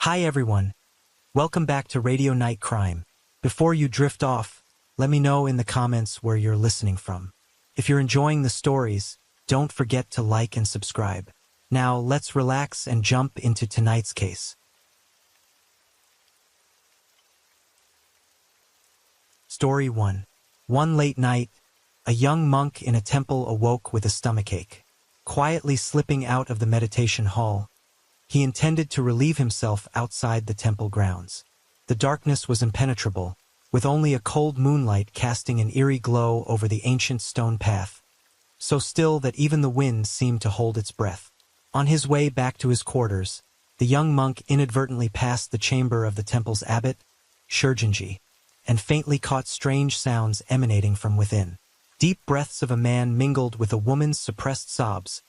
Hi everyone, welcome back to Radio Night Crime. Before you drift off, let me know in the comments where you're listening from. If you're enjoying the stories, don't forget to like and subscribe. Now let's relax and jump into tonight's case. Story 1. One late night, a young monk in a temple awoke with a stomachache. Quietly slipping out of the meditation hall, he intended to relieve himself outside the temple grounds. The darkness was impenetrable, with only a cold moonlight casting an eerie glow over the ancient stone path, so still that even the wind seemed to hold its breath. On his way back to his quarters, the young monk inadvertently passed the chamber of the temple's abbot, Shurjanji, and faintly caught strange sounds emanating from within. Deep breaths of a man mingled with a woman's suppressed sobs,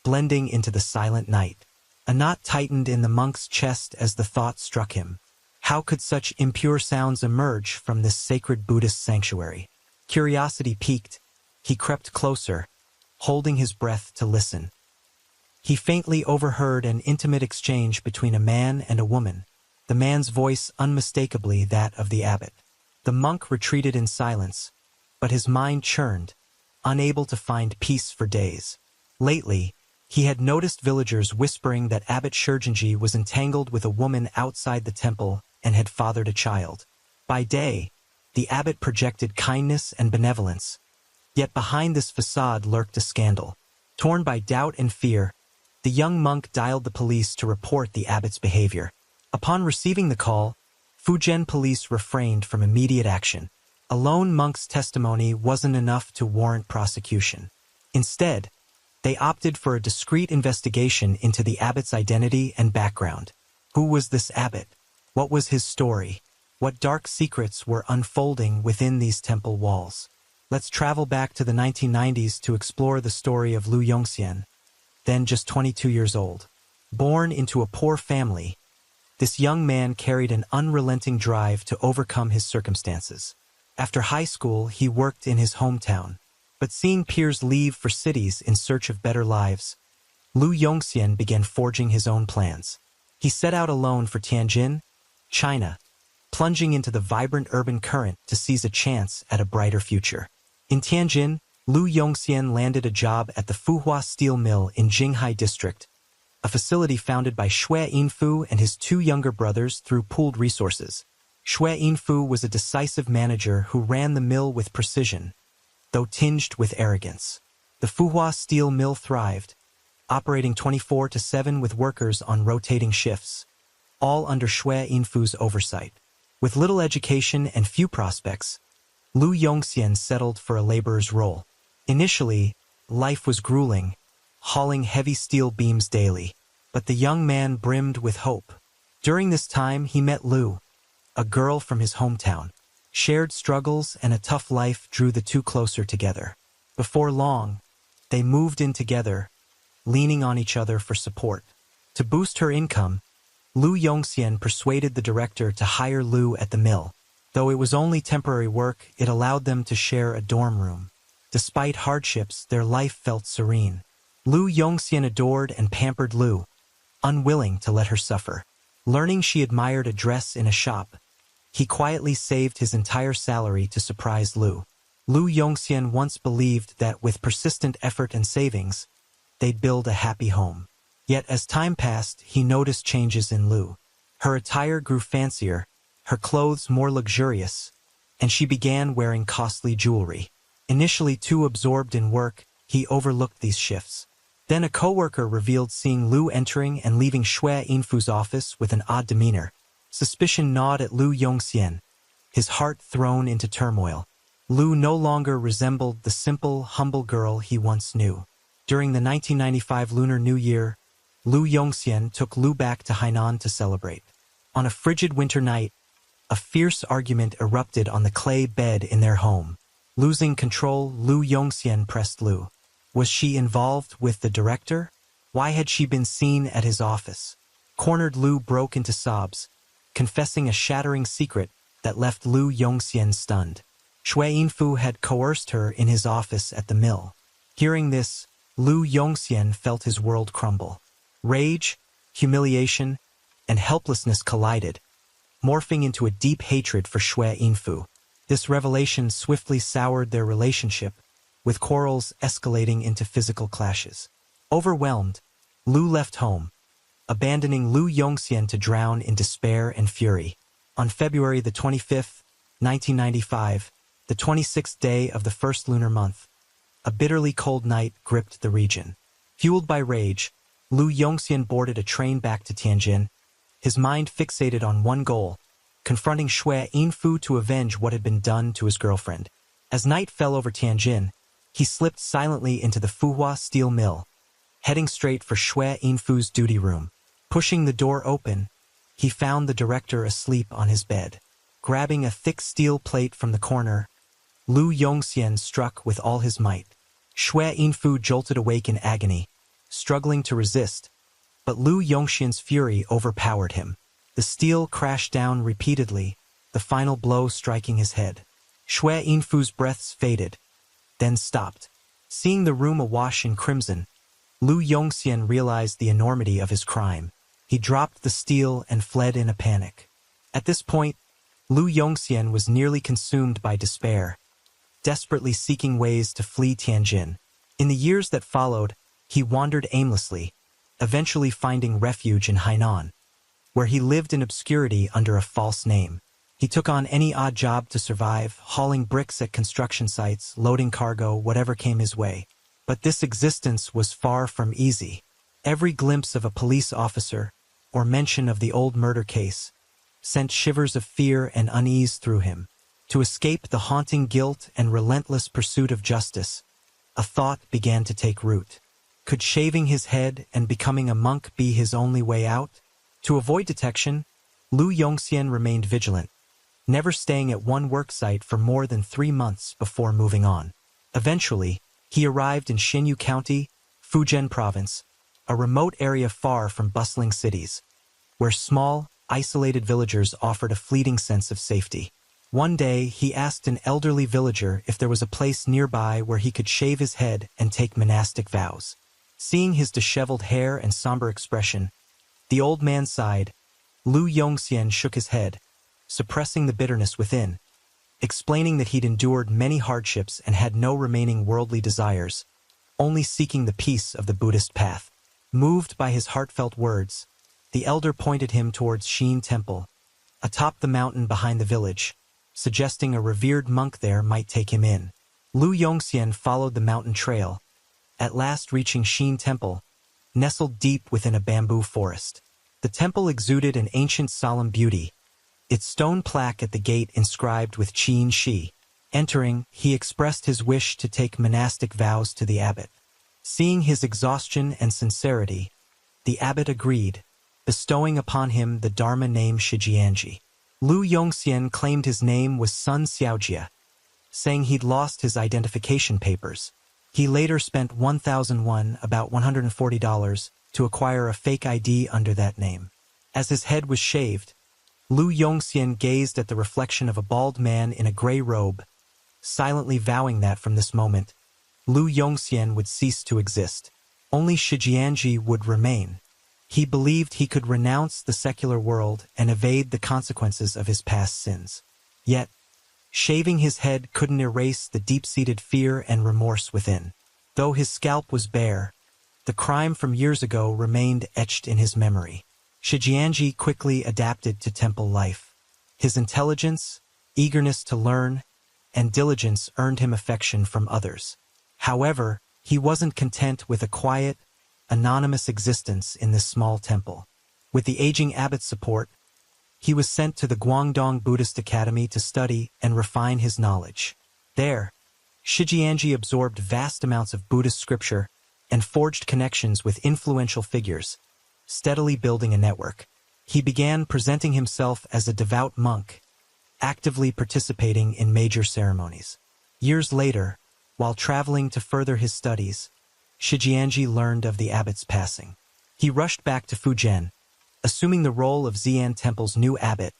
blending into the silent night. A knot tightened in the monk's chest as the thought struck him. How could such impure sounds emerge from this sacred Buddhist sanctuary? Curiosity piqued, he crept closer, holding his breath to listen. He faintly overheard an intimate exchange between a man and a woman, the man's voice unmistakably that of the abbot. The monk retreated in silence, but his mind churned, unable to find peace for days. Lately, he had noticed villagers whispering that Abbot Shurjanji was entangled with a woman outside the temple and had fathered a child. By day, the abbot projected kindness and benevolence, yet behind this facade lurked a scandal. Torn by doubt and fear, the young monk dialed the police to report the abbot's behavior. Upon receiving the call, Fujian police refrained from immediate action. A lone monk's testimony wasn't enough to warrant prosecution. Instead, they opted for a discreet investigation into the abbot's identity and background. Who was this abbot? What was his story? What dark secrets were unfolding within these temple walls? Let's travel back to the 1990s to explore the story of Lu Yongxian, then just 22 years old. Born into a poor family, this young man carried an unrelenting drive to overcome his circumstances. After high school, he worked in his hometown. But seeing peers leave for cities in search of better lives, Lu Yongxian began forging his own plans. He set out alone for Tianjin, China, plunging into the vibrant urban current to seize a chance at a brighter future. In Tianjin, Lu Yongxian landed a job at the Fuhua Steel Mill in Jinghai District, a facility founded by Xue Yinfu and his two younger brothers through pooled resources. Xue Yinfu was a decisive manager who ran the mill with precision, though tinged with arrogance. The Fuhua Steel Mill thrived, operating 24/7 with workers on rotating shifts, all under Xue Yinfu's oversight. With little education and few prospects, Lu Yongxian settled for a laborer's role. Initially, life was grueling, hauling heavy steel beams daily, but the young man brimmed with hope. During this time, he met Lu, a girl from his hometown. Shared struggles and a tough life drew the two closer together. Before long, they moved in together, leaning on each other for support. To boost her income, Lu Yongxian persuaded the director to hire Lu at the mill. Though it was only temporary work, it allowed them to share a dorm room. Despite hardships, their life felt serene. Lu Yongxian adored and pampered Lu, unwilling to let her suffer. Learning she admired a dress in a shop, he quietly saved his entire salary to surprise Lu. Lu Yongxian once believed that with persistent effort and savings, they'd build a happy home. Yet as time passed, he noticed changes in Lu. Her attire grew fancier, her clothes more luxurious, and she began wearing costly jewelry. Initially too absorbed in work, he overlooked these shifts. Then a coworker revealed seeing Lu entering and leaving Xue Yinfu's office with an odd demeanor. Suspicion gnawed at Lu Yongxian, his heart thrown into turmoil. Lu no longer resembled the simple, humble girl he once knew. During the 1995 Lunar New Year, Lu Yongxian took Lu back to Hainan to celebrate. On a frigid winter night, a fierce argument erupted on the clay bed in their home. Losing control, Lu Yongxian pressed Lu. Was she involved with the director? Why had she been seen at his office? Cornered, Lu broke into sobs, confessing a shattering secret that left Lu Yongxian stunned. Xue Yinfu had coerced her in his office at the mill. Hearing this, Lu Yongxian felt his world crumble. Rage, humiliation, and helplessness collided, morphing into a deep hatred for Xue Yinfu. This revelation swiftly soured their relationship, with quarrels escalating into physical clashes. Overwhelmed, Lu left home, abandoning Lu Yongxian to drown in despair and fury. On February the 25th, 1995, the 26th day of the first lunar month, a bitterly cold night gripped the region. Fueled by rage, Lu Yongxian boarded a train back to Tianjin, his mind fixated on one goal, confronting Xue Yinfu to avenge what had been done to his girlfriend. As night fell over Tianjin, he slipped silently into the Fuhua steel mill, heading straight for Xue Yinfu's duty room. Pushing the door open, he found the director asleep on his bed. Grabbing a thick steel plate from the corner, Lu Yongxian struck with all his might. Xue Yinfu jolted awake in agony, struggling to resist, but Lu Yongxian's fury overpowered him. The steel crashed down repeatedly, the final blow striking his head. Xue Yinfu's breaths faded, then stopped. Seeing the room awash in crimson, Lu Yongxian realized the enormity of his crime. He dropped the steel and fled in a panic. At this point, Lu Yongxian was nearly consumed by despair, desperately seeking ways to flee Tianjin. In the years that followed, he wandered aimlessly, eventually finding refuge in Hainan, where he lived in obscurity under a false name. He took on any odd job to survive, hauling bricks at construction sites, loading cargo, whatever came his way. But this existence was far from easy. Every glimpse of a police officer, or mention of the old murder case, sent shivers of fear and unease through him. To escape the haunting guilt and relentless pursuit of justice, a thought began to take root. Could shaving his head and becoming a monk be his only way out? To avoid detection, Lu Yongxian remained vigilant, never staying at one work site for more than 3 months before moving on. Eventually, he arrived in Xinyu County, Fujian Province, a remote area far from bustling cities, where small, isolated villagers offered a fleeting sense of safety. One day, he asked an elderly villager if there was a place nearby where he could shave his head and take monastic vows. Seeing his disheveled hair and somber expression, the old man sighed. Lu Yongxian shook his head, suppressing the bitterness within, explaining that he'd endured many hardships and had no remaining worldly desires, only seeking the peace of the Buddhist path. Moved by his heartfelt words, the elder pointed him towards Xin Temple, atop the mountain behind the village, suggesting a revered monk there might take him in. Lu Yongxian followed the mountain trail, at last reaching Xin Temple, nestled deep within a bamboo forest. The temple exuded an ancient solemn beauty, its stone plaque at the gate inscribed with Qin Shi. Entering, he expressed his wish to take monastic vows to the abbot. Seeing his exhaustion and sincerity, the abbot agreed, bestowing upon him the Dharma name Shijianji. Lu Yongxian claimed his name was Sun Xiaojia, saying he'd lost his identification papers. He later spent 1,001, about $140, to acquire a fake ID under that name. As his head was shaved, Lu Yongxian gazed at the reflection of a bald man in a gray robe, silently vowing that from this moment, Lu Yongxian would cease to exist. Only Shijianji would remain. He believed he could renounce the secular world and evade the consequences of his past sins. Yet, shaving his head couldn't erase the deep-seated fear and remorse within. Though his scalp was bare, the crime from years ago remained etched in his memory. Shijianji quickly adapted to temple life. His intelligence, eagerness to learn, and diligence earned him affection from others. However, he wasn't content with a quiet, anonymous existence in this small temple. With the aging abbot's support, he was sent to the Guangdong Buddhist Academy to study and refine his knowledge. There, Shijianji absorbed vast amounts of Buddhist scripture and forged connections with influential figures, steadily building a network. He began presenting himself as a devout monk, actively participating in major ceremonies. Years later, while traveling to further his studies, Shijianji learned of the abbot's passing. He rushed back to Fujian, assuming the role of Xian Temple's new abbot,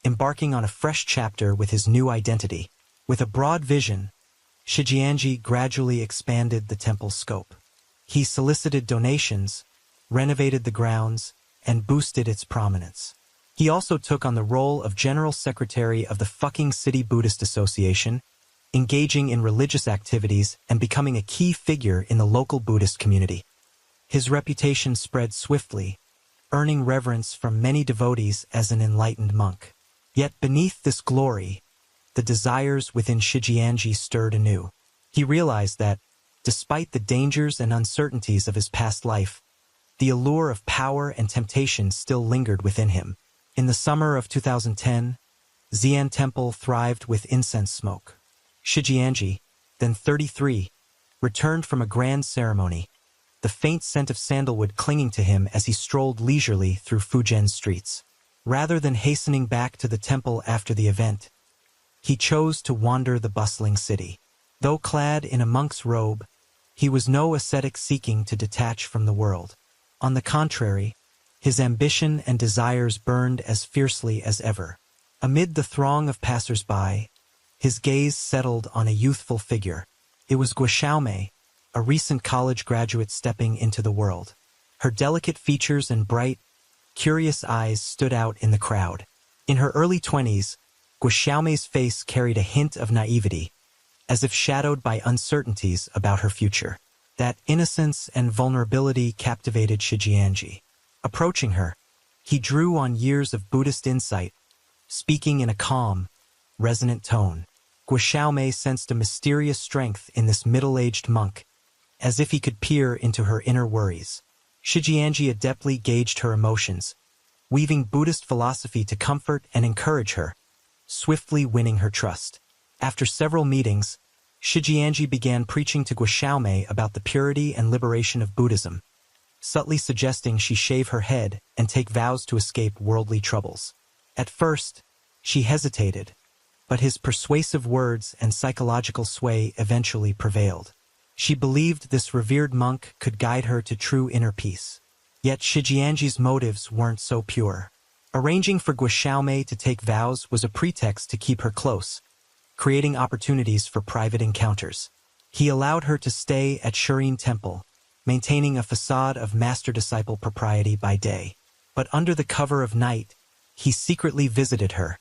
embarking on a fresh chapter with his new identity. With a broad vision, Shijianji gradually expanded the temple's scope. He solicited donations, renovated the grounds, and boosted its prominence. He also took on the role of General Secretary of the fucking City Buddhist Association, engaging in religious activities and becoming a key figure in the local Buddhist community. His reputation spread swiftly, earning reverence from many devotees as an enlightened monk. Yet beneath this glory, the desires within Shijianji stirred anew. He realized that, despite the dangers and uncertainties of his past life, the allure of power and temptation still lingered within him. In the summer of 2010, Xian Temple thrived with incense smoke. Shijianji, then 33, returned from a grand ceremony, the faint scent of sandalwood clinging to him as he strolled leisurely through Fujian's streets. Rather than hastening back to the temple after the event, he chose to wander the bustling city. Though clad in a monk's robe, he was no ascetic seeking to detach from the world. On the contrary, his ambition and desires burned as fiercely as ever. Amid the throng of passers-by, his gaze settled on a youthful figure. It was Guo, a recent college graduate stepping into the world. Her delicate features and bright, curious eyes stood out in the crowd. In her early 20s, Guo face carried a hint of naivety, as if shadowed by uncertainties about her future. That innocence and vulnerability captivated Shijianji. Approaching her, he drew on years of Buddhist insight, speaking in a calm, resonant tone. Guo sensed a mysterious strength in this middle-aged monk, as if he could peer into her inner worries. Shijianji adeptly gauged her emotions, weaving Buddhist philosophy to comfort and encourage her, swiftly winning her trust. After several meetings, Shijianji began preaching to Guo about the purity and liberation of Buddhism, subtly suggesting she shave her head and take vows to escape worldly troubles. At first, she hesitated, but his persuasive words and psychological sway eventually prevailed. She believed this revered monk could guide her to true inner peace. Yet Shijianji's motives weren't so pure. Arranging for Guo to take vows was a pretext to keep her close, creating opportunities for private encounters. He allowed her to stay at Shirin Temple, maintaining a facade of master-disciple propriety by day. But under the cover of night, he secretly visited her,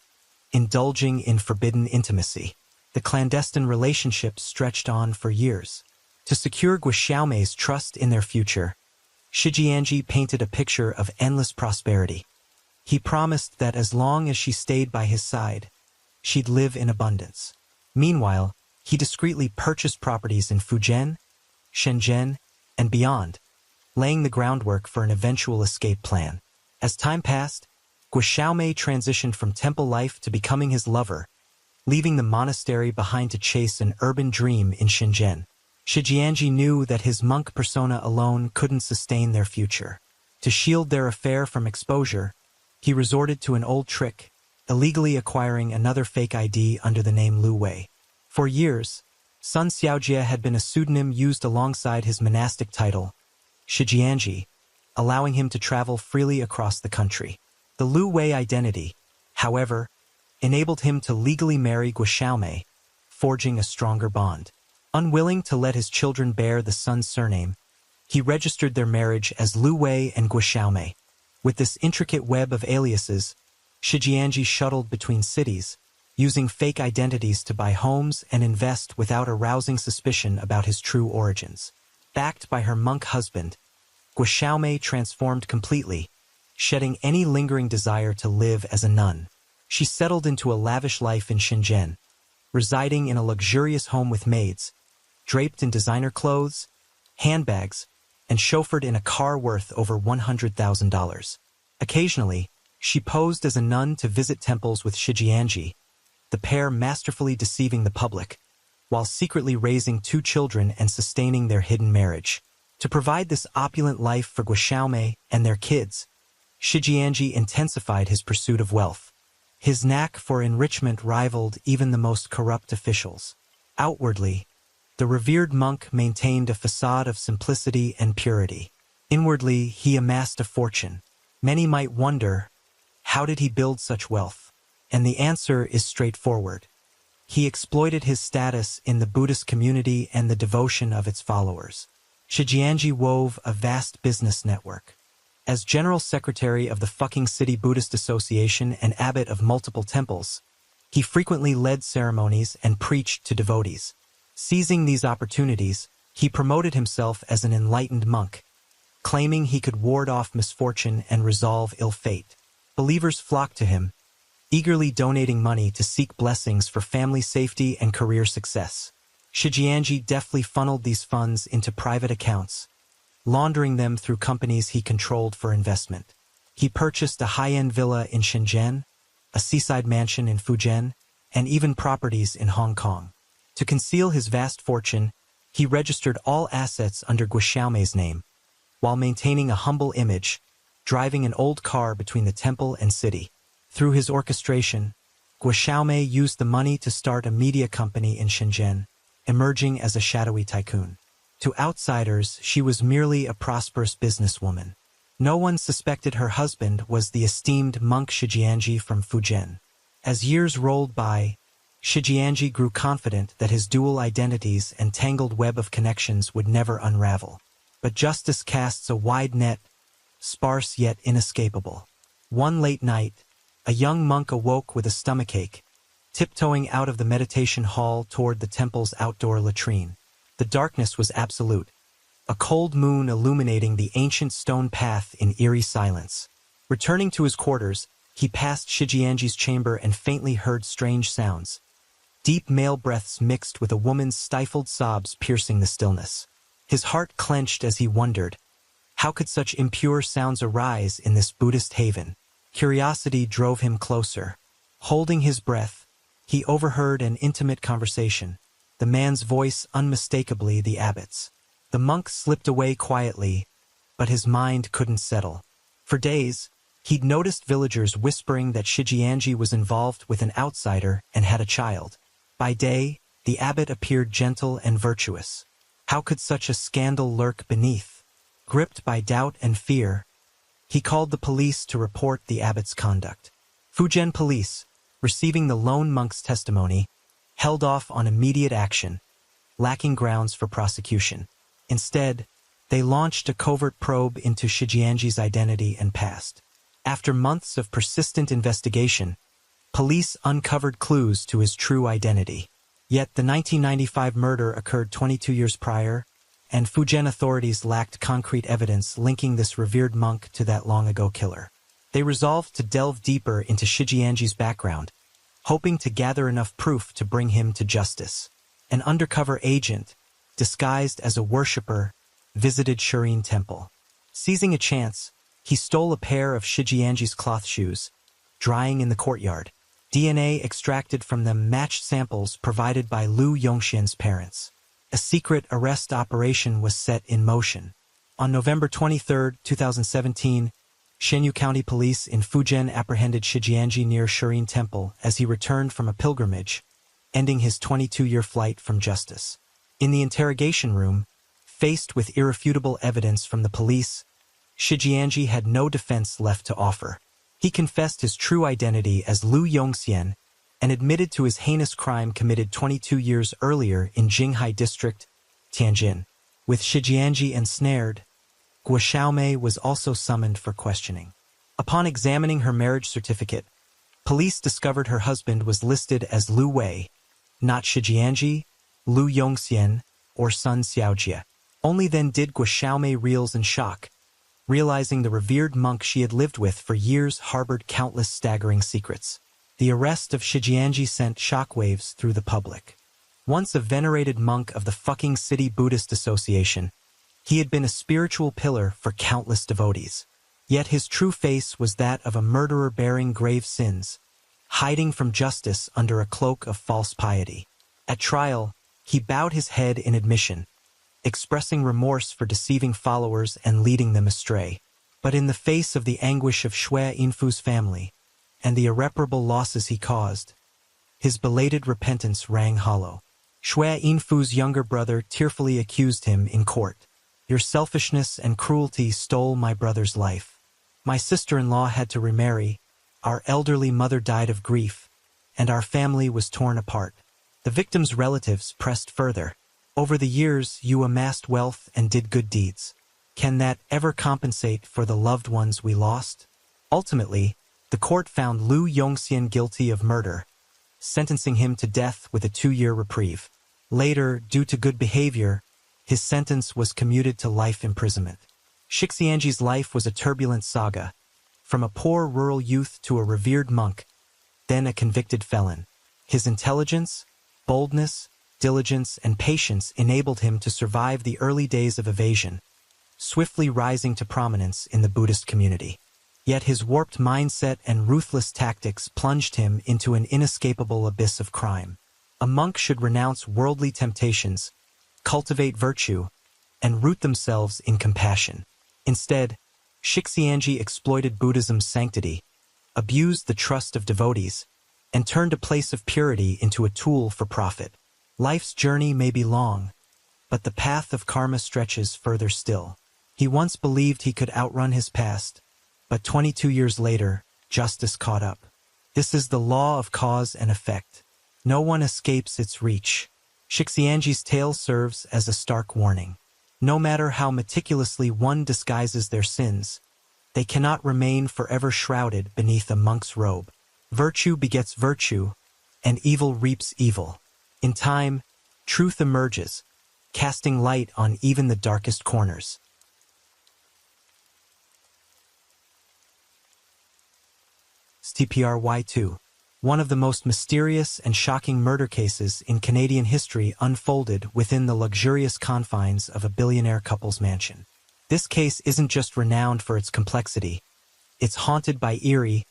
indulging in forbidden intimacy. The clandestine relationship stretched on for years. To secure Guo trust in their future, Shijianji painted a picture of endless prosperity. He promised that as long as she stayed by his side, she'd live in abundance. Meanwhile, he discreetly purchased properties in Fujian, Shenzhen, and beyond, laying the groundwork for an eventual escape plan. As time passed, Guo transitioned from temple life to becoming his lover, leaving the monastery behind to chase an urban dream in Shenzhen. Shijianji knew that his monk persona alone couldn't sustain their future. To shield their affair from exposure, he resorted to an old trick, illegally acquiring another fake ID under the name Lu Wei. For years, Sun Xiaojie had been a pseudonym used alongside his monastic title, Shijianji, allowing him to travel freely across the country. The Lu Wei identity, however, enabled him to legally marry Guo, forging a stronger bond. Unwilling to let his children bear the Sun surname, he registered their marriage as Lu Wei and Guo. With this intricate web of aliases, Shijianji shuttled between cities, using fake identities to buy homes and invest without arousing suspicion about his true origins. Backed by her monk husband, Guo transformed completely, shedding any lingering desire to live as a nun. She settled into a lavish life in Shenzhen, residing in a luxurious home with maids, draped in designer clothes, handbags, and chauffeured in a car worth over $100,000. Occasionally, she posed as a nun to visit temples with Shijianji, the pair masterfully deceiving the public, while secretly raising 2 children and sustaining their hidden marriage. To provide this opulent life for Guo and their kids, Shijianji intensified his pursuit of wealth. His knack for enrichment rivaled even the most corrupt officials. Outwardly, the revered monk maintained a facade of simplicity and purity. Inwardly, he amassed a fortune. Many might wonder, how did he build such wealth? And the answer is straightforward. He exploited his status in the Buddhist community and the devotion of its followers. Shijianji wove a vast business network. As General Secretary of the fucking City Buddhist Association and abbot of multiple temples, he frequently led ceremonies and preached to devotees. Seizing these opportunities, he promoted himself as an enlightened monk, claiming he could ward off misfortune and resolve ill fate. Believers flocked to him, eagerly donating money to seek blessings for family safety and career success. Shijianji deftly funneled these funds into private accounts, laundering them through companies he controlled for investment. He purchased a high-end villa in Shenzhen, a seaside mansion in Fujian, and even properties in Hong Kong. To conceal his vast fortune, he registered all assets under Guo Xiaomei's name, while maintaining a humble image, driving an old car between the temple and city. Through his orchestration, Guo Xiaomei used the money to start a media company in Shenzhen, emerging as a shadowy tycoon. To outsiders, she was merely a prosperous businesswoman. No one suspected her husband was the esteemed monk Shijianji from Fujian. As years rolled by, Shijianji grew confident that his dual identities and tangled web of connections would never unravel. But justice casts a wide net, sparse yet inescapable. One late night, a young monk awoke with a stomachache, tiptoeing out of the meditation hall toward the temple's outdoor latrine. The darkness was absolute, a cold moon illuminating the ancient stone path in eerie silence. Returning to his quarters, he passed Shijianji's chamber and faintly heard strange sounds. Deep male breaths mixed with a woman's stifled sobs piercing the stillness. His heart clenched as he wondered, how could such impure sounds arise in this Buddhist haven? Curiosity drove him closer. Holding his breath, he overheard an intimate conversation, the man's voice unmistakably the abbot's. The monk slipped away quietly, but his mind couldn't settle. For days, he'd noticed villagers whispering that Shijianji was involved with an outsider and had a child. By day, the abbot appeared gentle and virtuous. How could such a scandal lurk beneath? Gripped by doubt and fear, he called the police to report the abbot's conduct. Fujian police, receiving the lone monk's testimony, held off on immediate action, lacking grounds for prosecution. Instead, they launched a covert probe into Shijianji's identity and past. After months of persistent investigation, police uncovered clues to his true identity. Yet the 1995 murder occurred 22 years prior, and Fujian authorities lacked concrete evidence linking this revered monk to that long-ago killer. They resolved to delve deeper into Shijianji's background, hoping to gather enough proof to bring him to justice. An undercover agent, disguised as a worshipper, visited Shirin Temple. Seizing a chance, he stole a pair of Shijianji's cloth shoes, drying in the courtyard. DNA extracted from them matched samples provided by Lu Yongxian's parents. A secret arrest operation was set in motion. On November 23, 2017, Shenyu County Police in Fujian apprehended Shijianji near Shirin Temple as he returned from a pilgrimage, ending his 22-year flight from justice. In the interrogation room, faced with irrefutable evidence from the police, Shijianji had no defense left to offer. He confessed his true identity as Lu Yongxian and admitted to his heinous crime committed 22 years earlier in Jinghai District, Tianjin. With Shijianji ensnared, Guo Xiaomei was also summoned for questioning. Upon examining her marriage certificate, police discovered her husband was listed as Lu Wei, not Shijianji, Lu Yongxian, or Sun Xiaojie. Only then did Guo Xiaomei reels in shock, realizing the revered monk she had lived with for years harbored countless staggering secrets. The arrest of Shijianji sent shockwaves through the public. Once a venerated monk of the fucking City Buddhist Association, he had been a spiritual pillar for countless devotees. Yet his true face was that of a murderer bearing grave sins, hiding from justice under a cloak of false piety. At trial, he bowed his head in admission, expressing remorse for deceiving followers and leading them astray. But in the face of the anguish of Xue Yinfu's family, and the irreparable losses he caused, his belated repentance rang hollow. Xue Yinfu's younger brother tearfully accused him in court. "Your selfishness and cruelty stole my brother's life. My sister-in-law had to remarry, our elderly mother died of grief, and our family was torn apart." The victim's relatives pressed further. "Over the years, you amassed wealth and did good deeds. Can that ever compensate for the loved ones we lost? Ultimately, the court found Liu Yongxian guilty of murder, sentencing him to death with a 2-year reprieve. Later, due to good behavior, his sentence was commuted to life imprisonment. Shixianji's life was a turbulent saga, from a poor rural youth to a revered monk, then a convicted felon. His intelligence, boldness, diligence, and patience enabled him to survive the early days of evasion, swiftly rising to prominence in the Buddhist community. Yet his warped mindset and ruthless tactics plunged him into an inescapable abyss of crime. A monk should renounce worldly temptations, cultivate virtue, and root themselves in compassion. Instead, Shixianji exploited Buddhism's sanctity, abused the trust of devotees, and turned a place of purity into a tool for profit. Life's journey may be long, but the path of karma stretches further still. He once believed he could outrun his past, but 22 years later, justice caught up. This is the law of cause and effect. No one escapes its reach. Shixianji's tale serves as a stark warning. No matter how meticulously one disguises their sins, they cannot remain forever shrouded beneath a monk's robe. Virtue begets virtue, and evil reaps evil. In time, truth emerges, casting light on even the darkest corners. TPRY2. One of the most mysterious and shocking murder cases in Canadian history unfolded within the luxurious confines of a billionaire couple's mansion. This case isn't just renowned for its complexity. It's haunted by eerie,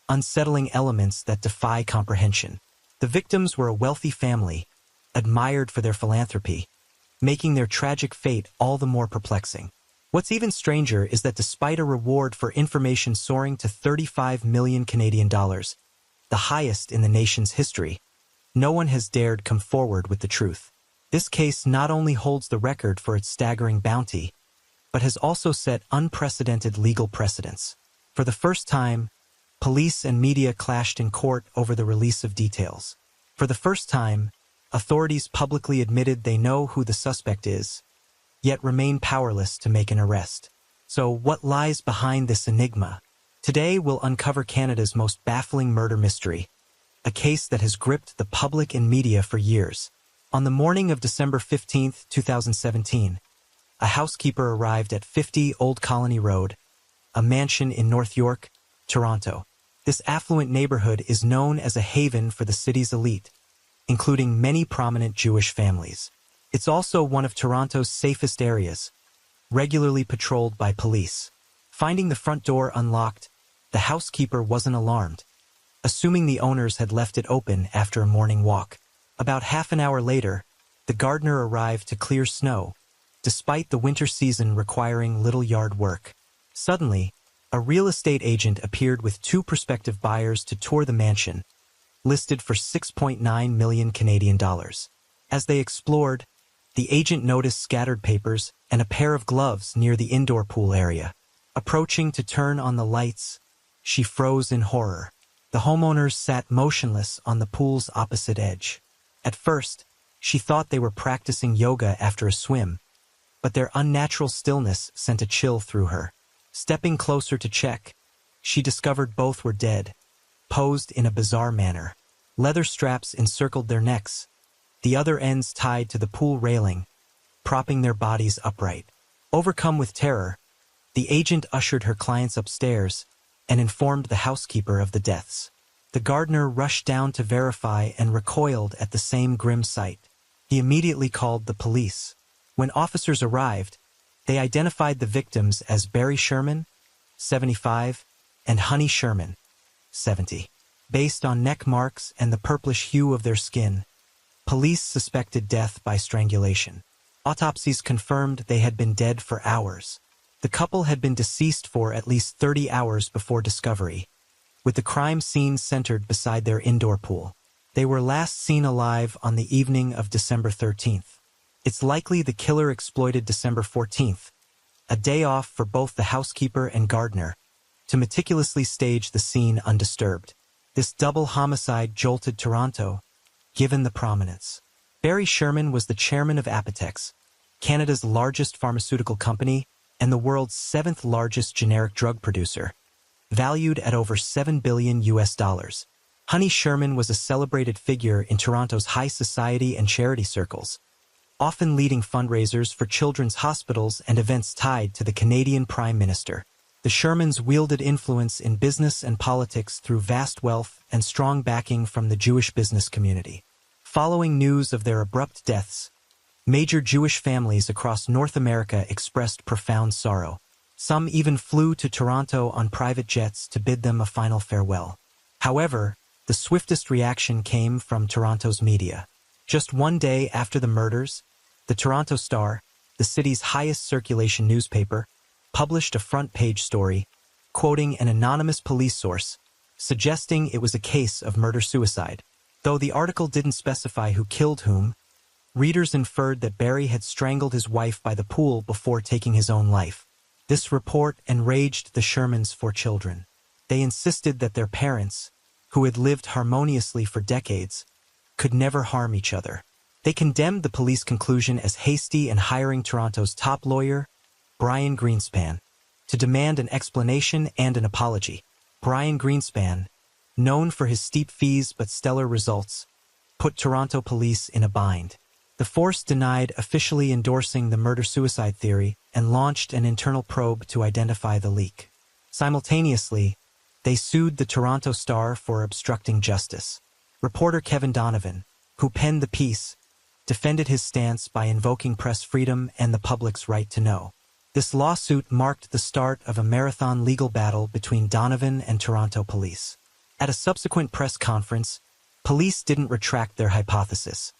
unsettling elements that defy comprehension. The victims were a wealthy family, admired for their philanthropy, making their tragic fate all the more perplexing. What's even stranger is that despite a reward for information soaring to 35 million Canadian dollars, the highest in the nation's history, no one has dared come forward with the truth. This case not only holds the record for its staggering bounty, but has also set unprecedented legal precedents. For the first time, police and media clashed in court over the release of details. For the first time, authorities publicly admitted they know who the suspect is, yet remain powerless to make an arrest. So what lies behind this enigma? Today we'll uncover Canada's most baffling murder mystery, a case that has gripped the public and media for years. On the morning of December 15, 2017, a housekeeper arrived at 50 Old Colony Road, a mansion in North York, Toronto. This affluent neighborhood is known as a haven for the city's elite, including many prominent Jewish families. It's also one of Toronto's safest areas, regularly patrolled by police. Finding the front door unlocked, the housekeeper wasn't alarmed, assuming the owners had left it open after a morning walk. About half an hour later, the gardener arrived to clear snow, despite the winter season requiring little yard work. Suddenly, a real estate agent appeared with 2 prospective buyers to tour the mansion, listed for 6.9 million Canadian dollars. As they explored, the agent noticed scattered papers and a pair of gloves near the indoor pool area. Approaching to turn on the lights, she froze in horror. The homeowners sat motionless on the pool's opposite edge. At first, she thought they were practicing yoga after a swim, but their unnatural stillness sent a chill through her. Stepping closer to check, she discovered both were dead, posed in a bizarre manner. Leather straps encircled their necks, the other ends tied to the pool railing, propping their bodies upright. Overcome with terror, the agent ushered her clients upstairs and informed the housekeeper of the deaths. The gardener rushed down to verify and recoiled at the same grim sight. He immediately called the police. When officers arrived, they identified the victims as Barry Sherman, 75, and Honey Sherman, 70. Based on neck marks and the purplish hue of their skin, police suspected death by strangulation. Autopsies confirmed they had been dead for hours. The couple had been deceased for at least 30 hours before discovery, with the crime scene centered beside their indoor pool. They were last seen alive on the evening of December 13th. It's likely the killer exploited December 14th, a day off for both the housekeeper and gardener, to meticulously stage the scene undisturbed. This double homicide jolted Toronto, given the prominence. Barry Sherman was the chairman of Apotex, Canada's largest pharmaceutical company, and the world's seventh largest generic drug producer, valued at over $7 billion US. Honey Sherman was a celebrated figure in Toronto's high society and charity circles, often leading fundraisers for children's hospitals and events tied to the Canadian Prime Minister. The Shermans wielded influence in business and politics through vast wealth and strong backing from the Jewish business community. Following news of their abrupt deaths, major Jewish families across North America expressed profound sorrow. Some even flew to Toronto on private jets to bid them a final farewell. However, the swiftest reaction came from Toronto's media. Just one day after the murders, the Toronto Star, the city's highest circulation newspaper, published a front-page story, quoting an anonymous police source, suggesting it was a case of murder-suicide. Though the article didn't specify who killed whom, readers inferred that Barry had strangled his wife by the pool before taking his own life. This report enraged the Shermans' 4 children. They insisted that their parents, who had lived harmoniously for decades, could never harm each other. They condemned the police conclusion as hasty and hiring Toronto's top lawyer, Brian Greenspan, to demand an explanation and an apology. Brian Greenspan, known for his steep fees but stellar results, put Toronto police in a bind. The force denied officially endorsing the murder-suicide theory and launched an internal probe to identify the leak. Simultaneously, they sued the Toronto Star for obstructing justice. Reporter Kevin Donovan, who penned the piece, defended his stance by invoking press freedom and the public's right to know. This lawsuit marked the start of a marathon legal battle between Donovan and Toronto police. At a subsequent press conference, police didn't retract their hypothesis,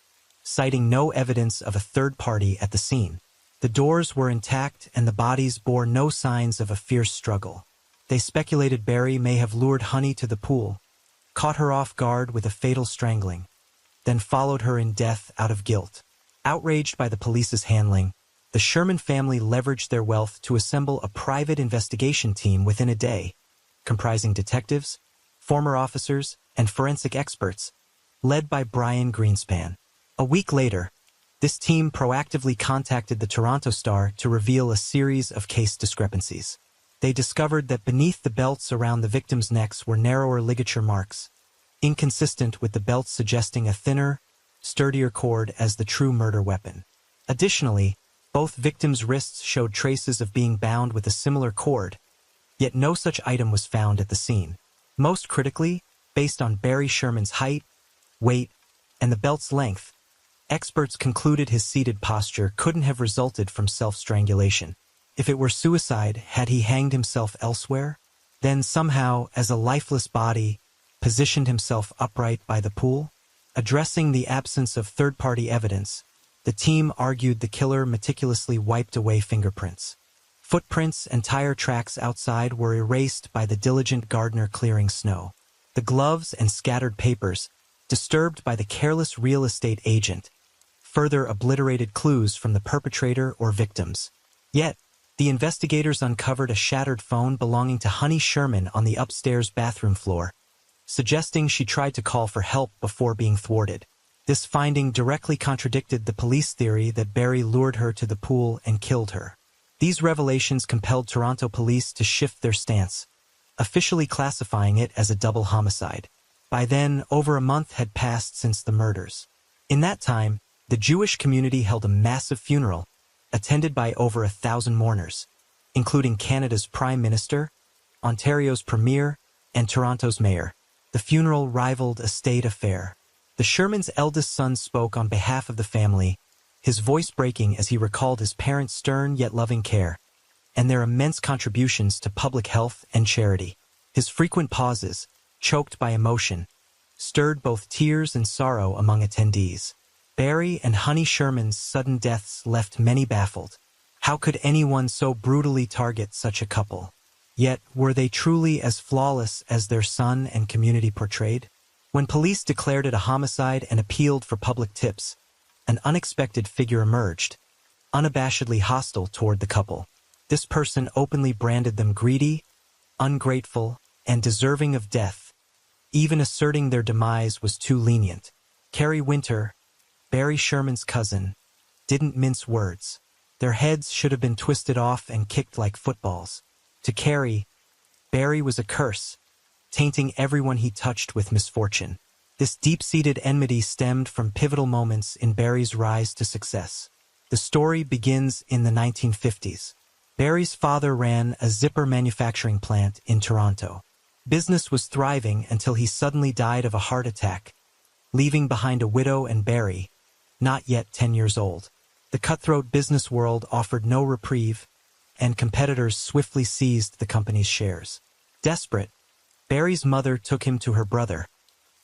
citing no evidence of a third party at the scene. The doors were intact and the bodies bore no signs of a fierce struggle. They speculated Barry may have lured Honey to the pool, caught her off guard with a fatal strangling, then followed her in death out of guilt. Outraged by the police's handling, the Sherman family leveraged their wealth to assemble a private investigation team within a day, comprising detectives, former officers, and forensic experts, led by Brian Greenspan. A week later, this team proactively contacted the Toronto Star to reveal a series of case discrepancies. They discovered that beneath the belts around the victims' necks were narrower ligature marks, inconsistent with the belts suggesting a thinner, sturdier cord as the true murder weapon. Additionally, both victims' wrists showed traces of being bound with a similar cord, yet no such item was found at the scene. Most critically, based on Barry Sherman's height, weight, and the belt's length, experts concluded his seated posture couldn't have resulted from self-strangulation. If it were suicide, had he hanged himself elsewhere? Then somehow, as a lifeless body, positioned himself upright by the pool? Addressing the absence of third-party evidence, the team argued the killer meticulously wiped away fingerprints. Footprints and tire tracks outside were erased by the diligent gardener clearing snow. The gloves and scattered papers, disturbed by the careless real estate agent, further obliterated clues from the perpetrator or victims. Yet, the investigators uncovered a shattered phone belonging to Honey Sherman on the upstairs bathroom floor, suggesting she tried to call for help before being thwarted. This finding directly contradicted the police theory that Barry lured her to the pool and killed her. These revelations compelled Toronto police to shift their stance, officially classifying it as a double homicide. By then, over a month had passed since the murders. In that time, the Jewish community held a massive funeral, attended by over 1,000 mourners, including Canada's Prime Minister, Ontario's Premier, and Toronto's Mayor. The funeral rivaled a state affair. The Shermans' eldest son spoke on behalf of the family, his voice breaking as he recalled his parents' stern yet loving care, and their immense contributions to public health and charity. His frequent pauses, choked by emotion, stirred both tears and sorrow among attendees. Barry and Honey Sherman's sudden deaths left many baffled. How could anyone so brutally target such a couple? Yet, were they truly as flawless as their son and community portrayed? When police declared it a homicide and appealed for public tips, an unexpected figure emerged, unabashedly hostile toward the couple. This person openly branded them greedy, ungrateful, and deserving of death, even asserting their demise was too lenient. Carrie Winter, Barry Sherman's cousin, didn't mince words. Their heads should have been twisted off and kicked like footballs. To Carey, Barry was a curse, tainting everyone he touched with misfortune. This deep-seated enmity stemmed from pivotal moments in Barry's rise to success. The story begins in the 1950s. Barry's father ran a zipper manufacturing plant in Toronto. Business was thriving until he suddenly died of a heart attack, leaving behind a widow and Barry, not yet 10 years old. The cutthroat business world offered no reprieve, and competitors swiftly seized the company's shares. Desperate, Barry's mother took him to her brother,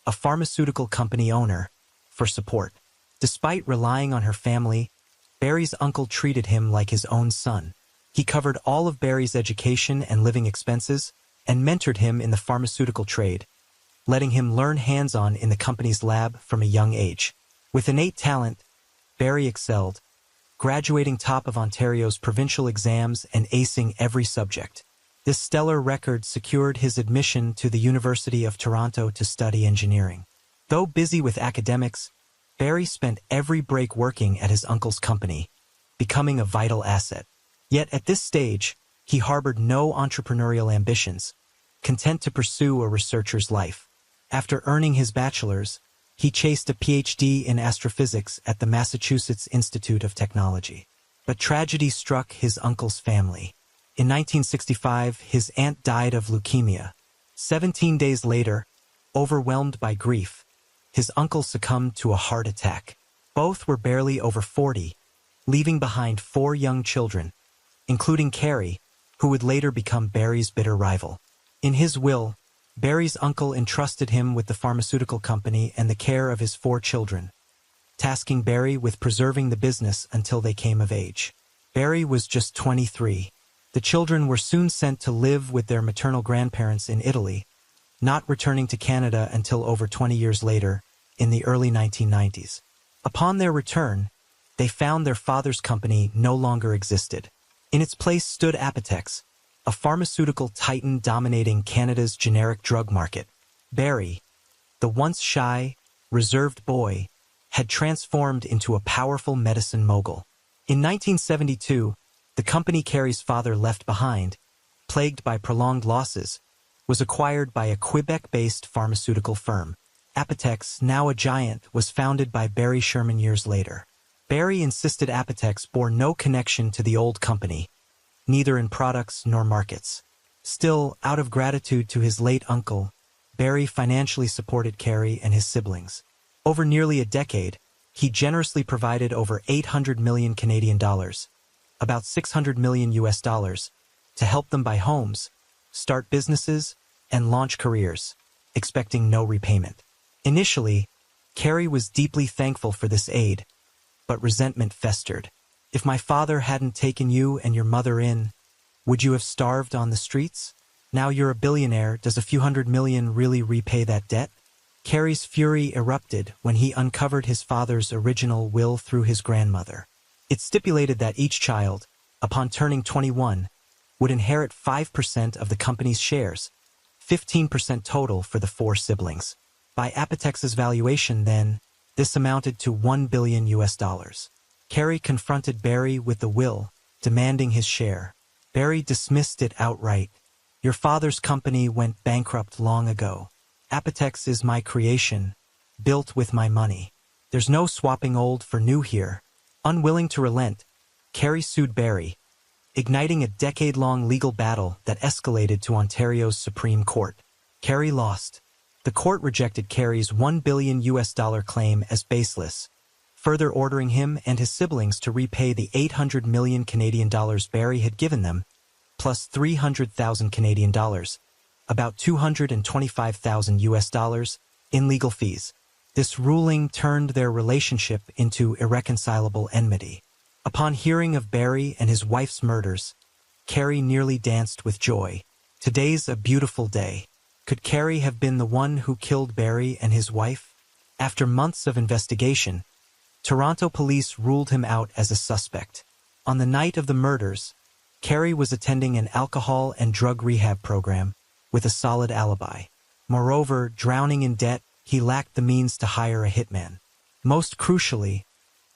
a pharmaceutical company owner, for support. Despite relying on her family, Barry's uncle treated him like his own son. He covered all of Barry's education and living expenses and mentored him in the pharmaceutical trade, letting him learn hands-on in the company's lab from a young age. With innate talent, Barry excelled, graduating top of Ontario's provincial exams and acing every subject. This stellar record secured his admission to the University of Toronto to study engineering. Though busy with academics, Barry spent every break working at his uncle's company, becoming a vital asset. Yet at this stage, he harbored no entrepreneurial ambitions, content to pursue a researcher's life. After earning his bachelor's, he chased a PhD in astrophysics at the Massachusetts Institute of Technology. But tragedy struck his uncle's family. In 1965, his aunt died of leukemia. 17 days later, overwhelmed by grief, his uncle succumbed to a heart attack. Both were barely over 40, leaving behind 4 young children, including Carey, who would later become Barry's bitter rival. In his will, Barry's uncle entrusted him with the pharmaceutical company and the care of his 4 children, tasking Barry with preserving the business until they came of age. Barry was just 23. The children were soon sent to live with their maternal grandparents in Italy, not returning to Canada until over 20 years later, in the early 1990s. Upon their return, they found their father's company no longer existed. In its place stood Apotex, a pharmaceutical titan dominating Canada's generic drug market. Barry, the once shy, reserved boy, had transformed into a powerful medicine mogul. In 1972, the company Carey's father left behind, plagued by prolonged losses, was acquired by a Quebec-based pharmaceutical firm. Apotex, now a giant, was founded by Barry Sherman years later. Barry insisted Apotex bore no connection to the old company, neither in products nor markets. Still, out of gratitude to his late uncle, Barry financially supported Carey and his siblings. Over nearly a decade, he generously provided over 800 million Canadian dollars, about 600 million US dollars, to help them buy homes, start businesses, and launch careers, expecting no repayment. Initially, Carey was deeply thankful for this aid, but resentment festered. If my father hadn't taken you and your mother in, would you have starved on the streets? Now you're a billionaire, does a few $100 million really repay that debt? Carey's fury erupted when he uncovered his father's original will through his grandmother. It stipulated that each child, upon turning 21, would inherit 5% of the company's shares, 15% total for the 4 siblings. By Apotex's valuation then, this amounted to $1 billion US dollars. Carey confronted Barry with the will, demanding his share. Barry dismissed it outright. Your father's company went bankrupt long ago. Apotex is my creation, built with my money. There's no swapping old for new here. Unwilling to relent, Carey sued Barry, igniting a decade-long legal battle that escalated to Ontario's Supreme Court. Carey lost. The court rejected Carey's $1 billion US dollar claim as baseless, further ordering him and his siblings to repay the 800 million Canadian dollars Barry had given them, plus 300,000 Canadian dollars, about 225,000 US dollars, in legal fees. This ruling turned their relationship into irreconcilable enmity. Upon hearing of Barry and his wife's murders, Carey nearly danced with joy. Today's a beautiful day. Could Carey have been the one who killed Barry and his wife? After months of investigation, Toronto police ruled him out as a suspect. On the night of the murders, Carey was attending an alcohol and drug rehab program with a solid alibi. Moreover, drowning in debt, he lacked the means to hire a hitman. Most crucially,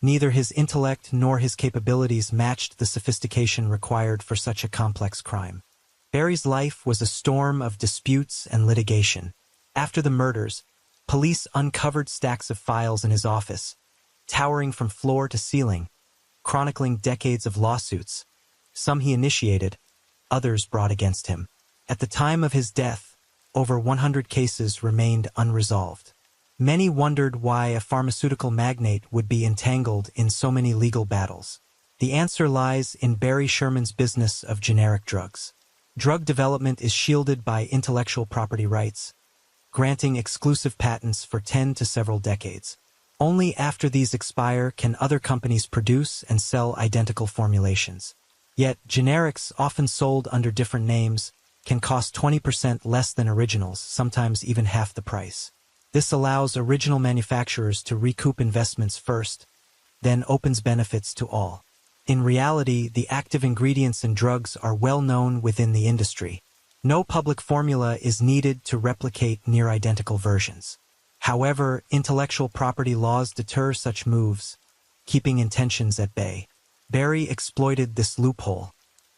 Neither his intellect nor his capabilities matched the sophistication required for such a complex crime. Barry's life was a storm of disputes and litigation. After the murders, police uncovered stacks of files in his office, towering from floor to ceiling, chronicling decades of lawsuits. Some he initiated, others brought against him. At the time of his death, over 100 cases remained unresolved. Many wondered why a pharmaceutical magnate would be entangled in so many legal battles. The answer lies in Barry Sherman's business of generic drugs. Drug development is shielded by intellectual property rights, granting exclusive patents for 10 to several decades. Only after these expire can other companies produce and sell identical formulations. Yet, generics, often sold under different names, can cost 20% less than originals, sometimes even half the price. This allows original manufacturers to recoup investments first, then opens benefits to all. In reality, the active ingredients in drugs are well known within the industry. No public formula is needed to replicate near-identical versions. However, intellectual property laws deter such moves, keeping intentions at bay. Barry exploited this loophole.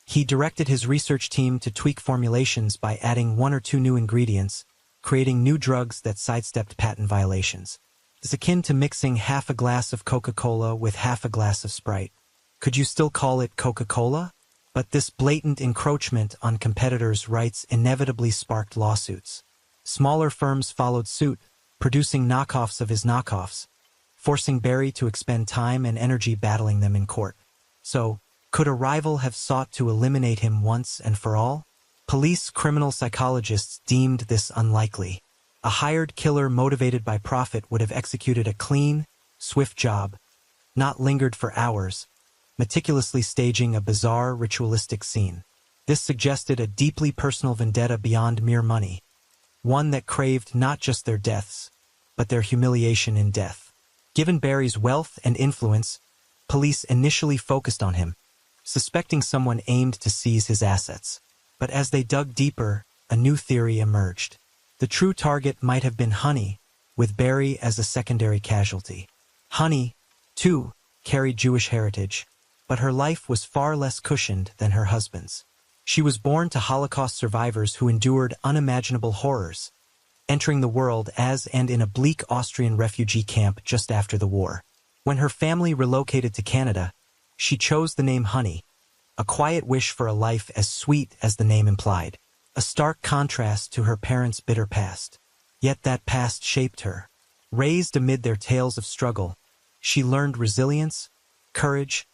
He directed his research team to tweak formulations by adding 1 or 2 new ingredients, creating new drugs that sidestepped patent violations. It's akin to mixing half a glass of Coca-Cola with half a glass of Sprite. Could you still call it Coca-Cola? But this blatant encroachment on competitors' rights inevitably sparked lawsuits. Smaller firms followed suit, producing knockoffs of his knockoffs, forcing Barry to expend time and energy battling them in court. So, could a rival have sought to eliminate him once and for all? Police criminal psychologists deemed this unlikely. A hired killer motivated by profit would have executed a clean, swift job, not lingered for hours, meticulously staging a bizarre ritualistic scene. This suggested a deeply personal vendetta beyond mere money, one that craved not just their deaths, but their humiliation in death. Given Barry's wealth and influence, police initially focused on him, suspecting someone aimed to seize his assets. But as they dug deeper, a new theory emerged. The true target might have been Honey, with Barry as a secondary casualty. Honey, too, carried Jewish heritage, but her life was far less cushioned than her husband's. She was born to Holocaust survivors who endured unimaginable horrors, entering the world as and in a bleak Austrian refugee camp just after the war. When her family relocated to Canada, she chose the name Honey, a quiet wish for a life as sweet as the name implied, a stark contrast to her parents' bitter past. Yet that past shaped her. Raised amid their tales of struggle, she learned resilience, courage,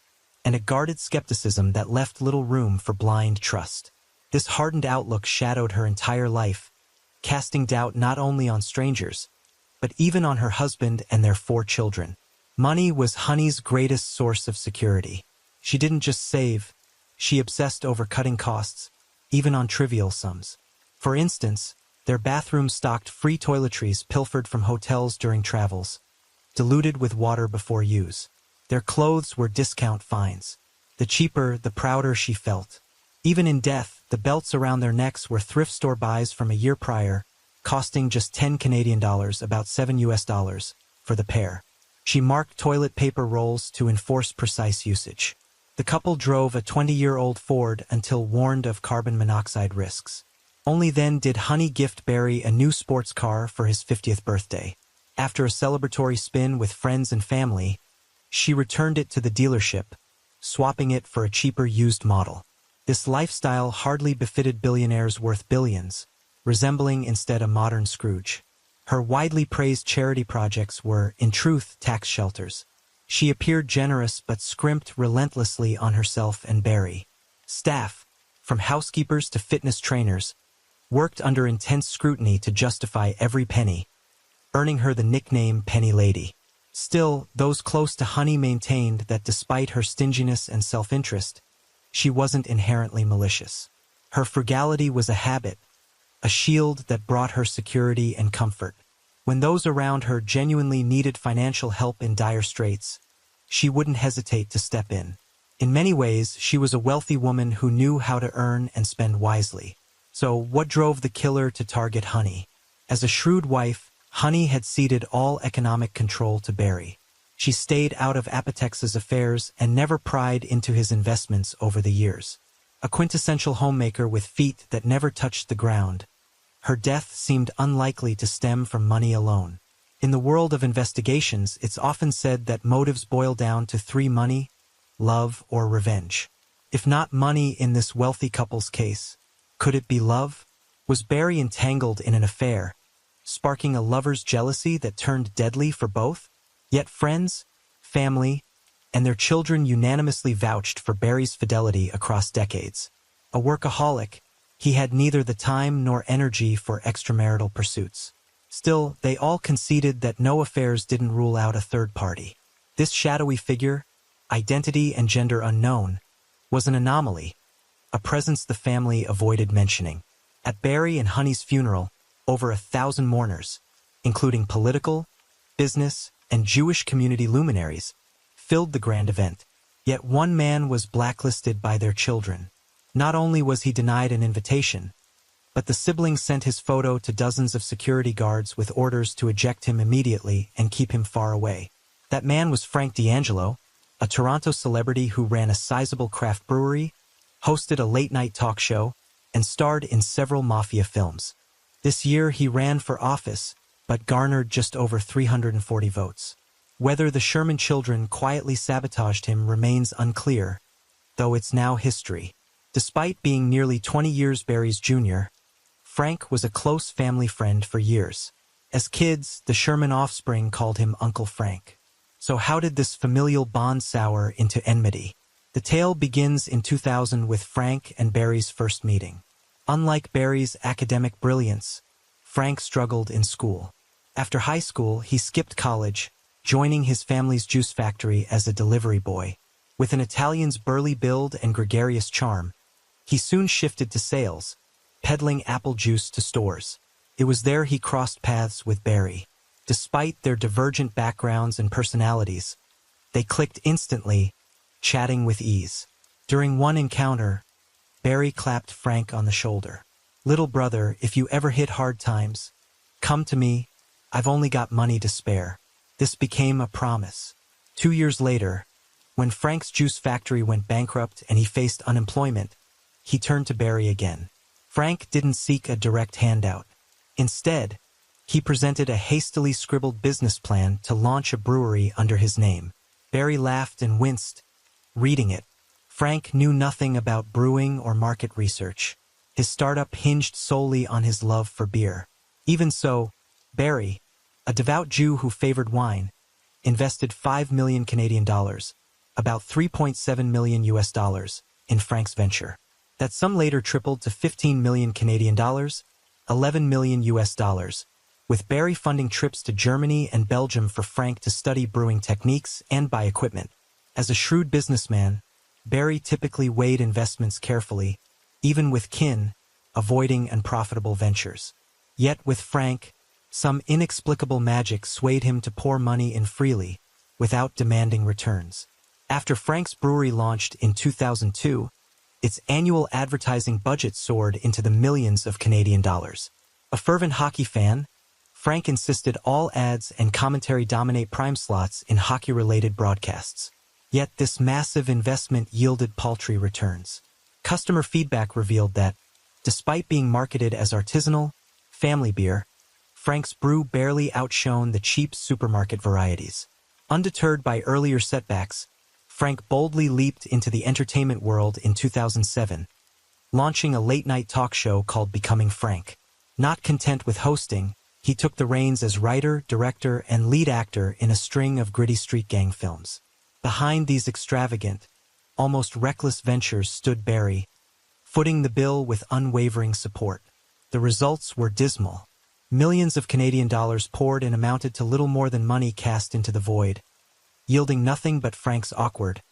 and a guarded skepticism that left little room for blind trust. This hardened outlook shadowed her entire life, casting doubt not only on strangers, but even on her husband and their 4 children. Money was Honey's greatest source of security. She didn't just save, she obsessed over cutting costs, even on trivial sums. For instance, their bathrooms stocked free toiletries pilfered from hotels during travels, diluted with water before use. Their clothes were discount finds. The cheaper, the prouder she felt. Even in death, the belts around their necks were thrift store buys from a year prior, costing just 10 Canadian dollars, about $7 for the pair. She marked toilet paper rolls to enforce precise usage. The couple drove a 20-year-old Ford until warned of carbon monoxide risks. Only then did Honey gift Barry a new sports car for his 50th birthday. After a celebratory spin with friends and family, she returned it to the dealership, swapping it for a cheaper used model. This lifestyle hardly befitted billionaires worth billions, resembling instead a modern Scrooge. Her widely praised charity projects were, in truth, tax shelters. She appeared generous but scrimped relentlessly on herself and Barry. Staff, from housekeepers to fitness trainers, worked under intense scrutiny to justify every penny, earning her the nickname Penny Lady. Still, those close to Honey maintained that despite her stinginess and self-interest, she wasn't inherently malicious. Her frugality was a habit, a shield that brought her security and comfort. When those around her genuinely needed financial help in dire straits, she wouldn't hesitate to step in. In many ways, she was a wealthy woman who knew how to earn and spend wisely. So, what drove the killer to target Honey? As a shrewd wife, Honey had ceded all economic control to Barry. She stayed out of Apotex's affairs and never pried into his investments over the years. A quintessential homemaker with feet that never touched the ground, her death seemed unlikely to stem from money alone. In the world of investigations, it's often said that motives boil down to three: money, love, or revenge. If not money in this wealthy couple's case, could it be love? Was Barry entangled in an affair, sparking a lover's jealousy that turned deadly for both? Yet friends, family, and their children unanimously vouched for Barry's fidelity across decades. A workaholic, he had neither the time nor energy for extramarital pursuits. Still, they all conceded that no affairs didn't rule out a third party. This shadowy figure, identity and gender unknown, was an anomaly, a presence the family avoided mentioning. At Barry and Honey's funeral, over 1,000 mourners, including political, business, and Jewish community luminaries, filled the grand event. Yet one man was blacklisted by their children. Not only was he denied an invitation, but the siblings sent his photo to dozens of security guards with orders to eject him immediately and keep him far away. That man was Frank D'Angelo, a Toronto celebrity who ran a sizable craft brewery, hosted a late-night talk show, and starred in several mafia films. This year he ran for office, but garnered just over 340 votes. Whether the Sherman children quietly sabotaged him remains unclear, though it's now history. Despite being nearly 20 years Barry's junior, Frank was a close family friend for years. As kids, the Sherman offspring called him Uncle Frank. So how did this familial bond sour into enmity? The tale begins in 2000 with Frank and Barry's first meeting. Unlike Barry's academic brilliance, Frank struggled in school. After high school, he skipped college, joining his family's juice factory as a delivery boy. With an Italian's burly build and gregarious charm, he soon shifted to sales, peddling apple juice to stores. It was there he crossed paths with Barry. Despite their divergent backgrounds and personalities, they clicked instantly, chatting with ease. During one encounter, Barry clapped Frank on the shoulder. "Little brother, if you ever hit hard times, come to me. I've only got money to spare." This became a promise. 2 years later, when Frank's juice factory went bankrupt and he faced unemployment, he turned to Barry again. Frank didn't seek a direct handout. Instead, he presented a hastily scribbled business plan to launch a brewery under his name. Barry laughed and winced, reading it. Frank knew nothing about brewing or market research. His startup hinged solely on his love for beer. Even so, Barry, a devout Jew who favored wine, invested 5 million Canadian dollars, about 3.7 million US dollars, in Frank's venture. That sum later tripled to 15 million Canadian dollars, 11 million US dollars, with Barry funding trips to Germany and Belgium for Frank to study brewing techniques and buy equipment. As a shrewd businessman, Barry typically weighed investments carefully, even with kin, avoiding unprofitable ventures. Yet with Frank, some inexplicable magic swayed him to pour money in freely, without demanding returns. After Frank's brewery launched in 2002, its annual advertising budget soared into the millions of Canadian dollars. A fervent hockey fan, Frank insisted all ads and commentary dominate prime slots in hockey-related broadcasts. Yet this massive investment yielded paltry returns. Customer feedback revealed that, despite being marketed as artisanal, family beer, Frank's brew barely outshone the cheap supermarket varieties. Undeterred by earlier setbacks, Frank boldly leaped into the entertainment world in 2007, launching a late-night talk show called Becoming Frank. Not content with hosting, he took the reins as writer, director, and lead actor in a string of gritty street gang films. Behind these extravagant, almost reckless ventures stood Barry, footing the bill with unwavering support. The results were dismal. Millions of Canadian dollars poured and amounted to little more than money cast into the void, yielding nothing but Frank's awkward,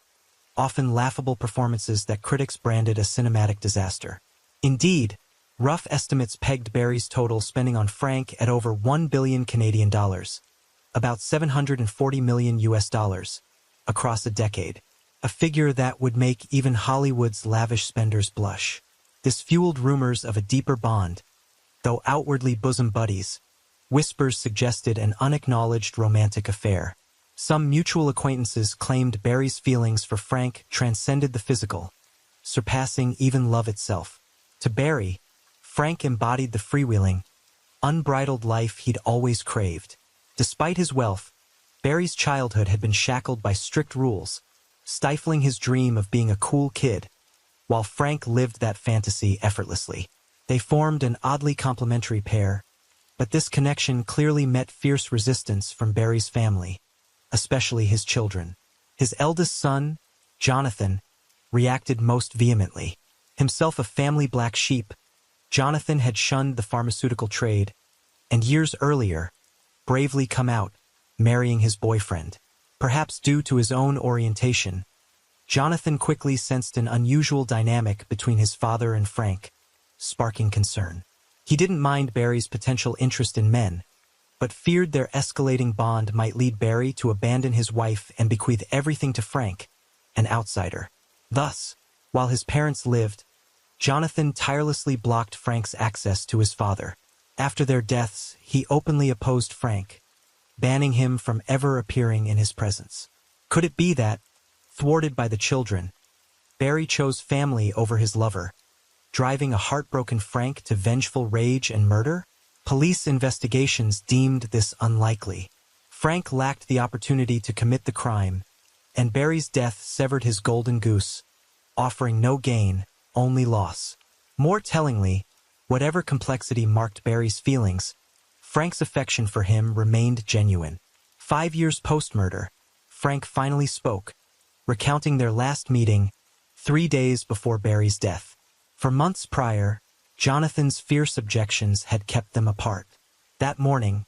often laughable performances that critics branded a cinematic disaster. Indeed, rough estimates pegged Barry's total spending on Frank at over 1 billion Canadian dollars, about 740 million US dollars, across a decade, a figure that would make even Hollywood's lavish spenders blush. This fueled rumors of a deeper bond. Though outwardly bosom buddies, whispers suggested an unacknowledged romantic affair. Some mutual acquaintances claimed Barry's feelings for Frank transcended the physical, surpassing even love itself. To Barry, Frank embodied the freewheeling, unbridled life he'd always craved. Despite his wealth, Barry's childhood had been shackled by strict rules, stifling his dream of being a cool kid, while Frank lived that fantasy effortlessly. They formed an oddly complementary pair, but this connection clearly met fierce resistance from Barry's family, especially his children. His eldest son, Jonathan, reacted most vehemently. Himself a family black sheep, Jonathan had shunned the pharmaceutical trade, and years earlier, bravely come out, marrying his boyfriend. Perhaps due to his own orientation, Jonathan quickly sensed an unusual dynamic between his father and Frank, sparking concern. He didn't mind Barry's potential interest in men, but feared their escalating bond might lead Barry to abandon his wife and bequeath everything to Frank, an outsider. Thus, while his parents lived, Jonathan tirelessly blocked Frank's access to his father. After their deaths, he openly opposed Frank, banning him from ever appearing in his presence. Could it be that, thwarted by the children, Barry chose family over his lover, driving a heartbroken Frank to vengeful rage and murder? Police investigations deemed this unlikely. Frank lacked the opportunity to commit the crime, and Barry's death severed his golden goose, offering no gain, only loss. More tellingly, whatever complexity marked Barry's feelings, Frank's affection for him remained genuine. 5 years post-murder, Frank finally spoke, recounting their last meeting 3 days before Barry's death. For months prior, Jonathan's fierce objections had kept them apart. That morning,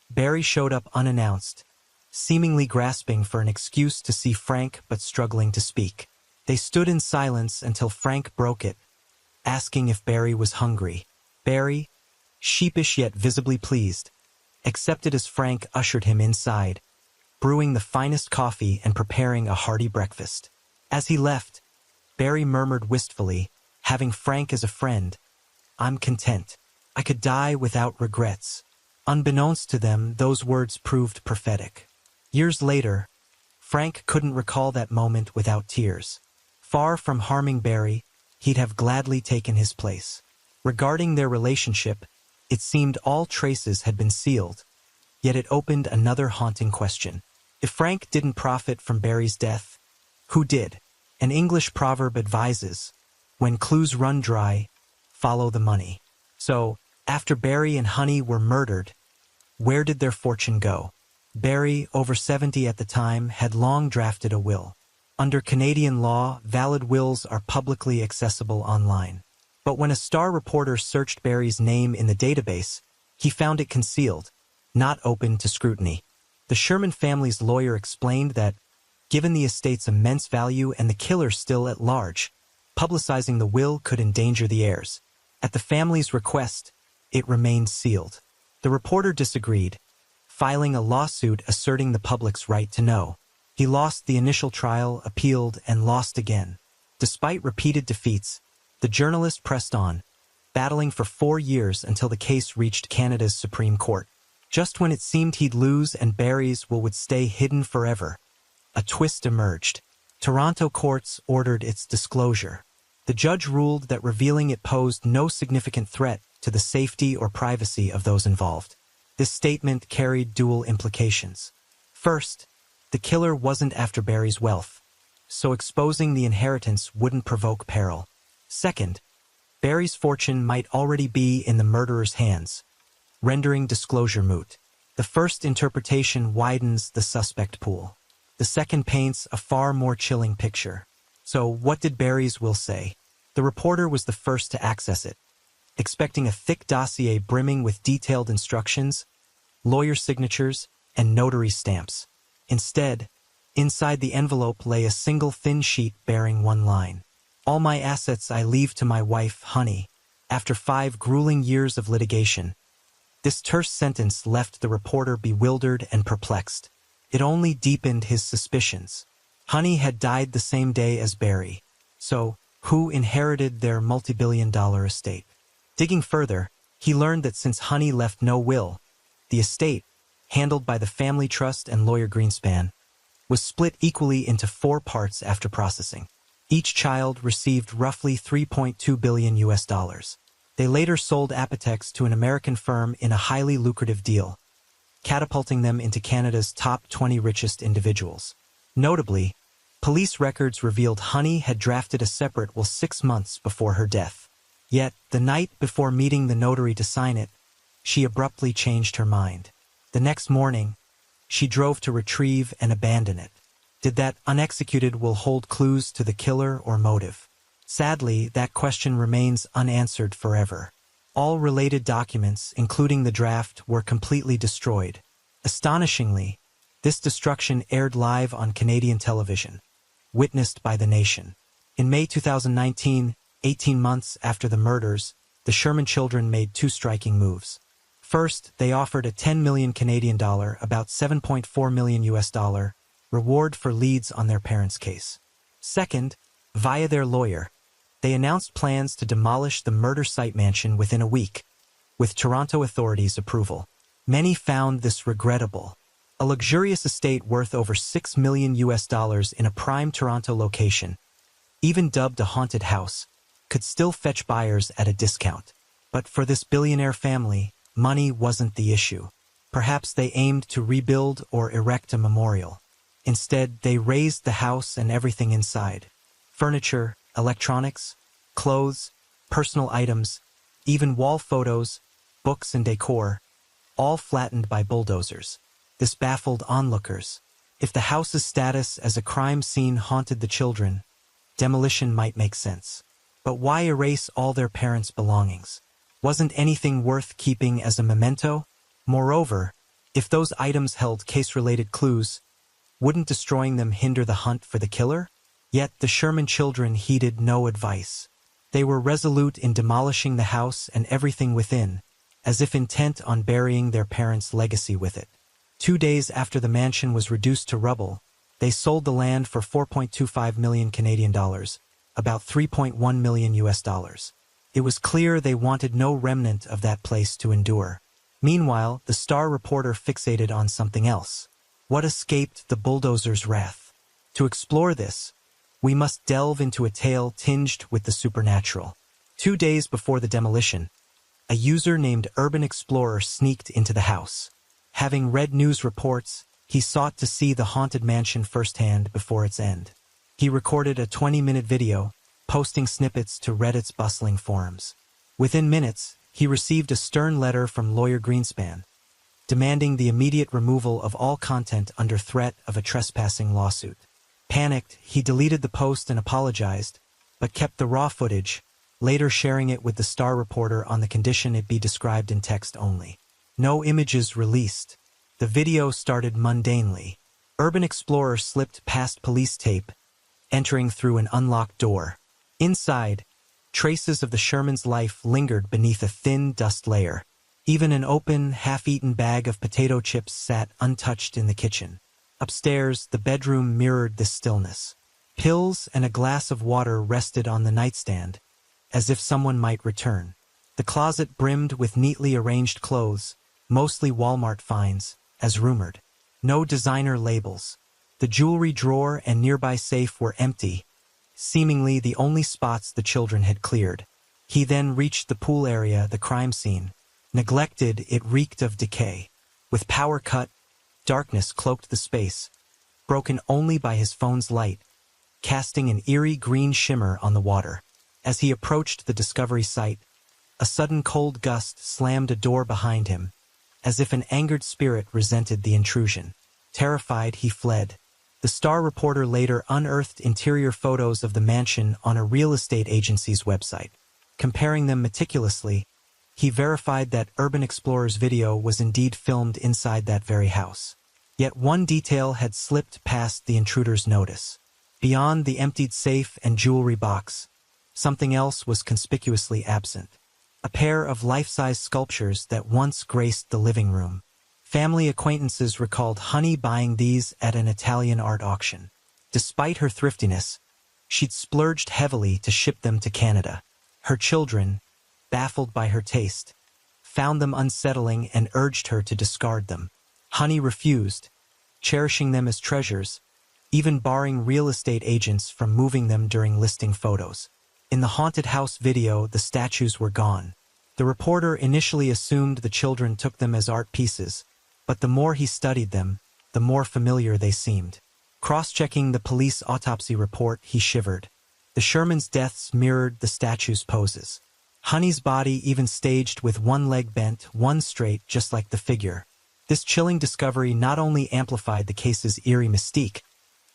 Barry showed up unannounced, seemingly grasping for an excuse to see Frank but struggling to speak. They stood in silence until Frank broke it, asking if Barry was hungry. Barry, sheepish yet visibly pleased, accepted as Frank ushered him inside, brewing the finest coffee and preparing a hearty breakfast. As he left, Barry murmured wistfully, having Frank as a friend, "I'm content. I could die without regrets." Unbeknownst to them, those words proved prophetic. Years later, Frank couldn't recall that moment without tears. Far from harming Barry, he'd have gladly taken his place. Regarding their relationship, it seemed all traces had been sealed, yet it opened another haunting question. If Frank didn't profit from Barry's death, who did? An English proverb advises, "When clues run dry, follow the money." So, after Barry and Honey were murdered, where did their fortune go? Barry, over 70 at the time, had long drafted a will. Under Canadian law, valid wills are publicly accessible online. But when a Star reporter searched Barry's name in the database, he found it concealed, not open to scrutiny. The Sherman family's lawyer explained that, given the estate's immense value and the killer still at large, publicizing the will could endanger the heirs. At the family's request, it remained sealed. The reporter disagreed, filing a lawsuit asserting the public's right to know. He lost the initial trial, appealed, and lost again. Despite repeated defeats, the journalist pressed on, battling for 4 years until the case reached Canada's Supreme Court. Just when it seemed he'd lose and Barry's will would stay hidden forever, a twist emerged. Toronto courts ordered its disclosure. The judge ruled that revealing it posed no significant threat to the safety or privacy of those involved. This statement carried dual implications. First, the killer wasn't after Barry's wealth, so exposing the inheritance wouldn't provoke peril. Second, Barry's fortune might already be in the murderer's hands, rendering disclosure moot. The first interpretation widens the suspect pool. The second paints a far more chilling picture. So what did Barry's will say? The reporter was the first to access it, expecting a thick dossier brimming with detailed instructions, lawyer signatures, and notary stamps. Instead, inside the envelope lay a single thin sheet bearing one line. "All my assets I leave to my wife, Honey." After 5 grueling years of litigation, this terse sentence left the reporter bewildered and perplexed. It only deepened his suspicions. Honey had died the same day as Barry, so who inherited their multi-billion-dollar estate? Digging further, he learned that since Honey left no will, the estate, handled by the family trust and lawyer Greenspan, was split equally into 4 parts after processing. Each child received roughly $3.2 billion US dollars. They later sold Apotex to an American firm in a highly lucrative deal, catapulting them into Canada's top 20 richest individuals. Notably, police records revealed Honey had drafted a separate will 6 months before her death. Yet, the night before meeting the notary to sign it, she abruptly changed her mind. The next morning, she drove to retrieve and abandon it. Did that unexecuted will hold clues to the killer or motive? Sadly, that question remains unanswered forever. All related documents, including the draft, were completely destroyed. Astonishingly, this destruction aired live on Canadian television, witnessed by the nation. In May 2019, 18 months after the murders, the Sherman children made 2 striking moves. First, they offered a 10 million Canadian dollar, about 7.4 million US dollar, reward for leads on their parents' case. Second, via their lawyer, they announced plans to demolish the murder site mansion within a week, with Toronto authorities' approval. Many found this regrettable. A luxurious estate worth over 6 million US dollars in a prime Toronto location, even dubbed a haunted house, could still fetch buyers at a discount. But for this billionaire family, money wasn't the issue. Perhaps they aimed to rebuild or erect a memorial. Instead, they razed the house and everything inside. Furniture, electronics, clothes, personal items, even wall photos, books and decor, all flattened by bulldozers. This baffled onlookers. If the house's status as a crime scene haunted the children, demolition might make sense. But why erase all their parents' belongings? Wasn't anything worth keeping as a memento? Moreover, if those items held case-related clues, wouldn't destroying them hinder the hunt for the killer? Yet the Sherman children heeded no advice. They were resolute in demolishing the house and everything within, as if intent on burying their parents' legacy with it. 2 days after the mansion was reduced to rubble, they sold the land for 4.25 million Canadian dollars, about 3.1 million US dollars. It was clear they wanted no remnant of that place to endure. Meanwhile, the Star reporter fixated on something else. What escaped the bulldozer's wrath? To explore this, we must delve into a tale tinged with the supernatural. 2 days before the demolition, a user named Urban Explorer sneaked into the house. Having read news reports, he sought to see the haunted mansion firsthand before its end. He recorded a 20-minute video, posting snippets to Reddit's bustling forums. Within minutes, he received a stern letter from lawyer Greenspan, demanding the immediate removal of all content under threat of a trespassing lawsuit. Panicked, he deleted the post and apologized, but kept the raw footage, later sharing it with the Star reporter on the condition it be described in text only. No images released. The video started mundanely. Urban Explorer slipped past police tape, entering through an unlocked door. Inside, traces of the Sherman's life lingered beneath a thin dust layer. Even an open, half-eaten bag of potato chips sat untouched in the kitchen. Upstairs, the bedroom mirrored this stillness. Pills and a glass of water rested on the nightstand, as if someone might return. The closet brimmed with neatly arranged clothes, mostly Walmart finds, as rumored. No designer labels. The jewelry drawer and nearby safe were empty, seemingly the only spots the children had cleared. He then reached the pool area, the crime scene. Neglected, it reeked of decay. With power cut, darkness cloaked the space, broken only by his phone's light, casting an eerie green shimmer on the water. As he approached the discovery site, a sudden cold gust slammed a door behind him, as if an angered spirit resented the intrusion. Terrified, he fled. The Star reporter later unearthed interior photos of the mansion on a real estate agency's website. Comparing them meticulously, he verified that Urban Explorer's video was indeed filmed inside that very house. Yet one detail had slipped past the intruder's notice. Beyond the emptied safe and jewelry box, something else was conspicuously absent. A pair of life-size sculptures that once graced the living room. Family acquaintances recalled Honey buying these at an Italian art auction. Despite her thriftiness, she'd splurged heavily to ship them to Canada. Her children, baffled by her taste, found them unsettling and urged her to discard them. Honey refused, cherishing them as treasures, even barring real estate agents from moving them during listing photos. In the haunted house video, the statues were gone. The reporter initially assumed the children took them as art pieces, but the more he studied them, the more familiar they seemed. Cross-checking the police autopsy report, he shivered. The Shermans' deaths mirrored the statues' poses. Honey's body even staged with one leg bent, one straight, just like the figure. This chilling discovery not only amplified the case's eerie mystique,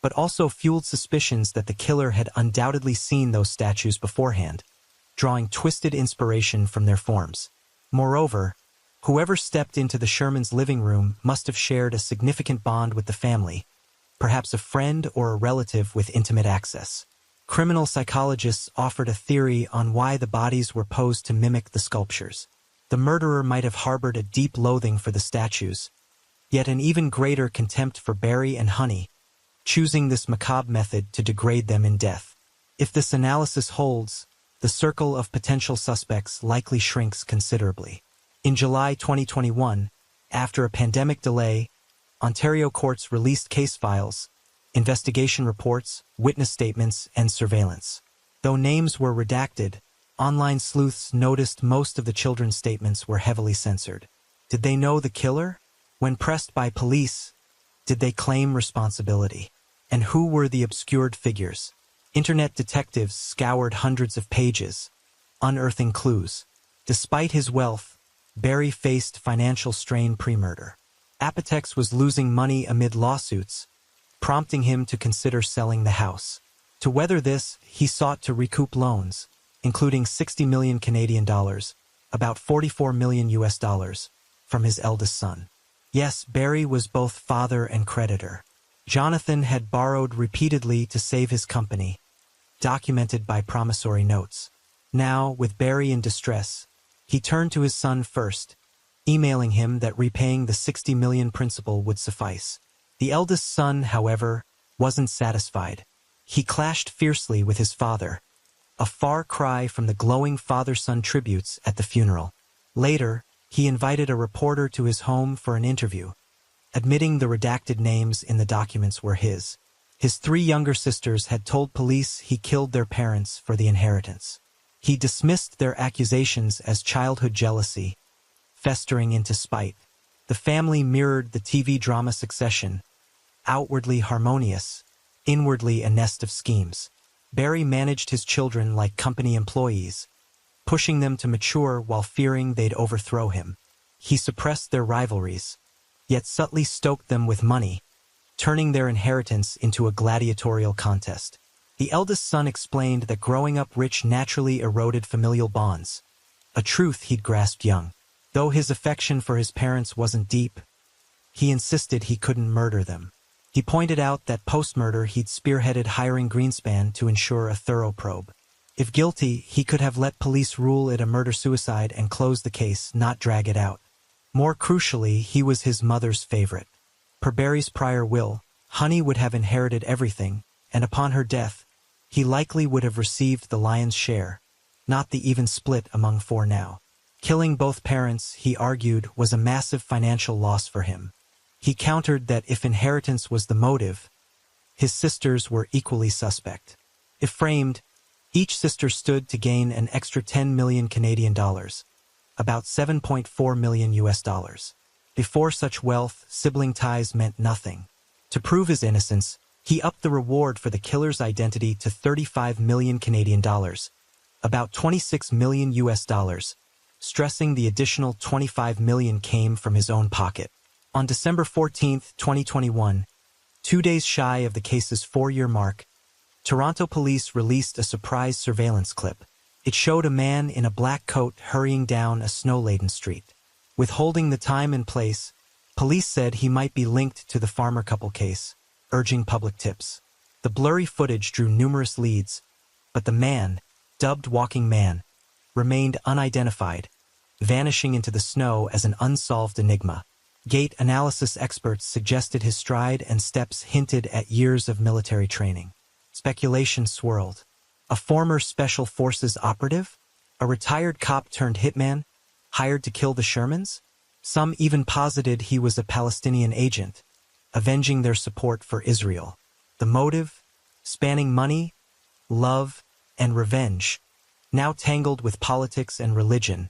but also fueled suspicions that the killer had undoubtedly seen those statues beforehand, drawing twisted inspiration from their forms. Moreover, whoever stepped into the Shermans' living room must have shared a significant bond with the family, perhaps a friend or a relative with intimate access. Criminal psychologists offered a theory on why the bodies were posed to mimic the sculptures. The murderer might have harbored a deep loathing for the statues, yet an even greater contempt for Barry and Honey, choosing this macabre method to degrade them in death. If this analysis holds, the circle of potential suspects likely shrinks considerably. In July 2021, after a pandemic delay, Ontario courts released case files, investigation reports, witness statements, and surveillance. Though names were redacted, online sleuths noticed most of the children's statements were heavily censored. Did they know the killer? When pressed by police, did they claim responsibility? And who were the obscured figures? Internet detectives scoured hundreds of pages, unearthing clues. Despite his wealth, Barry faced financial strain pre-murder. Apotex was losing money amid lawsuits, prompting him to consider selling the house. To weather this, he sought to recoup loans, including 60 million Canadian dollars, about 44 million US dollars, from his eldest son. Yes, Barry was both father and creditor. Jonathan had borrowed repeatedly to save his company, documented by promissory notes. Now, with Barry in distress, he turned to his son first, emailing him that repaying the 60 million principal would suffice. The eldest son, however, wasn't satisfied. He clashed fiercely with his father, a far cry from the glowing father-son tributes at the funeral. Later, he invited a reporter to his home for an interview, admitting the redacted names in the documents were his. His 3 younger sisters had told police he killed their parents for the inheritance. He dismissed their accusations as childhood jealousy, festering into spite. The family mirrored the TV drama Succession, outwardly harmonious, inwardly a nest of schemes. Barry managed his children like company employees, pushing them to mature while fearing they'd overthrow him. He suppressed their rivalries, yet subtly stoked them with money, turning their inheritance into a gladiatorial contest. The eldest son explained that growing up rich naturally eroded familial bonds, a truth he'd grasped young. Though his affection for his parents wasn't deep, he insisted he couldn't murder them. He pointed out that post-murder he'd spearheaded hiring Greenspan to ensure a thorough probe. If guilty, he could have let police rule it a murder-suicide and close the case, not drag it out. More crucially, he was his mother's favorite. Per Barry's prior will, Honey would have inherited everything, and upon her death, he likely would have received the lion's share, not the even split among 4 now. Killing both parents, he argued, was a massive financial loss for him. He countered that if inheritance was the motive, his sisters were equally suspect. If framed, each sister stood to gain an extra 10 million Canadian dollars, about 7.4 million US dollars. Before such wealth, sibling ties meant nothing. To prove his innocence, he upped the reward for the killer's identity to 35 million Canadian dollars, about 26 million US dollars, stressing the additional 25 million came from his own pocket. On December 14, 2021, 2 days shy of the case's 4-year mark, Toronto police released a surprise surveillance clip. It showed a man in a black coat hurrying down a snow-laden street. Withholding the time and place, police said he might be linked to the farmer couple case, urging public tips. The blurry footage drew numerous leads, but the man, dubbed Walking Man, remained unidentified, vanishing into the snow as an unsolved enigma. Gait analysis experts suggested his stride and steps hinted at years of military training. Speculation swirled. A former Special Forces operative? A retired cop turned hitman, hired to kill the Shermans? Some even posited he was a Palestinian agent, avenging their support for Israel. The motive? Spanning money, love, and revenge, now tangled with politics and religion,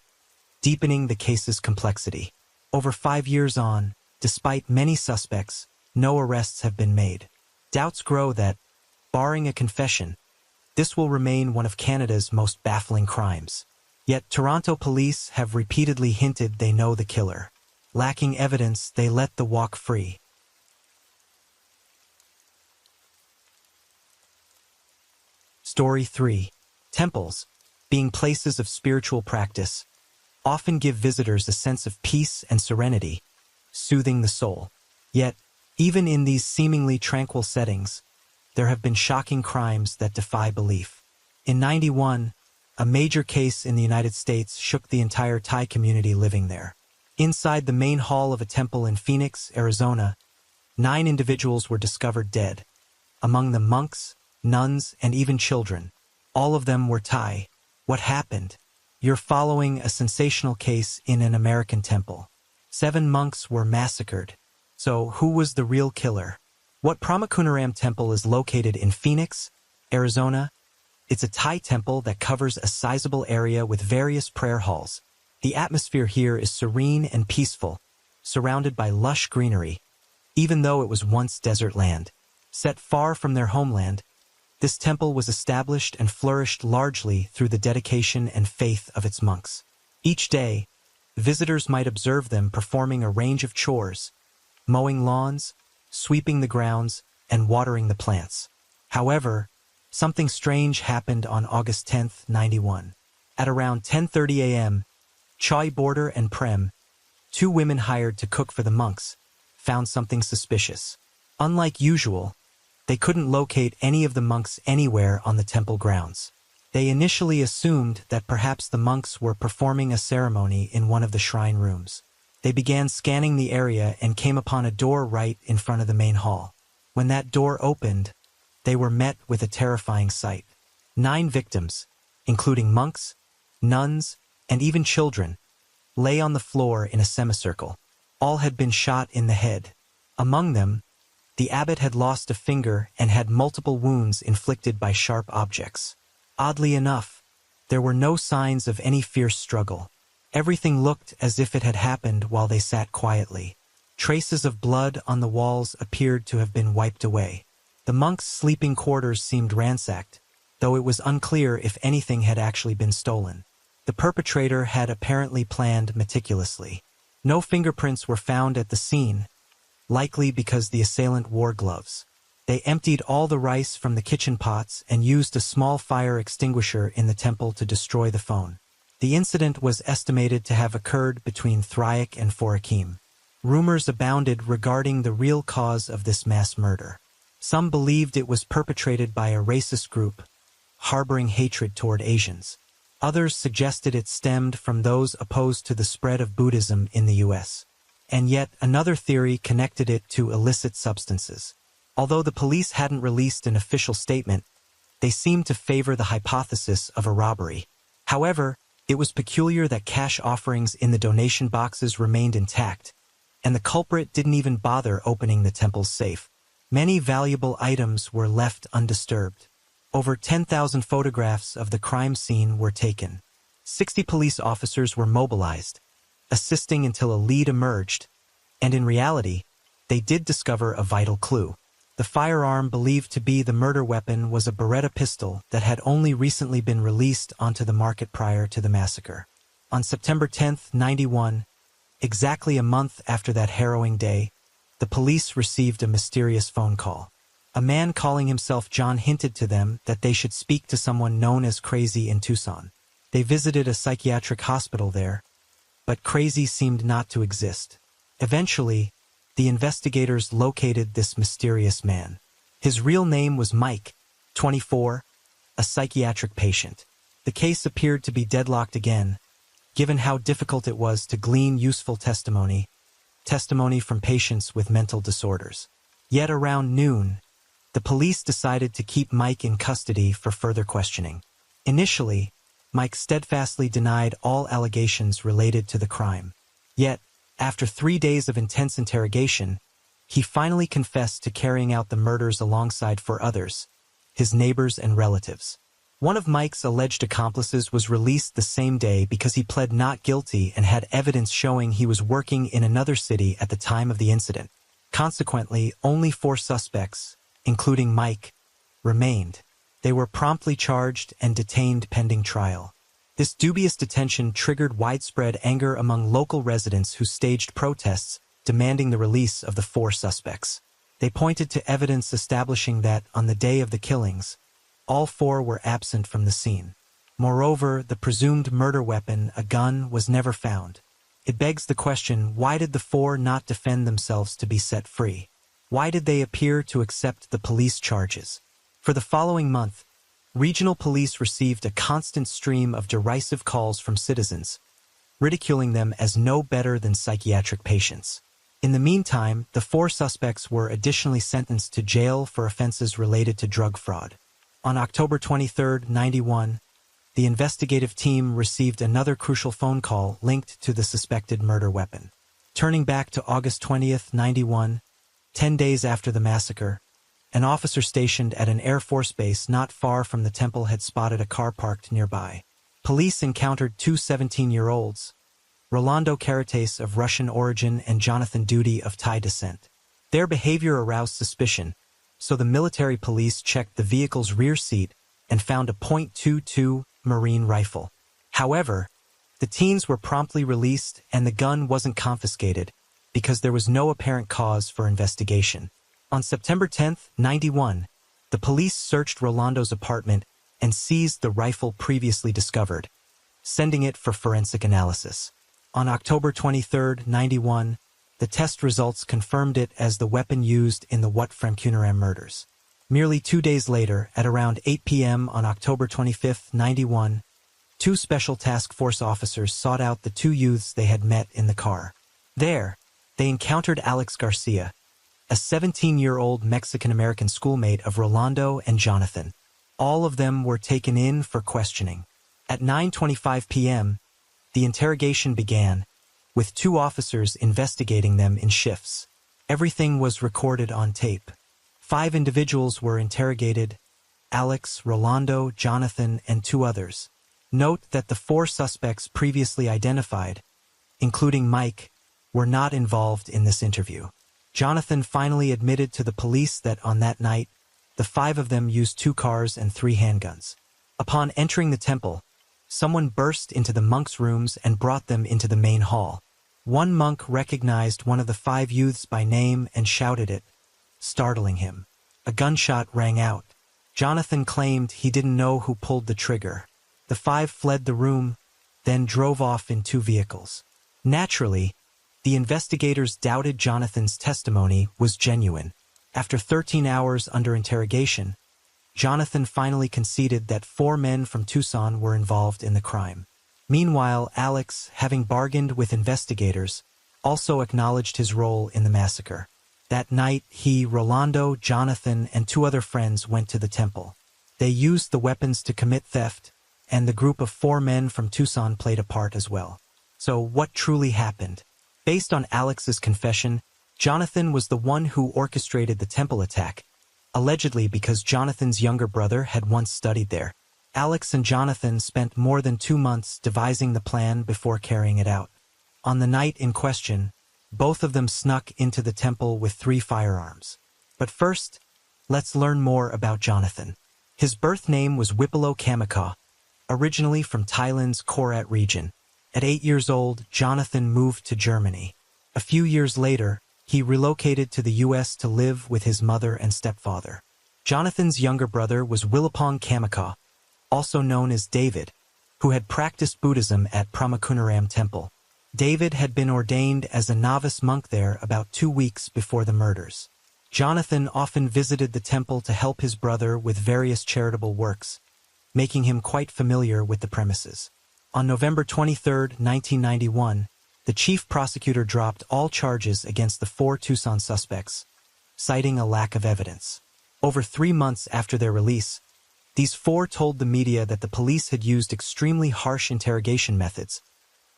deepening the case's complexity. Over 5 years on, despite many suspects, no arrests have been made. Doubts grow that, barring a confession, this will remain one of Canada's most baffling crimes. Yet Toronto police have repeatedly hinted they know the killer. Lacking evidence, they let the walk free. Story 3. Temples, being places of spiritual practice, often give visitors a sense of peace and serenity, soothing the soul. Yet, even in these seemingly tranquil settings, there have been shocking crimes that defy belief. In '91, a major case in the United States shook the entire Thai community living there. Inside the main hall of a temple in Phoenix, Arizona, 9 individuals were discovered dead. Among them monks, nuns, and even children. All of them were Thai. What happened? You're following a sensational case in an American temple. 7 monks were massacred. So, who was the real killer? What Brahmakunaram Temple is located in Phoenix, Arizona? It's a Thai temple that covers a sizable area with various prayer halls. The atmosphere here is serene and peaceful, surrounded by lush greenery, even though it was once desert land. Set far from their homeland, this temple was established and flourished largely through the dedication and faith of its monks. Each day, visitors might observe them performing a range of chores, mowing lawns, sweeping the grounds, and watering the plants. However, something strange happened on August 10, '91. At around 10:30 a.m., Choi Border and Prem, 2 women hired to cook for the monks, found something suspicious. Unlike usual, they couldn't locate any of the monks anywhere on the temple grounds. They initially assumed that perhaps the monks were performing a ceremony in one of the shrine rooms. They began scanning the area and came upon a door right in front of the main hall. When that door opened, they were met with a terrifying sight. 9 victims, including monks, nuns, and even children, lay on the floor in a semicircle. All had been shot in the head. Among them, the abbot had lost a finger and had multiple wounds inflicted by sharp objects. Oddly enough, there were no signs of any fierce struggle. Everything looked as if it had happened while they sat quietly. Traces of blood on the walls appeared to have been wiped away. The monks' sleeping quarters seemed ransacked, though it was unclear if anything had actually been stolen. The perpetrator had apparently planned meticulously. No fingerprints were found at the scene, likely because the assailant wore gloves. They emptied all the rice from the kitchen pots and used a small fire extinguisher in the temple to destroy the phone. The incident was estimated to have occurred between Thriac and Forakim. Rumors abounded regarding the real cause of this mass murder. Some believed it was perpetrated by a racist group, harboring hatred toward Asians. Others suggested it stemmed from those opposed to the spread of Buddhism in the U.S. And yet another theory connected it to illicit substances. Although the police hadn't released an official statement, they seemed to favor the hypothesis of a robbery. However, it was peculiar that cash offerings in the donation boxes remained intact, and the culprit didn't even bother opening the temple's safe. Many valuable items were left undisturbed. Over 10,000 photographs of the crime scene were taken. 60 police officers were mobilized, assisting until a lead emerged, and in reality, they did discover a vital clue. The firearm believed to be the murder weapon was a Beretta pistol that had only recently been released onto the market prior to the massacre. On September 10, '91, exactly a month after that harrowing day, the police received a mysterious phone call. A man calling himself John hinted to them that they should speak to someone known as Crazy in Tucson. They visited a psychiatric hospital there, but Crazy seemed not to exist. Eventually, the investigators located this mysterious man. His real name was Mike, 24, a psychiatric patient. The case appeared to be deadlocked again, given how difficult it was to glean useful testimony from patients with mental disorders. Yet around noon, the police decided to keep Mike in custody for further questioning. Initially, Mike steadfastly denied all allegations related to the crime. Yet, after 3 days of intense interrogation, he finally confessed to carrying out the murders alongside four others, his neighbors and relatives. One of Mike's alleged accomplices was released the same day because he pled not guilty and had evidence showing he was working in another city at the time of the incident. Consequently, only four suspects, including Mike, remained. They were promptly charged and detained pending trial. This dubious detention triggered widespread anger among local residents who staged protests demanding the release of the four suspects. They pointed to evidence establishing that, on the day of the killings, all four were absent from the scene. Moreover, the presumed murder weapon, a gun, was never found. It begs the question, why did the four not defend themselves to be set free? Why did they appear to accept the police charges? For the following month, regional police received a constant stream of derisive calls from citizens, ridiculing them as no better than psychiatric patients. In the meantime, the four suspects were additionally sentenced to jail for offenses related to drug fraud. On October 23, 1991, the investigative team received another crucial phone call linked to the suspected murder weapon. Turning back to August 20, 1991, 10 days after the massacre, an officer stationed at an Air Force base not far from the temple had spotted a car parked nearby. Police encountered two 17-year-olds, Rolando Carates of Russian origin and Jonathan Duty of Thai descent. Their behavior aroused suspicion, so the military police checked the vehicle's rear seat and found a .22 Marine rifle. However, the teens were promptly released and the gun wasn't confiscated because there was no apparent cause for investigation. On September 10, 1991, the police searched Rolando's apartment and seized the rifle previously discovered, sending it for forensic analysis. On October 23, 1991, the test results confirmed it as the weapon used in the Wat Phram Kunaram murders. Merely 2 days later, at around 8 p.m. on October 25, 1991, two Special Task Force officers sought out the two youths they had met in the car. There, they encountered Alex Garcia, a 17-year-old Mexican-American schoolmate of Rolando and Jonathan. All of them were taken in for questioning. At 9:25 p.m., the interrogation began, with two officers investigating them in shifts. Everything was recorded on tape. 5 individuals were interrogated: Alex, Rolando, Jonathan, and 2 others. Note that the 4 suspects previously identified, including Mike, were not involved in this interview. Jonathan finally admitted to the police that on that night, the 5 of them used 2 cars and 3 handguns. Upon entering the temple, someone burst into the monks' rooms and brought them into the main hall. One monk recognized one of the 5 youths by name and shouted it, startling him. A gunshot rang out. Jonathan claimed he didn't know who pulled the trigger. The 5 fled the room, then drove off in 2 vehicles. Naturally, the investigators doubted Jonathan's testimony was genuine. After 13 hours under interrogation, Jonathan finally conceded that 4 men from Tucson were involved in the crime. Meanwhile, Alex, having bargained with investigators, also acknowledged his role in the massacre. That night, he, Rolando, Jonathan, and 2 other friends went to the temple. They used the weapons to commit theft, and the group of 4 men from Tucson played a part as well. So what truly happened? Based on Alex's confession, Jonathan was the one who orchestrated the temple attack, allegedly because Jonathan's younger brother had once studied there. Alex and Jonathan spent more than 2 months devising the plan before carrying it out. On the night in question, both of them snuck into the temple with 3 firearms. But first, let's learn more about Jonathan. His birth name was Wipolo Kamakaw, originally from Thailand's Korat region. At 8 years old, Jonathan moved to Germany. A few years later, he relocated to the U.S. to live with his mother and stepfather. Jonathan's younger brother was Willapong Kamakaw, also known as David, who had practiced Buddhism at Brahmakunaram Temple. David had been ordained as a novice monk there about 2 weeks before the murders. Jonathan often visited the temple to help his brother with various charitable works, making him quite familiar with the premises. On November 23, 1991, the chief prosecutor dropped all charges against the 4 Tucson suspects, citing a lack of evidence. Over 3 months after their release, these 4 told the media that the police had used extremely harsh interrogation methods,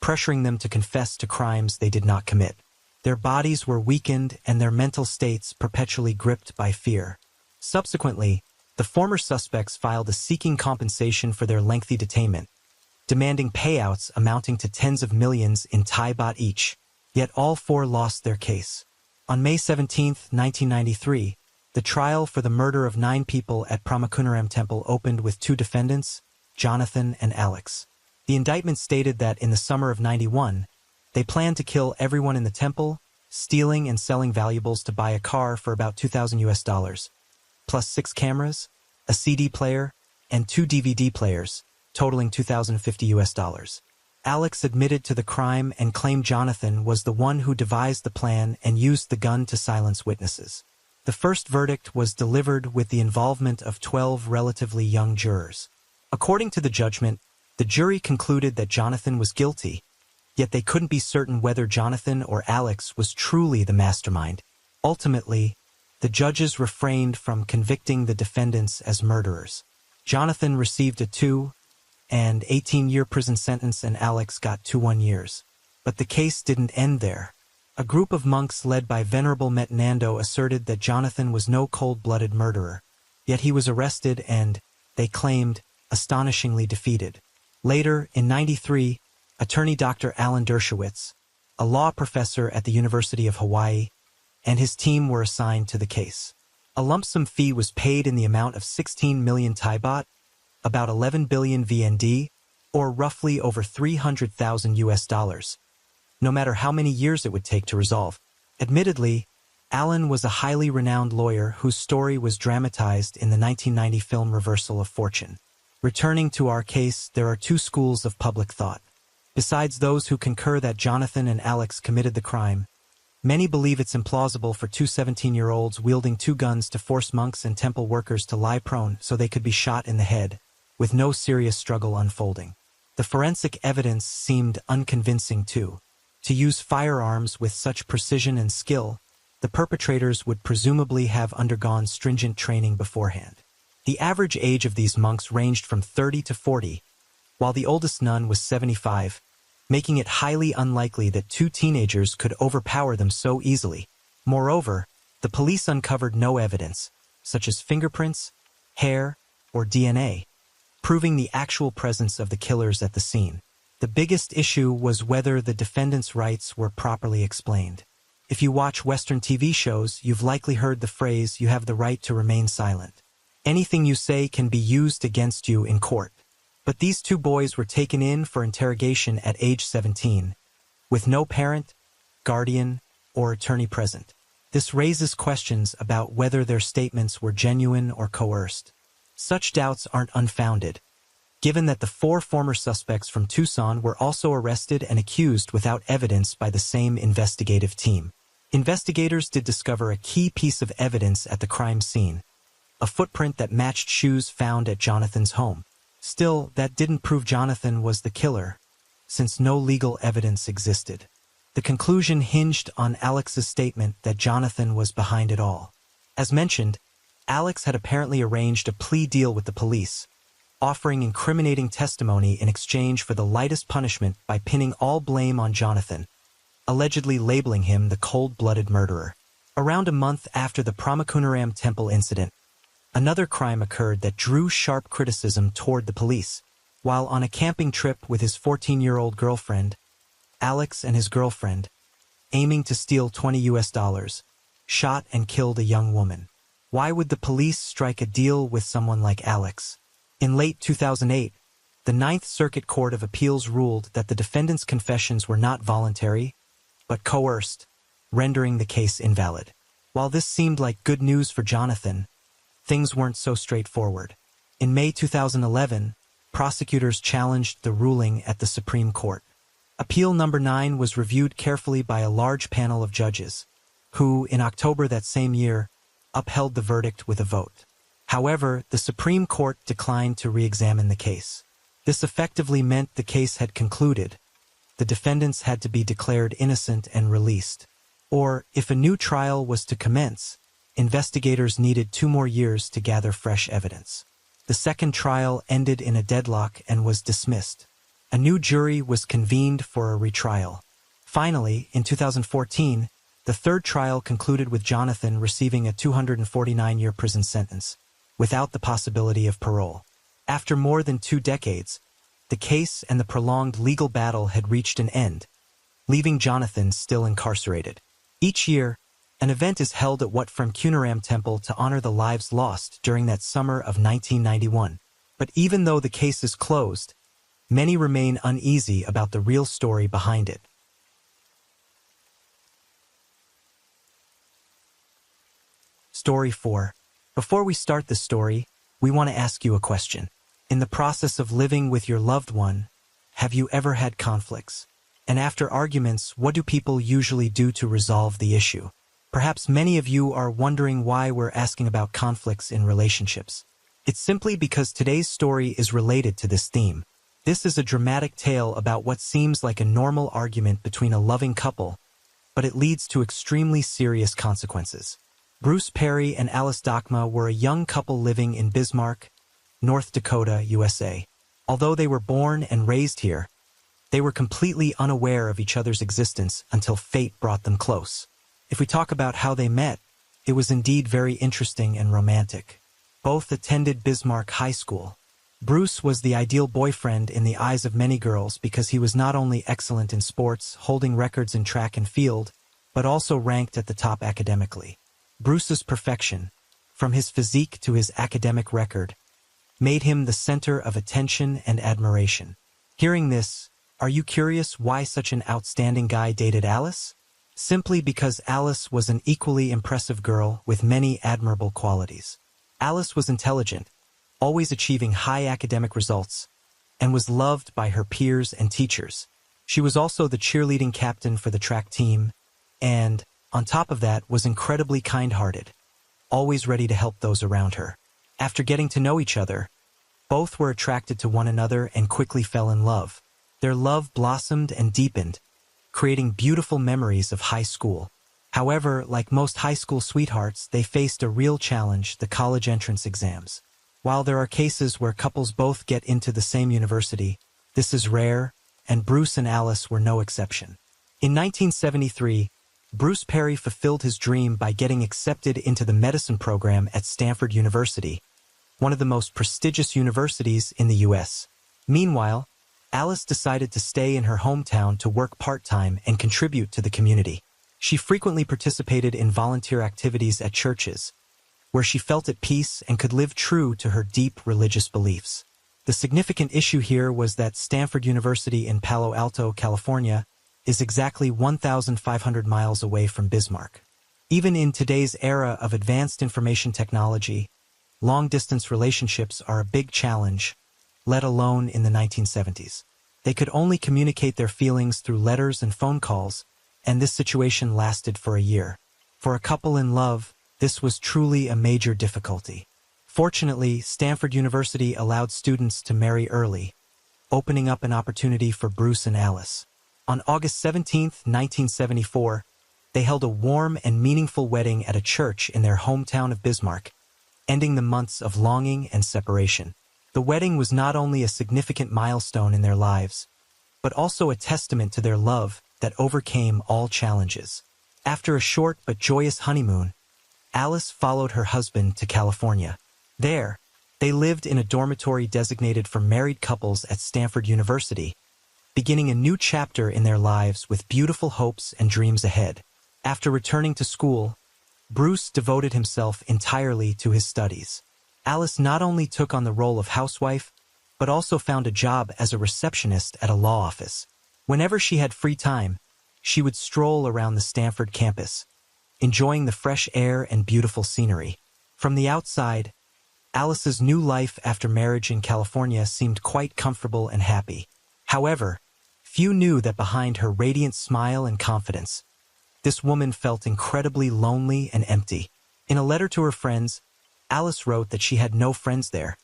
pressuring them to confess to crimes they did not commit. Their bodies were weakened and their mental states perpetually gripped by fear. Subsequently, the former suspects filed a seeking compensation for their lengthy detainment, demanding payouts amounting to tens of millions in Thai baht each. Yet all four lost their case. On May 17, 1993, the trial for the murder of 9 people at Brahmakunaram Temple opened with 2 defendants, Jonathan and Alex. The indictment stated that in the summer of '91, they planned to kill everyone in the temple, stealing and selling valuables to buy a car for about $2,000, plus 6 cameras, a CD player, and 2 DVD players, totaling $2,050. Alex admitted to the crime and claimed Jonathan was the one who devised the plan and used the gun to silence witnesses. The first verdict was delivered with the involvement of 12 relatively young jurors. According to the judgment, the jury concluded that Jonathan was guilty, yet they couldn't be certain whether Jonathan or Alex was truly the mastermind. Ultimately, the judges refrained from convicting the defendants as murderers. Jonathan received a 2 and 18-year prison sentence and Alex got 21 years. But the case didn't end there. A group of monks led by Venerable Metanando asserted that Jonathan was no cold-blooded murderer, yet he was arrested and, they claimed, astonishingly defeated. Later, in '93, attorney Dr. Alan Dershowitz, a law professor at the University of Hawaii, and his team were assigned to the case. A lump sum fee was paid in the amount of 16 million Thai baht, about 11 billion VND, or roughly over $300,000, no matter how many years it would take to resolve. Admittedly, Alan was a highly renowned lawyer whose story was dramatized in the 1990 film Reversal of Fortune. Returning to our case, there are 2 schools of public thought. Besides those who concur that Jonathan and Alex committed the crime, many believe it's implausible for 2 17-year-olds wielding 2 guns to force monks and temple workers to lie prone so they could be shot in the head, with no serious struggle unfolding. The forensic evidence seemed unconvincing too. To use firearms with such precision and skill, the perpetrators would presumably have undergone stringent training beforehand. The average age of these monks ranged from 30 to 40, while the oldest nun was 75, making it highly unlikely that 2 teenagers could overpower them so easily. Moreover, the police uncovered no evidence, such as fingerprints, hair, or DNA, proving the actual presence of the killers at the scene. The biggest issue was whether the defendants' rights were properly explained. If you watch Western TV shows, you've likely heard the phrase, "You have the right to remain silent." Anything you say can be used against you in court. But these 2 boys were taken in for interrogation at age 17, with no parent, guardian, or attorney present. This raises questions about whether their statements were genuine or coerced. Such doubts aren't unfounded, given that the 4 former suspects from Tucson were also arrested and accused without evidence by the same investigative team. Investigators did discover a key piece of evidence at the crime scene, a footprint that matched shoes found at Jonathan's home. Still, that didn't prove Jonathan was the killer, since no legal evidence existed. The conclusion hinged on Alex's statement that Jonathan was behind it all. As mentioned, Alex had apparently arranged a plea deal with the police, offering incriminating testimony in exchange for the lightest punishment by pinning all blame on Jonathan, allegedly labeling him the cold-blooded murderer. Around a month after the Brahmakunaram Temple incident, another crime occurred that drew sharp criticism toward the police. While on a camping trip with his 14-year-old girlfriend, Alex and his girlfriend, aiming to steal $20, shot and killed a young woman. Why would the police strike a deal with someone like Alex? In late 2008, the Ninth Circuit Court of Appeals ruled that the defendants' confessions were not voluntary, but coerced, rendering the case invalid. While this seemed like good news for Jonathan, things weren't so straightforward. In May 2011, prosecutors challenged the ruling at the Supreme Court. Appeal number 9 was reviewed carefully by a large panel of judges, who, in October that same year, upheld the verdict with a vote. However, the Supreme Court declined to re-examine the case. This effectively meant the case had concluded. The defendants had to be declared innocent and released. Or, if a new trial was to commence, investigators needed 2 more years to gather fresh evidence. The second trial ended in a deadlock and was dismissed. A new jury was convened for a retrial. Finally, in 2014, The third trial concluded with Jonathan receiving a 249-year prison sentence, without the possibility of parole. After more than 2 decades, the case and the prolonged legal battle had reached an end, leaving Jonathan still incarcerated. Each year, an event is held at Wat Phra Kunaram Temple to honor the lives lost during that summer of 1991. But even though the case is closed, many remain uneasy about the real story behind it. Story 4. Before we start the story, we want to ask you a question. In the process of living with your loved one, have you ever had conflicts? And after arguments, what do people usually do to resolve the issue? Perhaps many of you are wondering why we're asking about conflicts in relationships. It's simply because today's story is related to this theme. This is a dramatic tale about what seems like a normal argument between a loving couple, but it leads to extremely serious consequences. Bruce Perry and Alice Dakma were a young couple living in Bismarck, North Dakota, USA. Although they were born and raised here, they were completely unaware of each other's existence until fate brought them close. If we talk about how they met, it was indeed very interesting and romantic. Both attended Bismarck High School. Bruce was the ideal boyfriend in the eyes of many girls because he was not only excellent in sports, holding records in track and field, but also ranked at the top academically. Bruce's perfection, from his physique to his academic record, made him the center of attention and admiration. Hearing this, are you curious why such an outstanding guy dated Alice? Simply because Alice was an equally impressive girl with many admirable qualities. Alice was intelligent, always achieving high academic results, and was loved by her peers and teachers. She was also the cheerleading captain for the track team, and, on top of that, was incredibly kind-hearted, always ready to help those around her. After getting to know each other, both were attracted to one another and quickly fell in love. Their love blossomed and deepened, creating beautiful memories of high school. However, like most high school sweethearts, they faced a real challenge: the college entrance exams. While there are cases where couples both get into the same university, this is rare, and Bruce and Alice were no exception. In 1973, Bruce Perry fulfilled his dream by getting accepted into the medicine program at Stanford University, one of the most prestigious universities in the U.S. Meanwhile, Alice decided to stay in her hometown to work part-time and contribute to the community. She frequently participated in volunteer activities at churches, where she felt at peace and could live true to her deep religious beliefs. The significant issue here was that Stanford University in Palo Alto, California, is exactly 1,500 miles away from Bismarck. Even in today's era of advanced information technology, long-distance relationships are a big challenge, let alone in the 1970s. They could only communicate their feelings through letters and phone calls, and this situation lasted for a year. For a couple in love, this was truly a major difficulty. Fortunately, Stanford University allowed students to marry early, opening up an opportunity for Bruce and Alice. On August 17, 1974, they held a warm and meaningful wedding at a church in their hometown of Bismarck, ending the months of longing and separation. The wedding was not only a significant milestone in their lives, but also a testament to their love that overcame all challenges. After a short but joyous honeymoon, Alice followed her husband to California. There, they lived in a dormitory designated for married couples at Stanford University, beginning a new chapter in their lives with beautiful hopes and dreams ahead. After returning to school, Bruce devoted himself entirely to his studies. Alice not only took on the role of housewife, but also found a job as a receptionist at a law office. Whenever she had free time, she would stroll around the Stanford campus, enjoying the fresh air and beautiful scenery. From the outside, Alice's new life after marriage in California seemed quite comfortable and happy. However, few knew that behind her radiant smile and confidence, this woman felt incredibly lonely and empty. In a letter to her friends, Alice wrote that she had no friends there,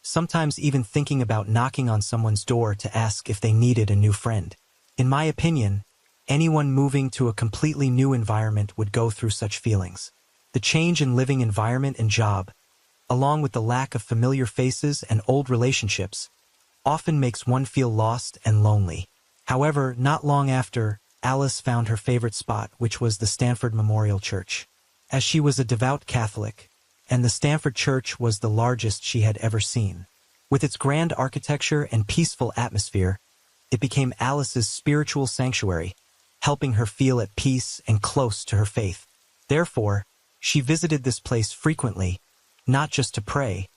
sometimes even thinking about knocking on someone's door to ask if they needed a new friend. In my opinion, anyone moving to a completely new environment would go through such feelings. The change in living environment and job, along with the lack of familiar faces and old relationships, often makes one feel lost and lonely. However, not long after, Alice found her favorite spot, which was the Stanford Memorial Church. As she was a devout Catholic, and the Stanford Church was the largest she had ever seen. With its grand architecture and peaceful atmosphere, it became Alice's spiritual sanctuary, helping her feel at peace and close to her faith. Therefore, she visited this place frequently, not just to pray,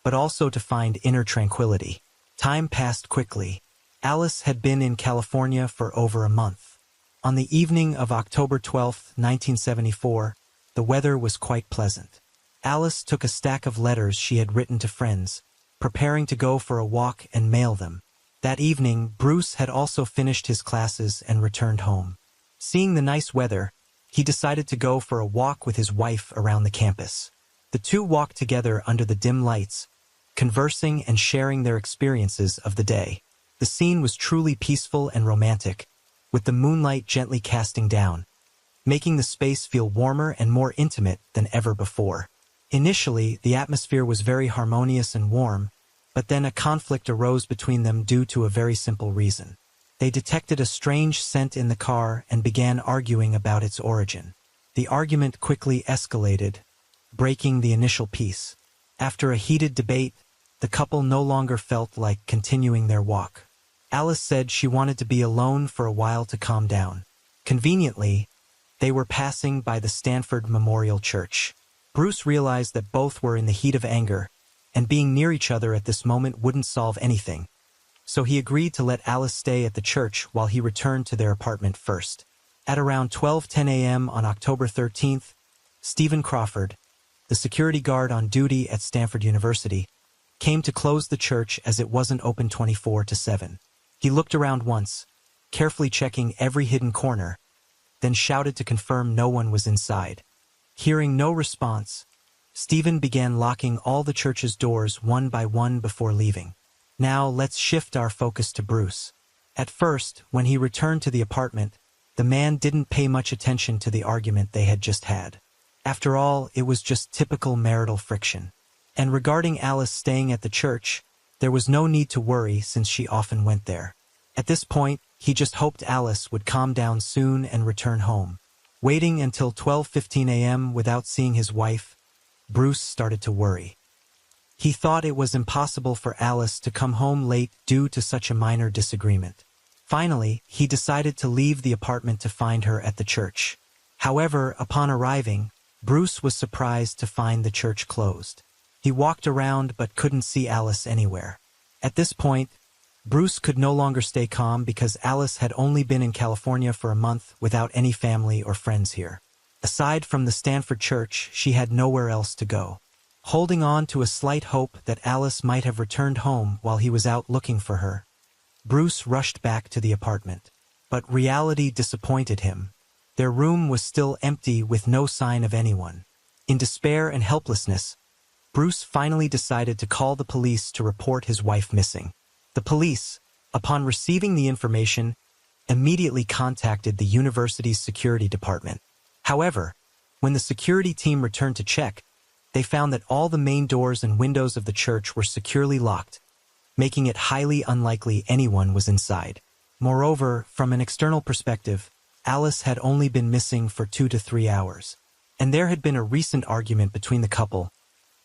but also to find inner tranquility. Time passed quickly. Alice had been in California for over a month. On the evening of October 12, 1974, the weather was quite pleasant. Alice took a stack of letters she had written to friends, preparing to go for a walk and mail them. That evening, Bruce had also finished his classes and returned home. Seeing the nice weather, he decided to go for a walk with his wife around the campus. The two walked together under the dim lights, conversing and sharing their experiences of the day. The scene was truly peaceful and romantic, with the moonlight gently casting down, making the space feel warmer and more intimate than ever before. Initially, the atmosphere was very harmonious and warm, but then a conflict arose between them due to a very simple reason. They detected a strange scent in the car and began arguing about its origin. The argument quickly escalated, breaking the initial peace. After a heated debate, the couple no longer felt like continuing their walk. Alice said she wanted to be alone for a while to calm down. Conveniently, they were passing by the Stanford Memorial Church. Bruce realized that both were in the heat of anger, and being near each other at this moment wouldn't solve anything. So he agreed to let Alice stay at the church while he returned to their apartment first. At around 12:10 a.m. on October 13th, Stephen Crawford, the security guard on duty at Stanford University, came to close the church as it wasn't open 24/7. He looked around once, carefully checking every hidden corner, then shouted to confirm no one was inside. Hearing no response, Stephen began locking all the church's doors one by one before leaving. Now let's shift our focus to Bruce. At first, when he returned to the apartment, the man didn't pay much attention to the argument they had just had. After all, it was just typical marital friction. And regarding Alice staying at the church, there was no need to worry since she often went there. At this point, he just hoped Alice would calm down soon and return home. Waiting until 12:15 a.m. without seeing his wife, Bruce started to worry. He thought it was impossible for Alice to come home late due to such a minor disagreement. Finally, he decided to leave the apartment to find her at the church. However, upon arriving, Bruce was surprised to find the church closed. He walked around but couldn't see Alice anywhere. At this point, Bruce could no longer stay calm because Alice had only been in California for a month without any family or friends here. Aside from the Stanford Church, she had nowhere else to go. Holding on to a slight hope that Alice might have returned home while he was out looking for her, Bruce rushed back to the apartment. But reality disappointed him. Their room was still empty with no sign of anyone. In despair and helplessness, Bruce finally decided to call the police to report his wife missing. The police, upon receiving the information, immediately contacted the university's security department. However, when the security team returned to check, they found that all the main doors and windows of the church were securely locked, making it highly unlikely anyone was inside. Moreover, from an external perspective, Alice had only been missing for 2 to 3 hours, and there had been a recent argument between the couple,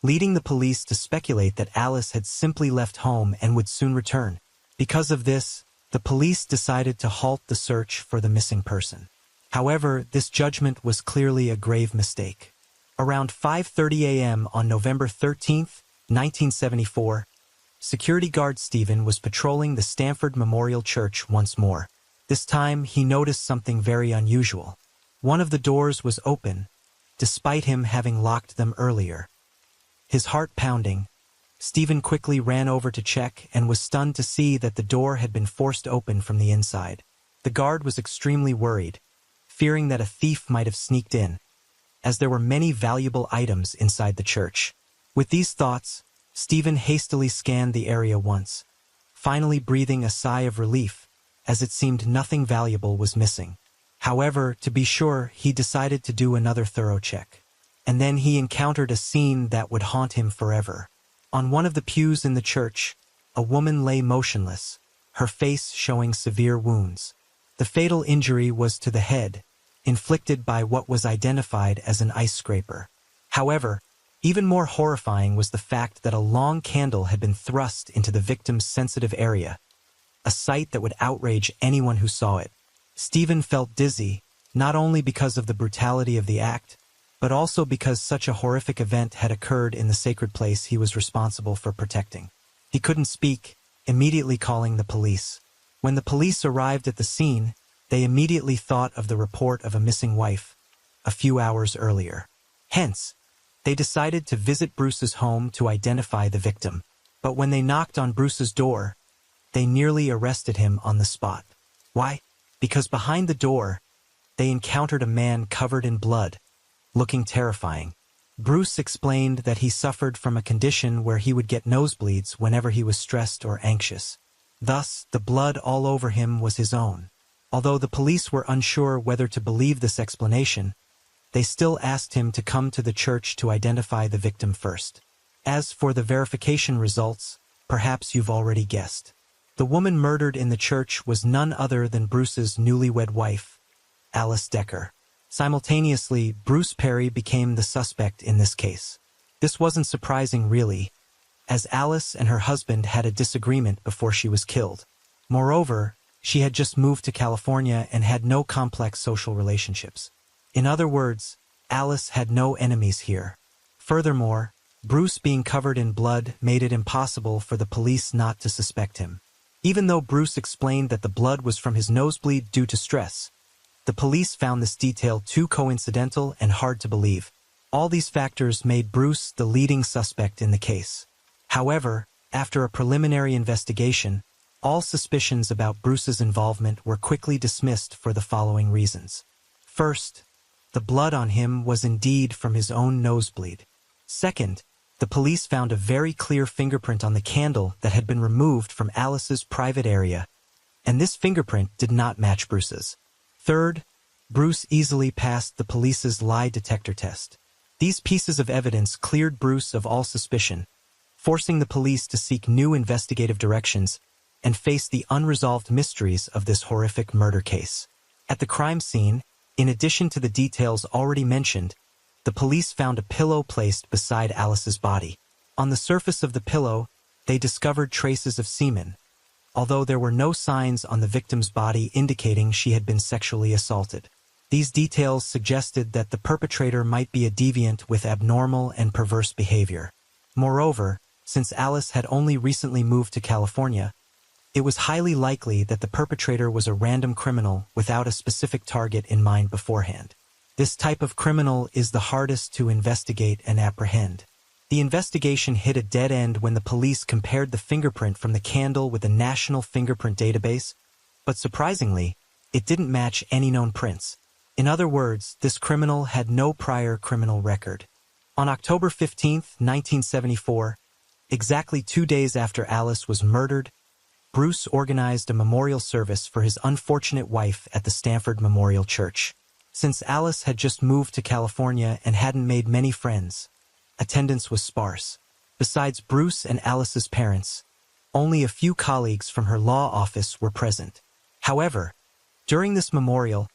leading the police to speculate that Alice had simply left home and would soon return. Because of this, the police decided to halt the search for the missing person. However, this judgment was clearly a grave mistake. Around 5:30 a.m. on November 13, 1974, security guard Stephen was patrolling the Stanford Memorial Church once more. This time, he noticed something very unusual. One of the doors was open, despite him having locked them earlier. His heart pounding, Stephen quickly ran over to check and was stunned to see that the door had been forced open from the inside. The guard was extremely worried, fearing that a thief might have sneaked in, as there were many valuable items inside the church. With these thoughts, Stephen hastily scanned the area once, finally breathing a sigh of relief, as it seemed nothing valuable was missing. However, to be sure, he decided to do another thorough check. And then he encountered a scene that would haunt him forever. On one of the pews in the church, a woman lay motionless, her face showing severe wounds. The fatal injury was to the head, inflicted by what was identified as an ice scraper. However, even more horrifying was the fact that a long candle had been thrust into the victim's sensitive area, a sight that would outrage anyone who saw it. Stephen felt dizzy, not only because of the brutality of the act, but also because such a horrific event had occurred in the sacred place he was responsible for protecting. He couldn't speak, immediately calling the police. When the police arrived at the scene, they immediately thought of the report of a missing wife a few hours earlier. Hence, they decided to visit Bruce's home to identify the victim. But when they knocked on Bruce's door, they nearly arrested him on the spot. Why? Because behind the door, they encountered a man covered in blood, looking terrifying. Bruce explained that he suffered from a condition where he would get nosebleeds whenever he was stressed or anxious. Thus, the blood all over him was his own. Although the police were unsure whether to believe this explanation, they still asked him to come to the church to identify the victim first. As for the verification results, perhaps you've already guessed. The woman murdered in the church was none other than Bruce's newlywed wife, Alice Decker. Simultaneously, Bruce Perry became the suspect in this case. This wasn't surprising, really, as Alice and her husband had a disagreement before she was killed. Moreover, she had just moved to California and had no complex social relationships. In other words, Alice had no enemies here. Furthermore, Bruce being covered in blood made it impossible for the police not to suspect him. Even though Bruce explained that the blood was from his nosebleed due to stress, the police found this detail too coincidental and hard to believe. All these factors made Bruce the leading suspect in the case. However, after a preliminary investigation, all suspicions about Bruce's involvement were quickly dismissed for the following reasons. First, the blood on him was indeed from his own nosebleed. Second, the police found a very clear fingerprint on the candle that had been removed from Alice's private area, and this fingerprint did not match Bruce's. Third, Bruce easily passed the police's lie detector test. These pieces of evidence cleared Bruce of all suspicion, forcing the police to seek new investigative directions and face the unresolved mysteries of this horrific murder case. At the crime scene, in addition to the details already mentioned, the police found a pillow placed beside Alice's body. On the surface of the pillow, they discovered traces of semen, although there were no signs on the victim's body indicating she had been sexually assaulted. These details suggested that the perpetrator might be a deviant with abnormal and perverse behavior. Moreover, since Alice had only recently moved to California, it was highly likely that the perpetrator was a random criminal without a specific target in mind beforehand. This type of criminal is the hardest to investigate and apprehend. The investigation hit a dead end when the police compared the fingerprint from the candle with the National Fingerprint Database, but surprisingly, it didn't match any known prints. In other words, this criminal had no prior criminal record. On October 15, 1974, exactly 2 days after Alice was murdered, Bruce organized a memorial service for his unfortunate wife at the Stanford Memorial Church. Since Alice had just moved to California and hadn't made many friends, attendance was sparse. Besides Bruce and Alice's parents, only a few colleagues from her law office were present. However, during this memorial,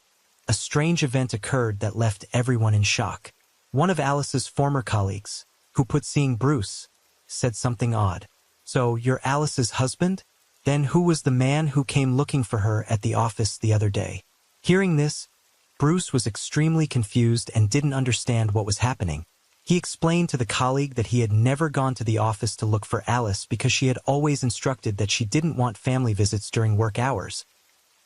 a strange event occurred that left everyone in shock. One of Alice's former colleagues, who put seeing Bruce, said something odd. "So, you're Alice's husband? Then who was the man who came looking for her at the office the other day?" Hearing this, Bruce was extremely confused and didn't understand what was happening. He explained to the colleague that he had never gone to the office to look for Alice because she had always instructed that she didn't want family visits during work hours,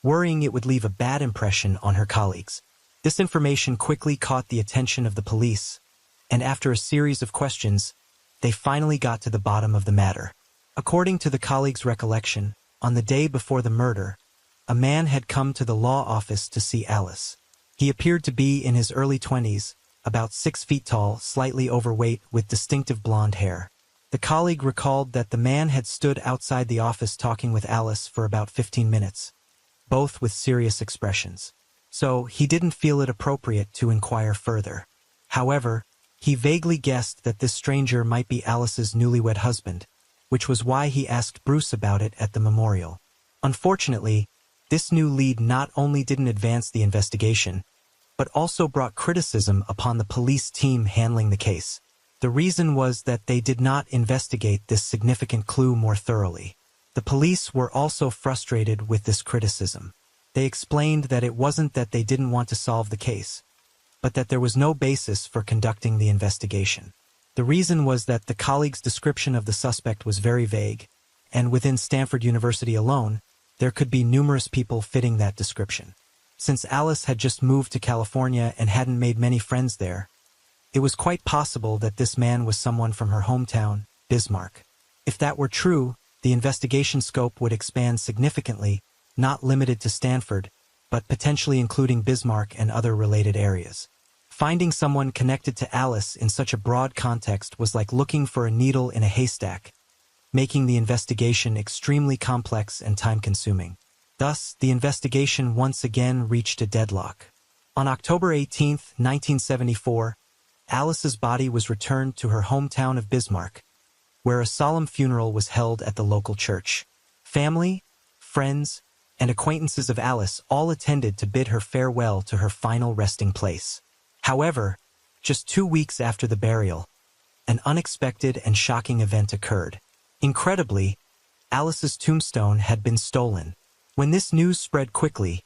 worrying it would leave a bad impression on her colleagues. This information quickly caught the attention of the police, and after a series of questions, they finally got to the bottom of the matter. According to the colleague's recollection, on the day before the murder, a man had come to the law office to see Alice. He appeared to be in his early 20s, about 6 feet tall, slightly overweight, with distinctive blonde hair. The colleague recalled that the man had stood outside the office talking with Alice for about 15 minutes, both with serious expressions. So he didn't feel it appropriate to inquire further. However, he vaguely guessed that this stranger might be Alice's newlywed husband, which was why he asked Bruce about it at the memorial. Unfortunately, This new lead not only didn't advance the investigation, but also brought criticism upon the police team handling the case. The reason was that they did not investigate this significant clue more thoroughly. The police were also frustrated with this criticism. They explained that it wasn't that they didn't want to solve the case, but that there was no basis for conducting the investigation. The reason was that the colleague's description of the suspect was very vague, and within Stanford University alone, there could be numerous people fitting that description. Since Alice had just moved to California and hadn't made many friends there, it was quite possible that this man was someone from her hometown, Bismarck. If that were true, the investigation scope would expand significantly, not limited to Stanford, but potentially including Bismarck and other related areas. Finding someone connected to Alice in such a broad context was like looking for a needle in a haystack, making the investigation extremely complex and time-consuming. Thus, the investigation once again reached a deadlock. On October 18, 1974, Alice's body was returned to her hometown of Bismarck, where a solemn funeral was held at the local church. Family, friends, and acquaintances of Alice all attended to bid her farewell to her final resting place. However, just 2 weeks after the burial, an unexpected and shocking event occurred. Incredibly, Alice's tombstone had been stolen. When this news spread quickly,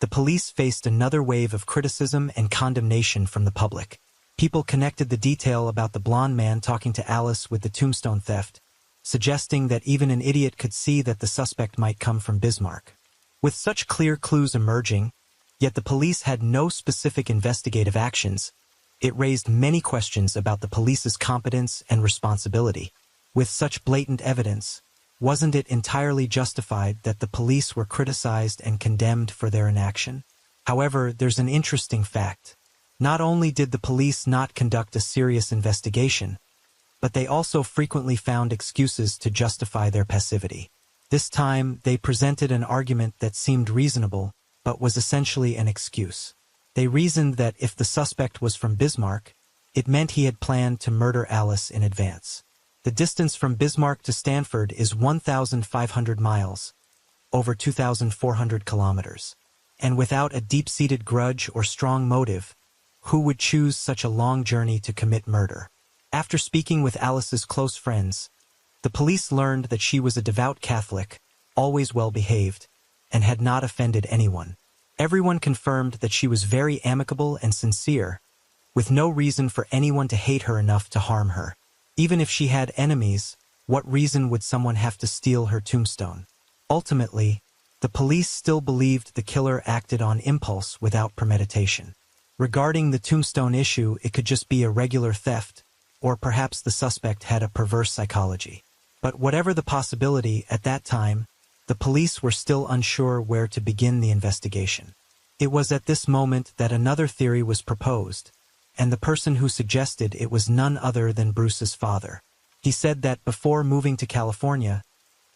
the police faced another wave of criticism and condemnation from the public. People connected the detail about the blonde man talking to Alice with the tombstone theft, suggesting that even an idiot could see that the suspect might come from Bismarck. With such clear clues emerging, yet the police had no specific investigative actions, it raised many questions about the police's competence and responsibility. With such blatant evidence, wasn't it entirely justified that the police were criticized and condemned for their inaction? However, there's an interesting fact. Not only did the police not conduct a serious investigation, but they also frequently found excuses to justify their passivity. This time, they presented an argument that seemed reasonable, but was essentially an excuse. They reasoned that if the suspect was from Bismarck, it meant he had planned to murder Alice in advance. The distance from Bismarck to Stanford is 1,500 miles, over 2,400 kilometers. And without a deep-seated grudge or strong motive, who would choose such a long journey to commit murder? After speaking with Alice's close friends, the police learned that she was a devout Catholic, always well-behaved, and had not offended anyone. Everyone confirmed that she was very amicable and sincere, with no reason for anyone to hate her enough to harm her. Even if she had enemies, what reason would someone have to steal her tombstone? Ultimately, the police still believed the killer acted on impulse without premeditation. Regarding the tombstone issue, it could just be a regular theft, or perhaps the suspect had a perverse psychology. But whatever the possibility, at that time, the police were still unsure where to begin the investigation. It was at this moment that another theory was proposed, and the person who suggested it was none other than Bruce's father. He said that before moving to California,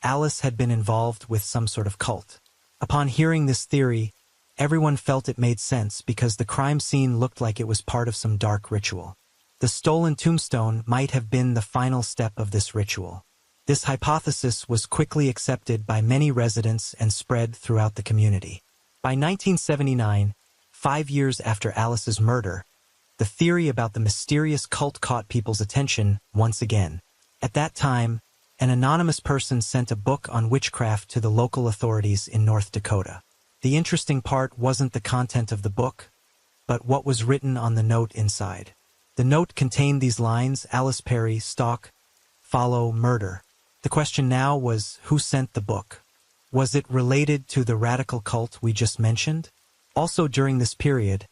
Alice had been involved with some sort of cult. Upon hearing this theory, everyone felt it made sense because the crime scene looked like it was part of some dark ritual. The stolen tombstone might have been the final step of this ritual. This hypothesis was quickly accepted by many residents and spread throughout the community. By 1979, 5 years after Alice's murder, the theory about the mysterious cult caught people's attention once again. At that time, an anonymous person sent a book on witchcraft to the local authorities in North Dakota. The interesting part wasn't the content of the book, but what was written on the note inside. The note contained these lines: Alice Perry, stalk, follow, murder. The question now was, who sent the book? Was it related to the radical cult we just mentioned? Also during this period,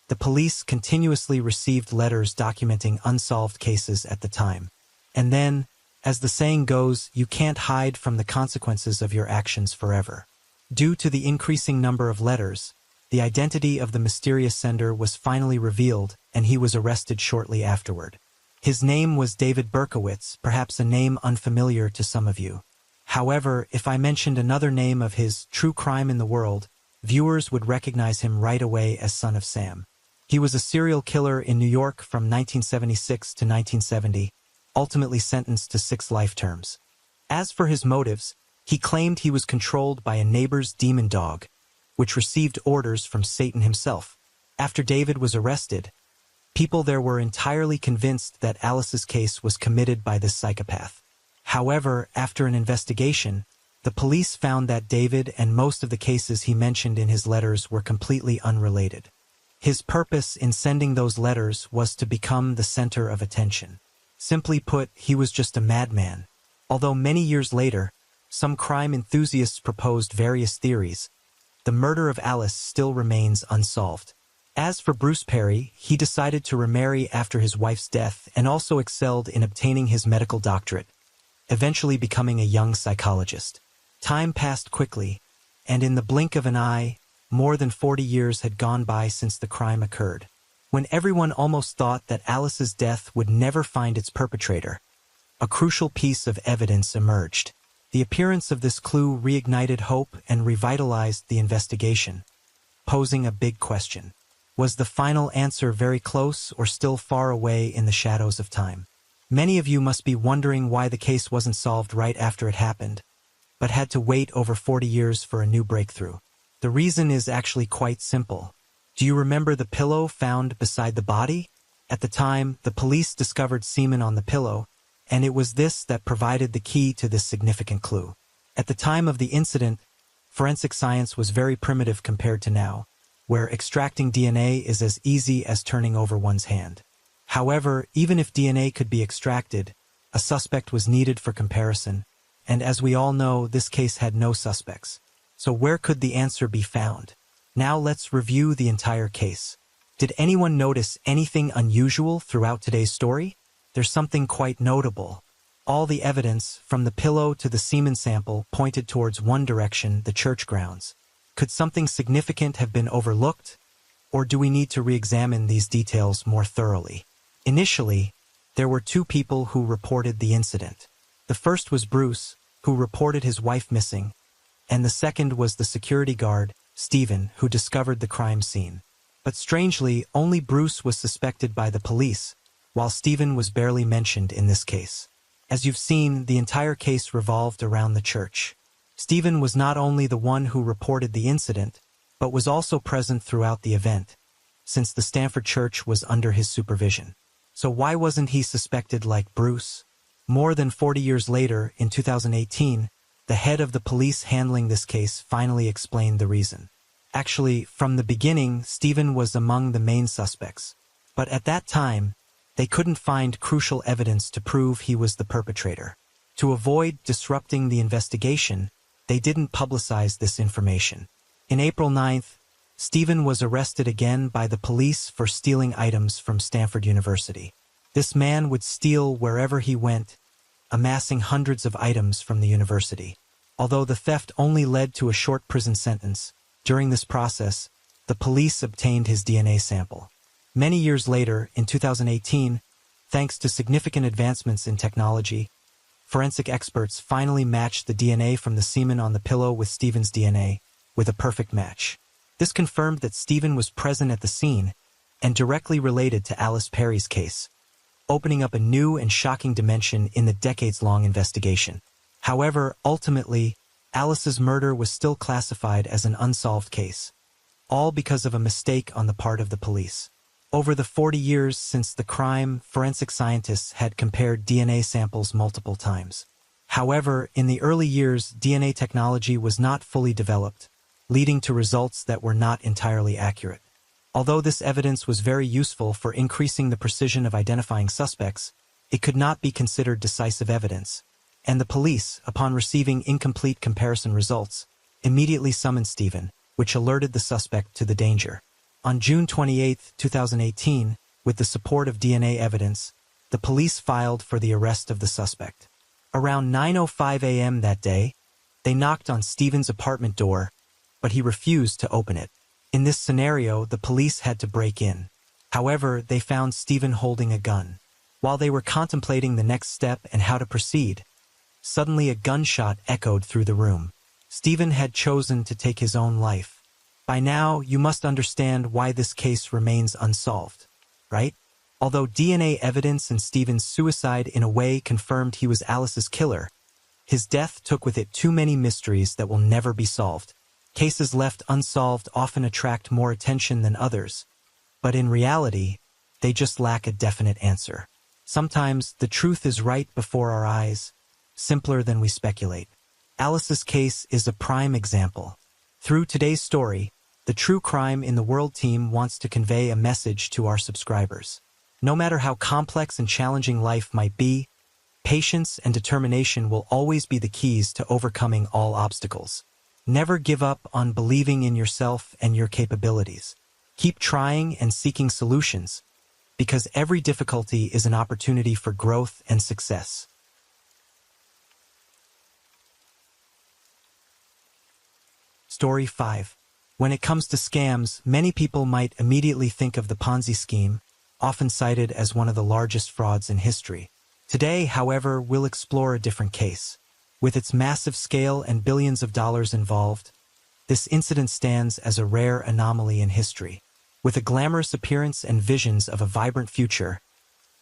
the police continuously received letters documenting unsolved cases at the time. And then, as the saying goes, you can't hide from the consequences of your actions forever. Due to the increasing number of letters, the identity of the mysterious sender was finally revealed, and he was arrested shortly afterward. His name was David Berkowitz, perhaps a name unfamiliar to some of you. However, if I mentioned another name of his, True Crime in the World, viewers would recognize him right away as Son of Sam. He was a serial killer in New York from 1976 to 1970, ultimately sentenced to 6 life terms. As for his motives, he claimed he was controlled by a neighbor's demon dog, which received orders from Satan himself. After David was arrested, people there were entirely convinced that Alice's case was committed by this psychopath. However, after an investigation, the police found that David and most of the cases he mentioned in his letters were completely unrelated. His purpose in sending those letters was to become the center of attention. Simply put, he was just a madman. Although many years later, some crime enthusiasts proposed various theories, the murder of Alice still remains unsolved. As for Bruce Perry, he decided to remarry after his wife's death and also excelled in obtaining his medical doctorate, eventually becoming a young psychologist. Time passed quickly, and in the blink of an eye, more than 40 years had gone by since the crime occurred. When everyone almost thought that Alice's death would never find its perpetrator, a crucial piece of evidence emerged. The appearance of this clue reignited hope and revitalized the investigation, posing a big question. Was the final answer very close or still far away in the shadows of time? Many of you must be wondering why the case wasn't solved right after it happened, but had to wait over 40 years for a new breakthrough. The reason is actually quite simple. Do you remember the pillow found beside the body? At the time, the police discovered semen on the pillow, and it was this that provided the key to this significant clue. At the time of the incident, forensic science was very primitive compared to now, where extracting DNA is as easy as turning over one's hand. However, even if DNA could be extracted, a suspect was needed for comparison, and as we all know, this case had no suspects. So where could the answer be found? Now let's review the entire case. Did anyone notice anything unusual throughout today's story? There's something quite notable. All the evidence, from the pillow to the semen sample, pointed towards one direction, the church grounds. Could something significant have been overlooked? Or do we need to re-examine these details more thoroughly? Initially, there were two people who reported the incident. The first was Bruce, who reported his wife missing, and the second was the security guard, Stephen, who discovered the crime scene. But strangely, only Bruce was suspected by the police, while Stephen was barely mentioned in this case. As you've seen, the entire case revolved around the church. Stephen was not only the one who reported the incident, but was also present throughout the event, since the Stanford Church was under his supervision. So why wasn't he suspected like Bruce? More than 40 years later, in 2018, the head of the police handling this case finally explained the reason. Actually, from the beginning, Stephen was among the main suspects. But at that time, they couldn't find crucial evidence to prove he was the perpetrator. To avoid disrupting the investigation, they didn't publicize this information. In April 9th, Stephen was arrested again by the police for stealing items from Stanford University. This man would steal wherever he went, amassing hundreds of items from the university. Although the theft only led to a short prison sentence, during this process, the police obtained his DNA sample. Many years later, in 2018, thanks to significant advancements in technology, forensic experts finally matched the DNA from the semen on the pillow with Stephen's DNA, with a perfect match. This confirmed that Stephen was present at the scene and directly related to Alice Perry's case, opening up a new and shocking dimension in the decades-long investigation. However, ultimately, Alice's murder was still classified as an unsolved case, all because of a mistake on the part of the police. Over the 40 years since the crime, forensic scientists had compared DNA samples multiple times. However, in the early years, DNA technology was not fully developed, leading to results that were not entirely accurate. Although this evidence was very useful for increasing the precision of identifying suspects, it could not be considered decisive evidence, and the police, upon receiving incomplete comparison results, immediately summoned Stephen, which alerted the suspect to the danger. On June 28, 2018, with the support of DNA evidence, the police filed for the arrest of the suspect. Around 9:05 a.m. that day, they knocked on Stephen's apartment door, but he refused to open it. In this scenario, the police had to break in. However, they found Stephen holding a gun. While they were contemplating the next step and how to proceed, suddenly a gunshot echoed through the room. Stephen had chosen to take his own life. By now, you must understand why this case remains unsolved, right? Although DNA evidence in Stephen's suicide in a way confirmed he was Alice's killer, his death took with it too many mysteries that will never be solved. Cases left unsolved often attract more attention than others, but in reality, they just lack a definite answer. Sometimes the truth is right before our eyes, simpler than we speculate. Alice's case is a prime example. Through today's story, the True Crime in the World team wants to convey a message to our subscribers. No matter how complex and challenging life might be, patience and determination will always be the keys to overcoming all obstacles. Never give up on believing in yourself and your capabilities. Keep trying and seeking solutions, because every difficulty is an opportunity for growth and success. Story 5. When it comes to scams, many people might immediately think of the Ponzi scheme, often cited as one of the largest frauds in history. Today, however, we'll explore a different case. With its massive scale and billions of dollars involved, this incident stands as a rare anomaly in history. With a glamorous appearance and visions of a vibrant future,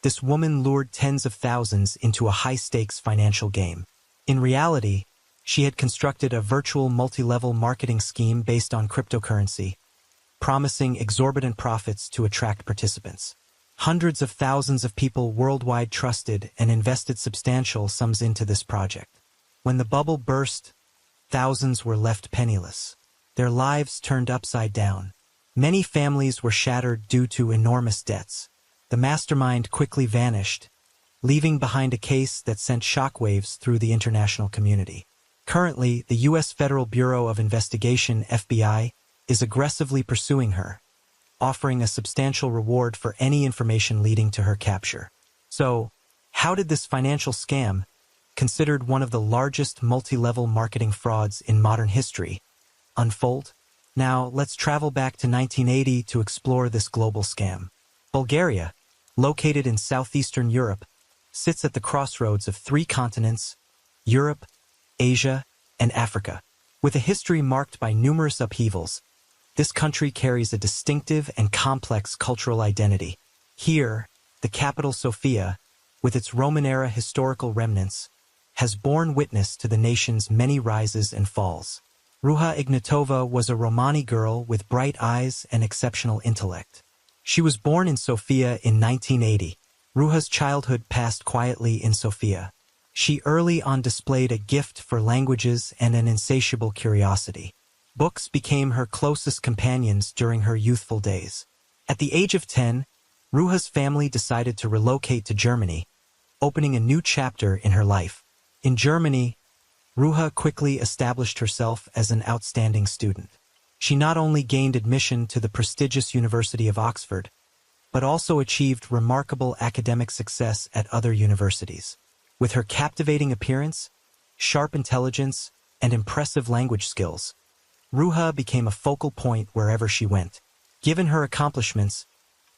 this woman lured tens of thousands into a high-stakes financial game. In reality, she had constructed a virtual multi-level marketing scheme based on cryptocurrency, promising exorbitant profits to attract participants. Hundreds of thousands of people worldwide trusted and invested substantial sums into this project. When the bubble burst, thousands were left penniless. Their lives turned upside down. Many families were shattered due to enormous debts. The mastermind quickly vanished, leaving behind a case that sent shockwaves through the international community. Currently, the U.S. Federal Bureau of Investigation, FBI, is aggressively pursuing her, offering a substantial reward for any information leading to her capture. So, how did this financial scam, considered one of the largest multi-level marketing frauds in modern history, unfold? Now, let's travel back to 1980 to explore this global scam. Bulgaria, located in southeastern Europe, sits at the crossroads of three continents: Europe, Asia, and Africa. With a history marked by numerous upheavals, this country carries a distinctive and complex cultural identity. Here, the capital Sofia, with its Roman-era historical remnants, has borne witness to the nation's many rises and falls. Ruha Ignatova was a Romani girl with bright eyes and exceptional intellect. She was born in Sofia in 1980. Ruha's childhood passed quietly in Sofia. She early on displayed a gift for languages and an insatiable curiosity. Books became her closest companions during her youthful days. At the age of 10, Ruha's family decided to relocate to Germany, opening a new chapter in her life. In Germany, Ruha quickly established herself as an outstanding student. She not only gained admission to the prestigious University of Oxford, but also achieved remarkable academic success at other universities. With her captivating appearance, sharp intelligence, and impressive language skills, Ruha became a focal point wherever she went. Given her accomplishments,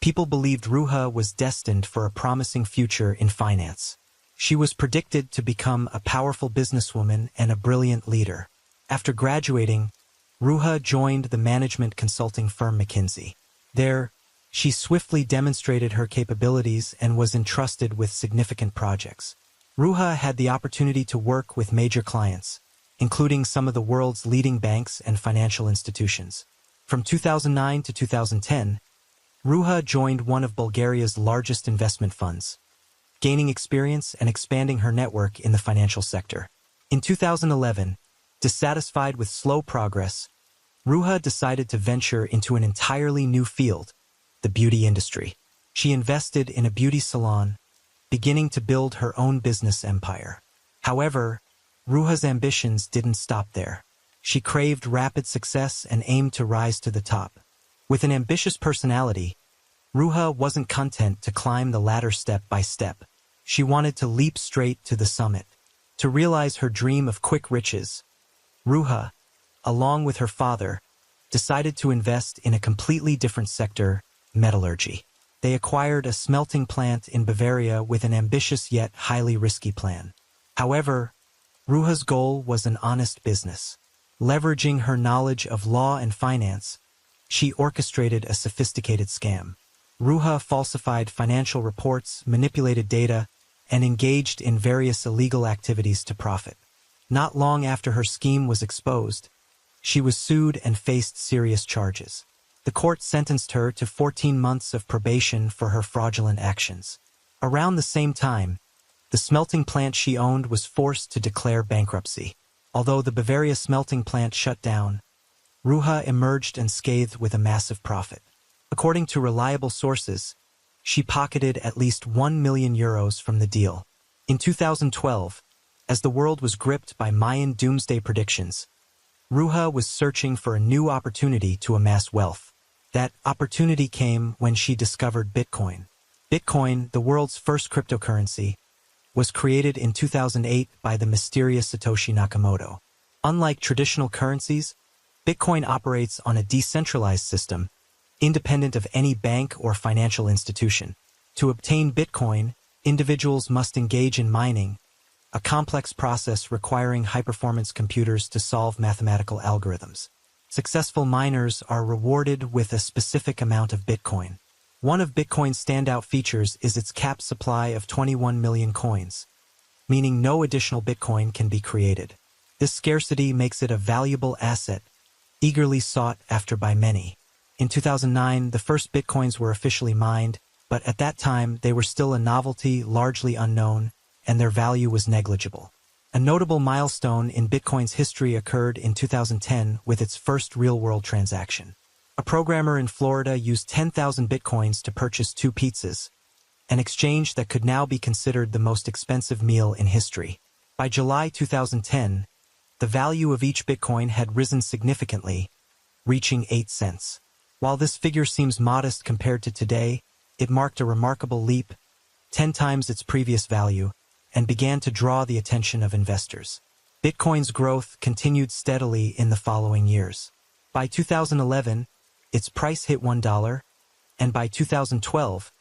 people believed Ruha was destined for a promising future in finance. She was predicted to become a powerful businesswoman and a brilliant leader. After graduating, Ruha joined the management consulting firm McKinsey. There, she swiftly demonstrated her capabilities and was entrusted with significant projects. Ruha had the opportunity to work with major clients, including some of the world's leading banks and financial institutions. From 2009 to 2010, Ruha joined one of Bulgaria's largest investment funds, gaining experience and expanding her network in the financial sector. In 2011, dissatisfied with slow progress, Ruha decided to venture into an entirely new field, the beauty industry. She invested in a beauty salon, beginning to build her own business empire. However, Ruha's ambitions didn't stop there. She craved rapid success and aimed to rise to the top. With an ambitious personality, Ruha wasn't content to climb the ladder step by step. She wanted to leap straight to the summit. To realize her dream of quick riches, Ruha, along with her father, decided to invest in a completely different sector, metallurgy. They acquired a smelting plant in Bavaria with an ambitious yet highly risky plan. However, Ruha's goal was an honest business. Leveraging her knowledge of law and finance, she orchestrated a sophisticated scam. Ruha falsified financial reports, manipulated data, and engaged in various illegal activities to profit. Not long after her scheme was exposed, She was sued and faced serious charges. The court sentenced her to 14 months of probation for her fraudulent actions. Around the same time, the smelting plant she owned was forced to declare bankruptcy. Although the Bavaria smelting plant shut down, Ruha emerged unscathed with a massive profit. According to reliable sources, she pocketed at least €1 million from the deal. In 2012, as the world was gripped by Mayan doomsday predictions, Ruha was searching for a new opportunity to amass wealth. That opportunity came when she discovered Bitcoin. Bitcoin, the world's first cryptocurrency, was created in 2008 by the mysterious Satoshi Nakamoto. Unlike traditional currencies, Bitcoin operates on a decentralized system, independent of any bank or financial institution. To obtain Bitcoin, individuals must engage in mining, a complex process requiring high-performance computers to solve mathematical algorithms. Successful miners are rewarded with a specific amount of Bitcoin. One of Bitcoin's standout features is its capped supply of 21 million coins, meaning no additional Bitcoin can be created. This scarcity makes it a valuable asset, eagerly sought after by many. In 2009, the first Bitcoins were officially mined, but at that time they were still a novelty, largely unknown, and their value was negligible. A notable milestone in Bitcoin's history occurred in 2010 with its first real-world transaction. A programmer in Florida used 10,000 Bitcoins to purchase 2 pizzas, an exchange that could now be considered the most expensive meal in history. By July 2010, the value of each Bitcoin had risen significantly, reaching 8 cents. While this figure seems modest compared to today, it marked a remarkable leap, 10 times its previous value, and began to draw the attention of investors. Bitcoin's growth continued steadily in the following years. By 2011, its price hit $1, and by 2012,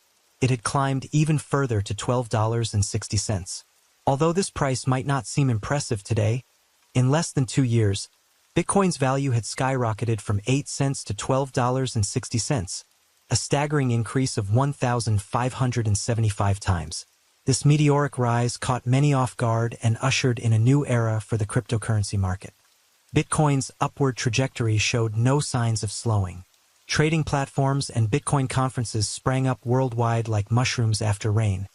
it had climbed even further to $12.60. Although this price might not seem impressive today, in less than 2 years, Bitcoin's value had skyrocketed from 8 cents to $12.60, a staggering increase of 1,575 times. This meteoric rise caught many off guard and ushered in a new era for the cryptocurrency market. Bitcoin's upward trajectory showed no signs of slowing. Trading platforms and Bitcoin conferences sprang up worldwide like mushrooms after rain,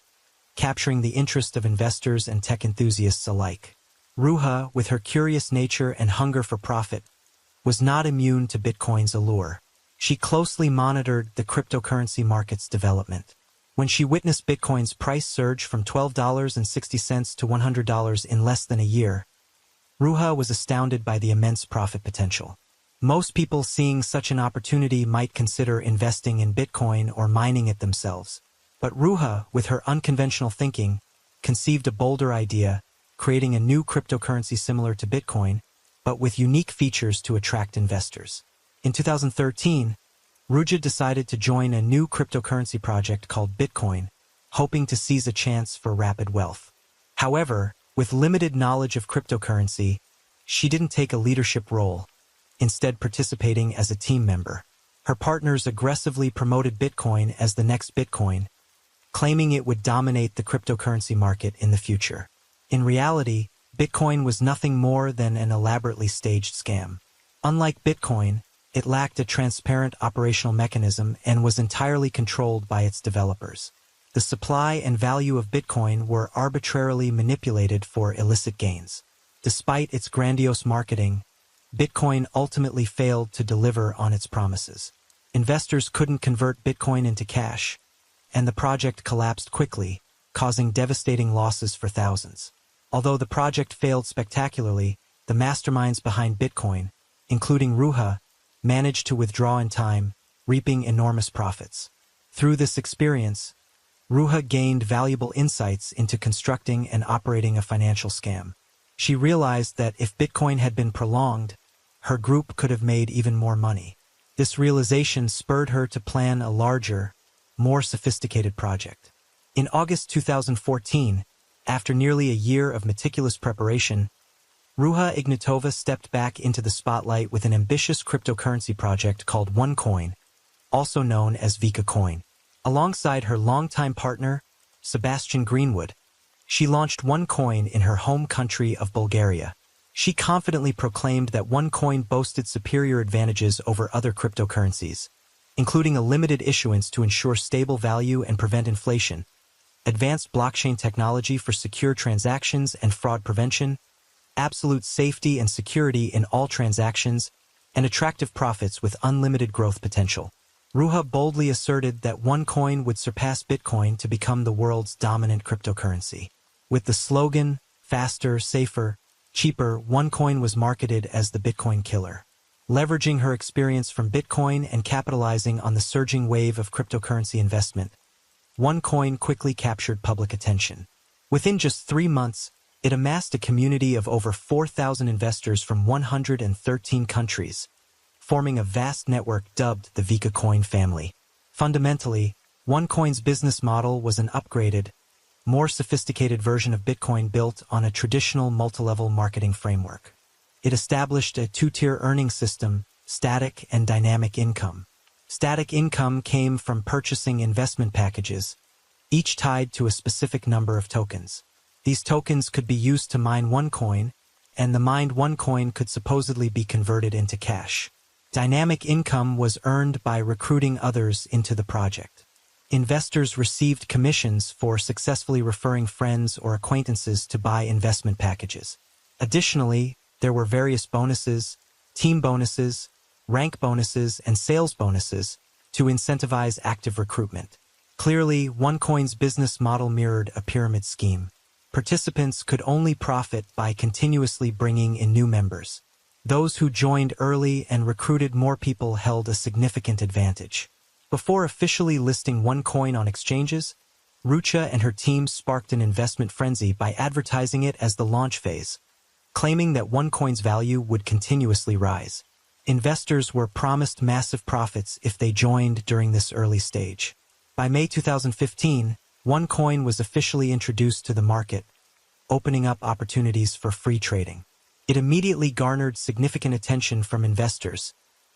capturing the interest of investors and tech enthusiasts alike. Ruha, with her curious nature and hunger for profit, was not immune to Bitcoin's allure. She closely monitored the cryptocurrency market's development. When she witnessed Bitcoin's price surge from $12.60 to $100 in less than a year, Ruha was astounded by the immense profit potential. Most people seeing such an opportunity might consider investing in Bitcoin or mining it themselves. But Ruha, with her unconventional thinking, conceived a bolder idea, creating a new cryptocurrency similar to Bitcoin, but with unique features to attract investors. In 2013, Ruja decided to join a new cryptocurrency project called Bitcoin, hoping to seize a chance for rapid wealth. However, with limited knowledge of cryptocurrency, she didn't take a leadership role, instead participating as a team member. Her partners aggressively promoted Bitcoin as the next Bitcoin, claiming it would dominate the cryptocurrency market in the future. In reality, Bitcoin was nothing more than an elaborately staged scam. Unlike Bitcoin, it lacked a transparent operational mechanism and was entirely controlled by its developers. The supply and value of Bitcoin were arbitrarily manipulated for illicit gains. Despite its grandiose marketing, Bitcoin ultimately failed to deliver on its promises. Investors couldn't convert Bitcoin into cash, and the project collapsed quickly, causing devastating losses for thousands. Although the project failed spectacularly, the masterminds behind Bitcoin, including Ruha, managed to withdraw in time, reaping enormous profits. Through this experience, Ruha gained valuable insights into constructing and operating a financial scam. She realized that if Bitcoin had been prolonged, her group could have made even more money. This realization spurred her to plan a larger, more sophisticated project. In August 2014, after nearly a year of meticulous preparation, Ruha Ignatova stepped back into the spotlight with an ambitious cryptocurrency project called OneCoin, also known as Vika Coin. Alongside her longtime partner, Sebastian Greenwood, she launched OneCoin in her home country of Bulgaria. She confidently proclaimed that OneCoin boasted superior advantages over other cryptocurrencies, including a limited issuance to ensure stable value and prevent inflation, advanced blockchain technology for secure transactions and fraud prevention, absolute safety and security in all transactions, and attractive profits with unlimited growth potential. Ruha boldly asserted that OneCoin would surpass Bitcoin to become the world's dominant cryptocurrency. With the slogan, faster, safer, cheaper, OneCoin was marketed as the Bitcoin killer. Leveraging her experience from Bitcoin and capitalizing on the surging wave of cryptocurrency investment, OneCoin quickly captured public attention. Within just 3 months, it amassed a community of over 4,000 investors from 113 countries, forming a vast network dubbed the Vika Coin family. Fundamentally, OneCoin's business model was an upgraded, more sophisticated version of Bitcoin built on a traditional multi-level marketing framework. It established a two-tier earning system, static and dynamic income. Static income came from purchasing investment packages, each tied to a specific number of tokens. These tokens could be used to mine OneCoin, and the mined OneCoin could supposedly be converted into cash. Dynamic income was earned by recruiting others into the project. Investors received commissions for successfully referring friends or acquaintances to buy investment packages. Additionally, there were various bonuses, team bonuses, rank bonuses, and sales bonuses to incentivize active recruitment. Clearly, OneCoin's business model mirrored a pyramid scheme. Participants could only profit by continuously bringing in new members. Those who joined early and recruited more people held a significant advantage. Before officially listing OneCoin on exchanges, Rucha and her team sparked an investment frenzy by advertising it as the launch phase, claiming that OneCoin's value would continuously rise. Investors were promised massive profits if they joined during this early stage. By May 2015, OneCoin was officially introduced to the market, opening up opportunities for free trading. It immediately garnered significant attention from investors,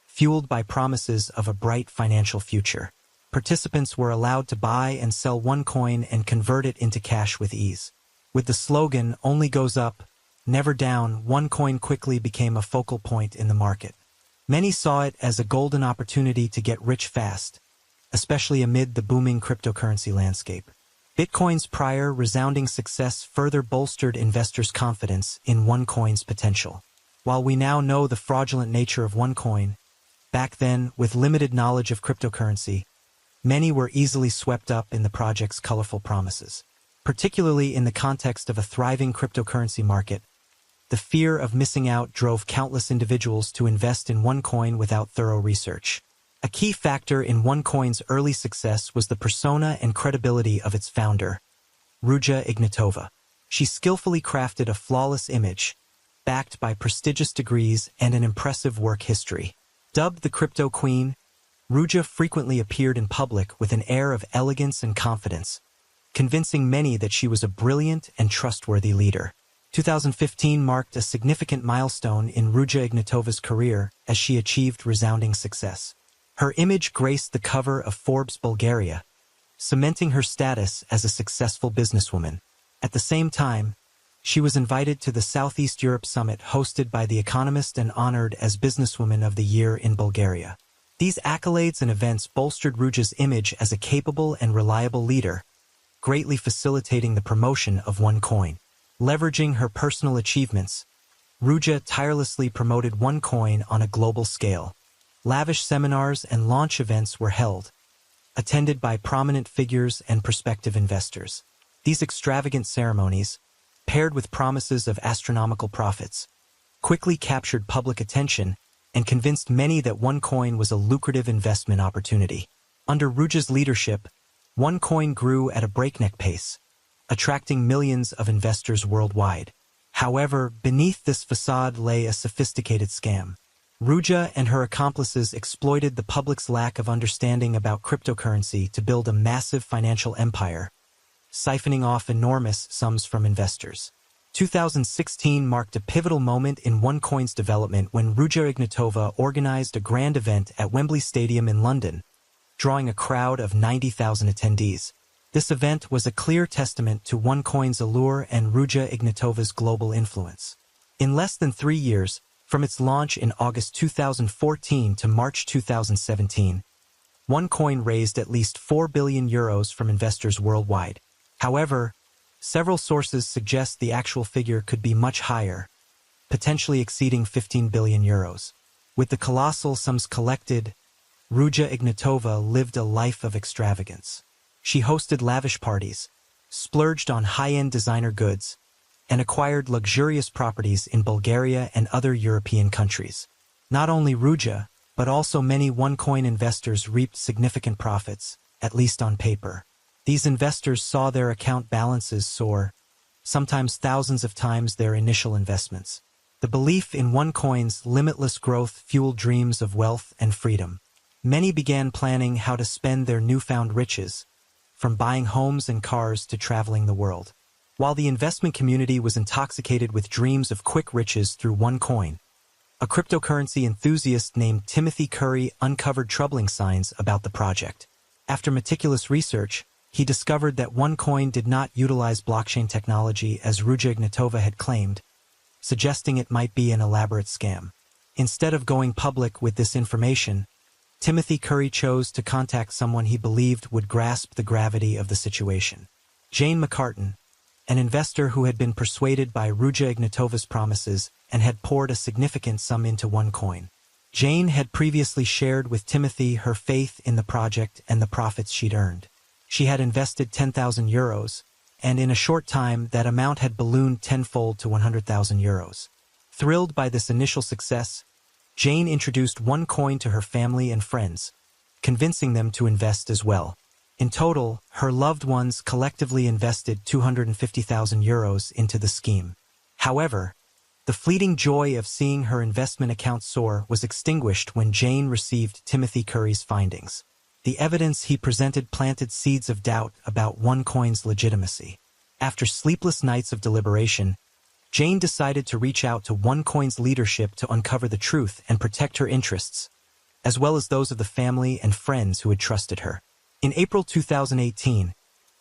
fueled by promises of a bright financial future. Participants were allowed to buy and sell OneCoin and convert it into cash with ease. With the slogan, "Only goes up, never down," OneCoin quickly became a focal point in the market. Many saw it as a golden opportunity to get rich fast, especially amid the booming cryptocurrency landscape. Bitcoin's prior resounding success further bolstered investors' confidence in OneCoin's potential. While we now know the fraudulent nature of OneCoin, back then, with limited knowledge of cryptocurrency, many were easily swept up in the project's colorful promises. Particularly in the context of a thriving cryptocurrency market, the fear of missing out drove countless individuals to invest in OneCoin without thorough research. A key factor in OneCoin's early success was the persona and credibility of its founder, Ruja Ignatova. She skillfully crafted a flawless image, backed by prestigious degrees and an impressive work history. Dubbed the Crypto Queen, Ruja frequently appeared in public with an air of elegance and confidence, convincing many that she was a brilliant and trustworthy leader. 2015 marked a significant milestone in Ruja Ignatova's career as she achieved resounding success. Her image graced the cover of Forbes Bulgaria, cementing her status as a successful businesswoman. At the same time, she was invited to the Southeast Europe Summit hosted by The Economist and honored as Businesswoman of the Year in Bulgaria. These accolades and events bolstered Ruja's image as a capable and reliable leader, greatly facilitating the promotion of OneCoin. Leveraging her personal achievements, Ruja tirelessly promoted OneCoin on a global scale. Lavish seminars and launch events were held, attended by prominent figures and prospective investors. These extravagant ceremonies, paired with promises of astronomical profits, quickly captured public attention and convinced many that OneCoin was a lucrative investment opportunity. Under Ruja's leadership, OneCoin grew at a breakneck pace, attracting millions of investors worldwide. However, beneath this facade lay a sophisticated scam. Ruja and her accomplices exploited the public's lack of understanding about cryptocurrency to build a massive financial empire, siphoning off enormous sums from investors. 2016 marked a pivotal moment in OneCoin's development when Ruja Ignatova organized a grand event at Wembley Stadium in London, drawing a crowd of 90,000 attendees. This event was a clear testament to OneCoin's allure and Ruja Ignatova's global influence. In less than 3 years, from its launch in August 2014 to March 2017, OneCoin raised at least €4 billion from investors worldwide. However, several sources suggest the actual figure could be much higher, potentially exceeding €15 billion. With the colossal sums collected, Ruja Ignatova lived a life of extravagance. She hosted lavish parties, splurged on high-end designer goods, and acquired luxurious properties in Bulgaria and other European countries. Not only Ruja, but also many OneCoin investors reaped significant profits, at least on paper. These investors saw their account balances soar, sometimes thousands of times their initial investments. The belief in OneCoin's limitless growth fueled dreams of wealth and freedom. Many began planning how to spend their newfound riches, from buying homes and cars to traveling the world. While the investment community was intoxicated with dreams of quick riches through OneCoin, a cryptocurrency enthusiast named Timothy Curry uncovered troubling signs about the project. After meticulous research, he discovered that OneCoin did not utilize blockchain technology as Ruja Ignatova had claimed, suggesting it might be an elaborate scam. Instead of going public with this information, Timothy Curry chose to contact someone he believed would grasp the gravity of the situation. Jane McCartan, an investor who had been persuaded by Ruja Ignatova's promises and had poured a significant sum into OneCoin. Jane had previously shared with Timothy her faith in the project and the profits she'd earned. She had invested €10,000, and in a short time that amount had ballooned tenfold to €100,000. Thrilled by this initial success, Jane introduced OneCoin to her family and friends, convincing them to invest as well. In total, her loved ones collectively invested €250,000 into the scheme. However, the fleeting joy of seeing her investment account soar was extinguished when Jane received Timothy Curry's findings. The evidence he presented planted seeds of doubt about OneCoin's legitimacy. After sleepless nights of deliberation, Jane decided to reach out to OneCoin's leadership to uncover the truth and protect her interests, as well as those of the family and friends who had trusted her. In April 2018,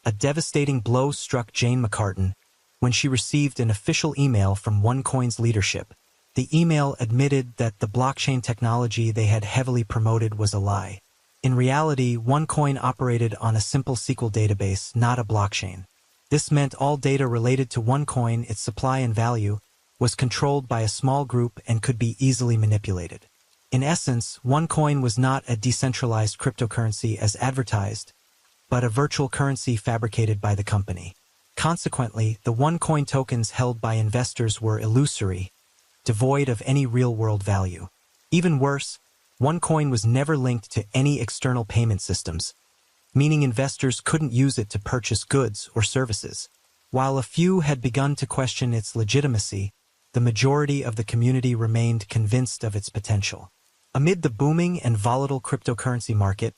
a devastating blow struck Jane McCartan when she received an official email from OneCoin's leadership. The email admitted that the blockchain technology they had heavily promoted was a lie. In reality, OneCoin operated on a simple SQL database, not a blockchain. This meant all data related to OneCoin, its supply and value, was controlled by a small group and could be easily manipulated. In essence, OneCoin was not a decentralized cryptocurrency as advertised, but a virtual currency fabricated by the company. Consequently, the OneCoin tokens held by investors were illusory, devoid of any real-world value. Even worse, OneCoin was never linked to any external payment systems, meaning investors couldn't use it to purchase goods or services. While a few had begun to question its legitimacy, the majority of the community remained convinced of its potential. Amid the booming and volatile cryptocurrency market,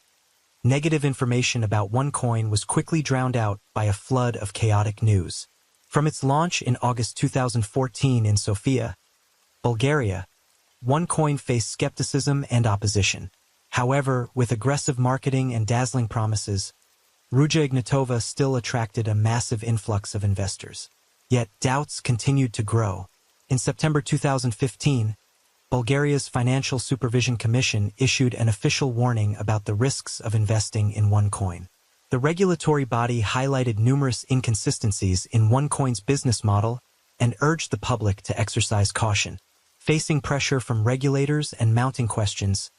negative information about OneCoin was quickly drowned out by a flood of chaotic news. From its launch in August 2014 in Sofia, Bulgaria, OneCoin faced skepticism and opposition. However, with aggressive marketing and dazzling promises, Ruja Ignatova still attracted a massive influx of investors. Yet doubts continued to grow. In September 2015, Bulgaria's Financial Supervision Commission issued an official warning about the risks of investing in OneCoin. The regulatory body highlighted numerous inconsistencies in OneCoin's business model and urged the public to exercise caution. Facing pressure from regulators and mounting questions,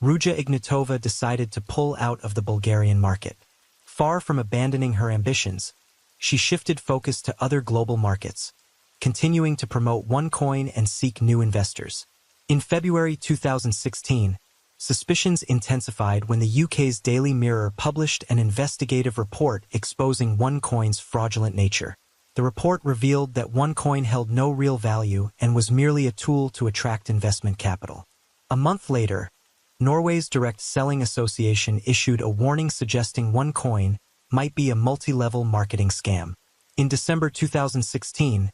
Ruja Ignatova decided to pull out of the Bulgarian market. Far from abandoning her ambitions, she shifted focus to other global markets, continuing to promote OneCoin and seek new investors. In February 2016, suspicions intensified when the UK's Daily Mirror published an investigative report exposing OneCoin's fraudulent nature. The report revealed that OneCoin held no real value and was merely a tool to attract investment capital. A month later, Norway's Direct Selling Association issued a warning suggesting OneCoin might be a multi-level marketing scam. In December 2016,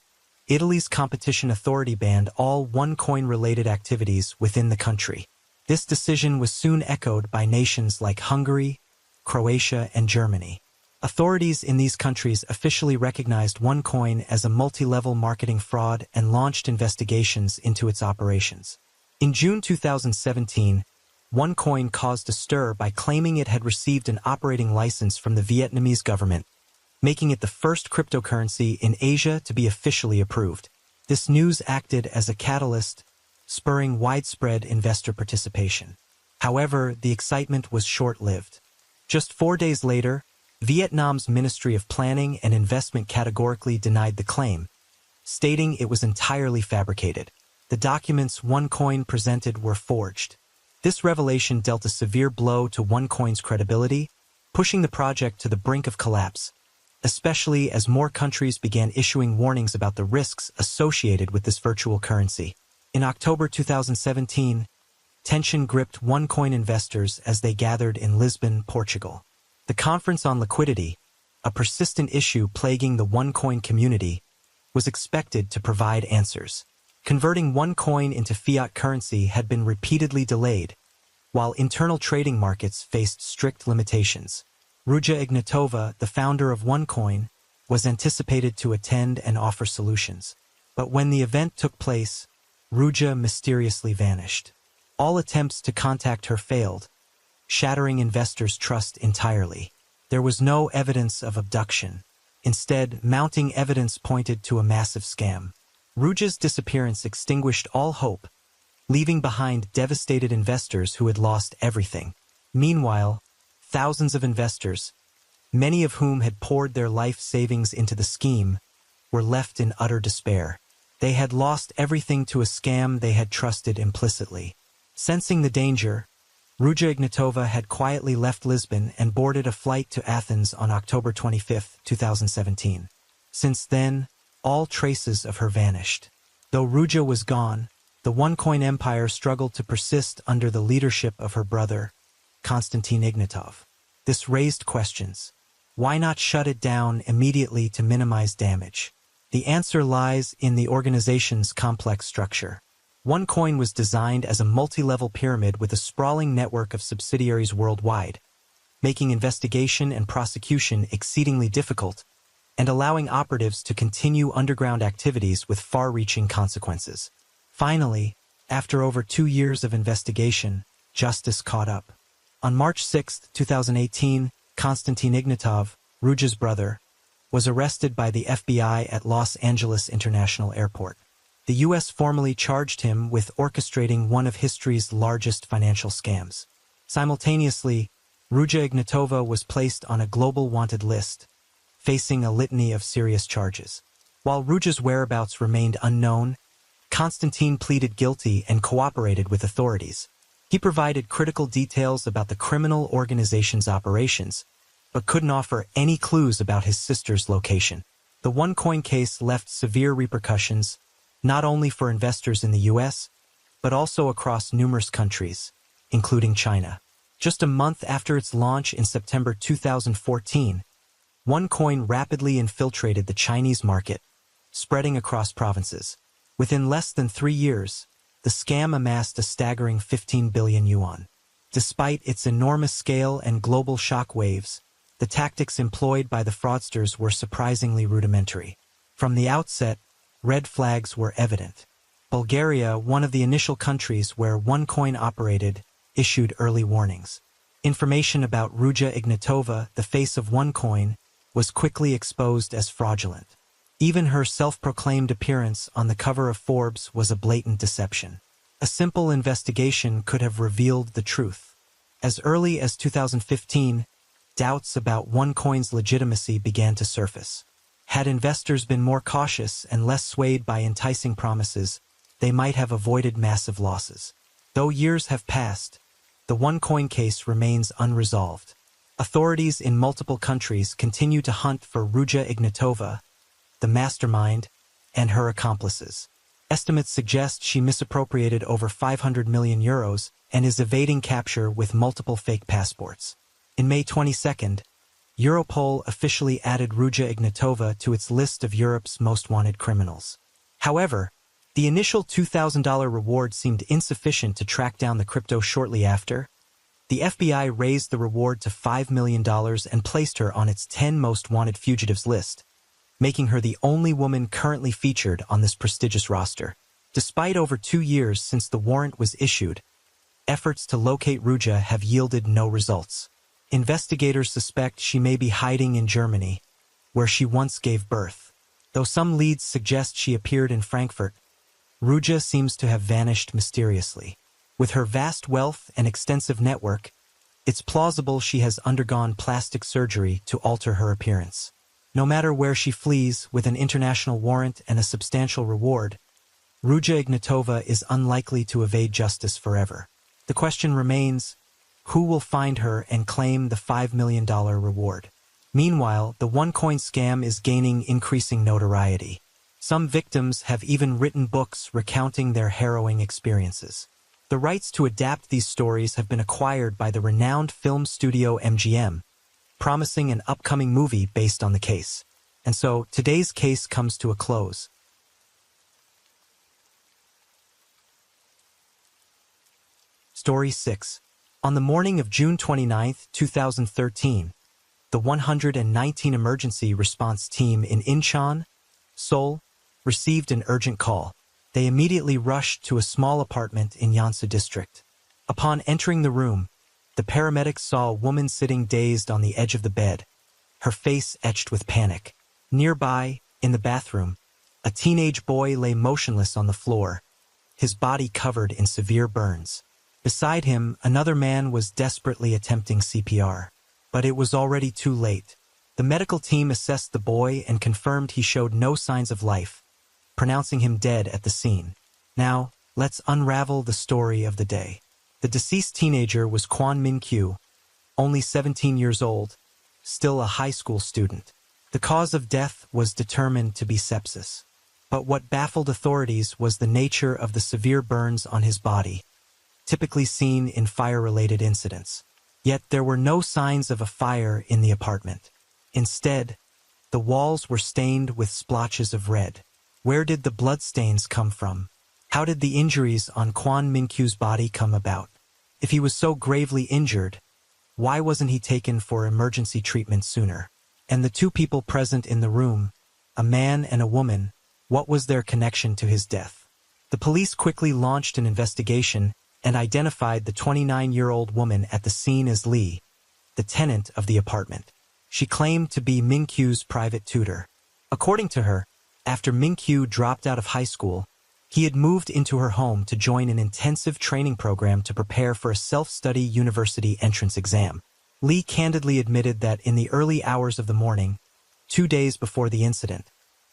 Italy's competition authority banned all OneCoin-related activities within the country. This decision was soon echoed by nations like Hungary, Croatia, and Germany. Authorities in these countries officially recognized OneCoin as a multi-level marketing fraud and launched investigations into its operations. In June 2017, OneCoin caused a stir by claiming it had received an operating license from the Vietnamese government, making it the first cryptocurrency in Asia to be officially approved. This news acted as a catalyst, spurring widespread investor participation. However, the excitement was short-lived. Just 4 days later, Vietnam's Ministry of Planning and Investment categorically denied the claim, stating it was entirely fabricated. The documents OneCoin presented were forged. This revelation dealt a severe blow to OneCoin's credibility, pushing the project to the brink of collapse, especially as more countries began issuing warnings about the risks associated with this virtual currency. In October 2017, tension gripped OneCoin investors as they gathered in Lisbon, Portugal. The Conference on Liquidity, a persistent issue plaguing the OneCoin community, was expected to provide answers. Converting OneCoin into fiat currency had been repeatedly delayed, while internal trading markets faced strict limitations. Ruja Ignatova, the founder of OneCoin, was anticipated to attend and offer solutions. But when the event took place, Ruja mysteriously vanished. All attempts to contact her failed, shattering investors' trust entirely. There was no evidence of abduction. Instead, mounting evidence pointed to a massive scam. Ruja's disappearance extinguished all hope, leaving behind devastated investors who had lost everything. Meanwhile, thousands of investors, many of whom had poured their life savings into the scheme, were left in utter despair. They had lost everything to a scam they had trusted implicitly. Sensing the danger, Ruja Ignatova had quietly left Lisbon and boarded a flight to Athens on October 25, 2017. Since then, all traces of her vanished. Though Ruja was gone, the OneCoin empire struggled to persist under the leadership of her brother, Konstantin Ignatov. This raised questions. Why not shut it down immediately to minimize damage? The answer lies in the organization's complex structure. OneCoin was designed as a multi-level pyramid with a sprawling network of subsidiaries worldwide, making investigation and prosecution exceedingly difficult and allowing operatives to continue underground activities with far-reaching consequences. Finally, after over 2 years of investigation, justice caught up. On March 6, 2018, Konstantin Ignatov, Ruja's brother, was arrested by the FBI at Los Angeles International Airport. The U.S. formally charged him with orchestrating one of history's largest financial scams. Simultaneously, Ruja Ignatova was placed on a global wanted list, facing a litany of serious charges. While Ruja's whereabouts remained unknown, Konstantin pleaded guilty and cooperated with authorities. He provided critical details about the criminal organization's operations, but couldn't offer any clues about his sister's location. The OneCoin case left severe repercussions, not only for investors in the U.S., but also across numerous countries, including China. Just a month after its launch in September 2014, OneCoin rapidly infiltrated the Chinese market, spreading across provinces. Within less than 3 years, the scam amassed a staggering 15 billion yuan. Despite its enormous scale and global shockwaves, the tactics employed by the fraudsters were surprisingly rudimentary. From the outset, red flags were evident. Bulgaria, one of the initial countries where OneCoin operated, issued early warnings. Information about Ruja Ignatova, the face of OneCoin, was quickly exposed as fraudulent. Even her self-proclaimed appearance on the cover of Forbes was a blatant deception. A simple investigation could have revealed the truth. As early as 2015, doubts about OneCoin's legitimacy began to surface. Had investors been more cautious and less swayed by enticing promises, they might have avoided massive losses. Though years have passed, the OneCoin case remains unresolved. Authorities in multiple countries continue to hunt for Ruja Ignatova, the mastermind, and her accomplices. Estimates suggest she misappropriated over 500 million euros and is evading capture with multiple fake passports. In May 22nd, Europol officially added Ruja Ignatova to its list of Europe's most wanted criminals. However, the initial $2,000 reward seemed insufficient to track down the crypto shortly after. The FBI raised the reward to $5 million and placed her on its 10 most wanted fugitives list, making her the only woman currently featured on this prestigious roster. Despite over 2 years since the warrant was issued, efforts to locate Ruja have yielded no results. Investigators suspect she may be hiding in Germany, where she once gave birth. Though some leads suggest she appeared in Frankfurt, Ruja seems to have vanished mysteriously. With her vast wealth and extensive network, it's plausible she has undergone plastic surgery to alter her appearance. No matter where she flees, with an international warrant and a substantial reward, Ruja Ignatova is unlikely to evade justice forever. The question remains, who will find her and claim the $5 million reward? Meanwhile, the OneCoin scam is gaining increasing notoriety. Some victims have even written books recounting their harrowing experiences. The rights to adapt these stories have been acquired by the renowned film studio MGM, promising an upcoming movie based on the case. And so, today's case comes to a close. Story 6. On the morning of June 29, 2013, the 119 Emergency Response Team in Incheon, Seoul, received an urgent call. They immediately rushed to a small apartment in Yeonsu district. Upon entering the room, the paramedics saw a woman sitting dazed on the edge of the bed, her face etched with panic. Nearby, in the bathroom, a teenage boy lay motionless on the floor, his body covered in severe burns. Beside him, another man was desperately attempting CPR. But it was already too late. The medical team assessed the boy and confirmed he showed no signs of life, pronouncing him dead at the scene. Now, let's unravel the story of the day. The deceased teenager was Kwon Min-kyu, only 17 years old, still a high school student. The cause of death was determined to be sepsis. But what baffled authorities was the nature of the severe burns on his body, typically seen in fire-related incidents. Yet there were no signs of a fire in the apartment. Instead, the walls were stained with splotches of red. Where did the bloodstains come from? How did the injuries on Kwon Min-kyu's body come about? If he was so gravely injured, why wasn't he taken for emergency treatment sooner? And the two people present in the room, a man and a woman, what was their connection to his death? The police quickly launched an investigation and identified the 29-year-old woman at the scene as Lee, the tenant of the apartment. She claimed to be Min-kyu's private tutor. According to her, after Min-kyu dropped out of high school, he had moved into her home to join an intensive training program to prepare for a self-study university entrance exam. Lee candidly admitted that in the early hours of the morning, 2 days before the incident,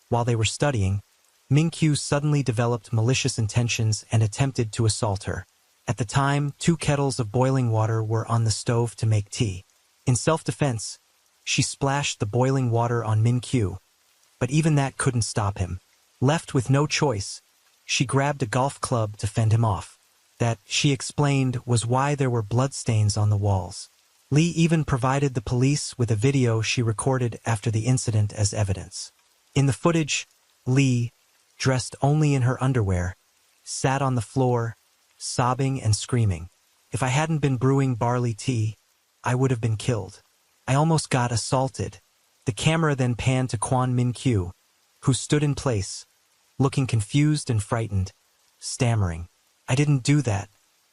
while they were studying, Min-kyu suddenly developed malicious intentions and attempted to assault her. At the time, 2 kettles of boiling water were on the stove to make tea. In self-defense, she splashed the boiling water on Min-kyu, but even that couldn't stop him. Left with no choice, she grabbed a golf club to fend him off. That, she explained, was why there were bloodstains on the walls. Lee even provided the police with a video she recorded after the incident as evidence. In the footage, Lee, dressed only in her underwear, sat on the floor, sobbing and screaming. "If I hadn't been brewing barley tea, I would have been killed. I almost got assaulted." The camera then panned to Kwon Min-kyu, who stood in place, looking confused and frightened, stammering, "I didn't do that.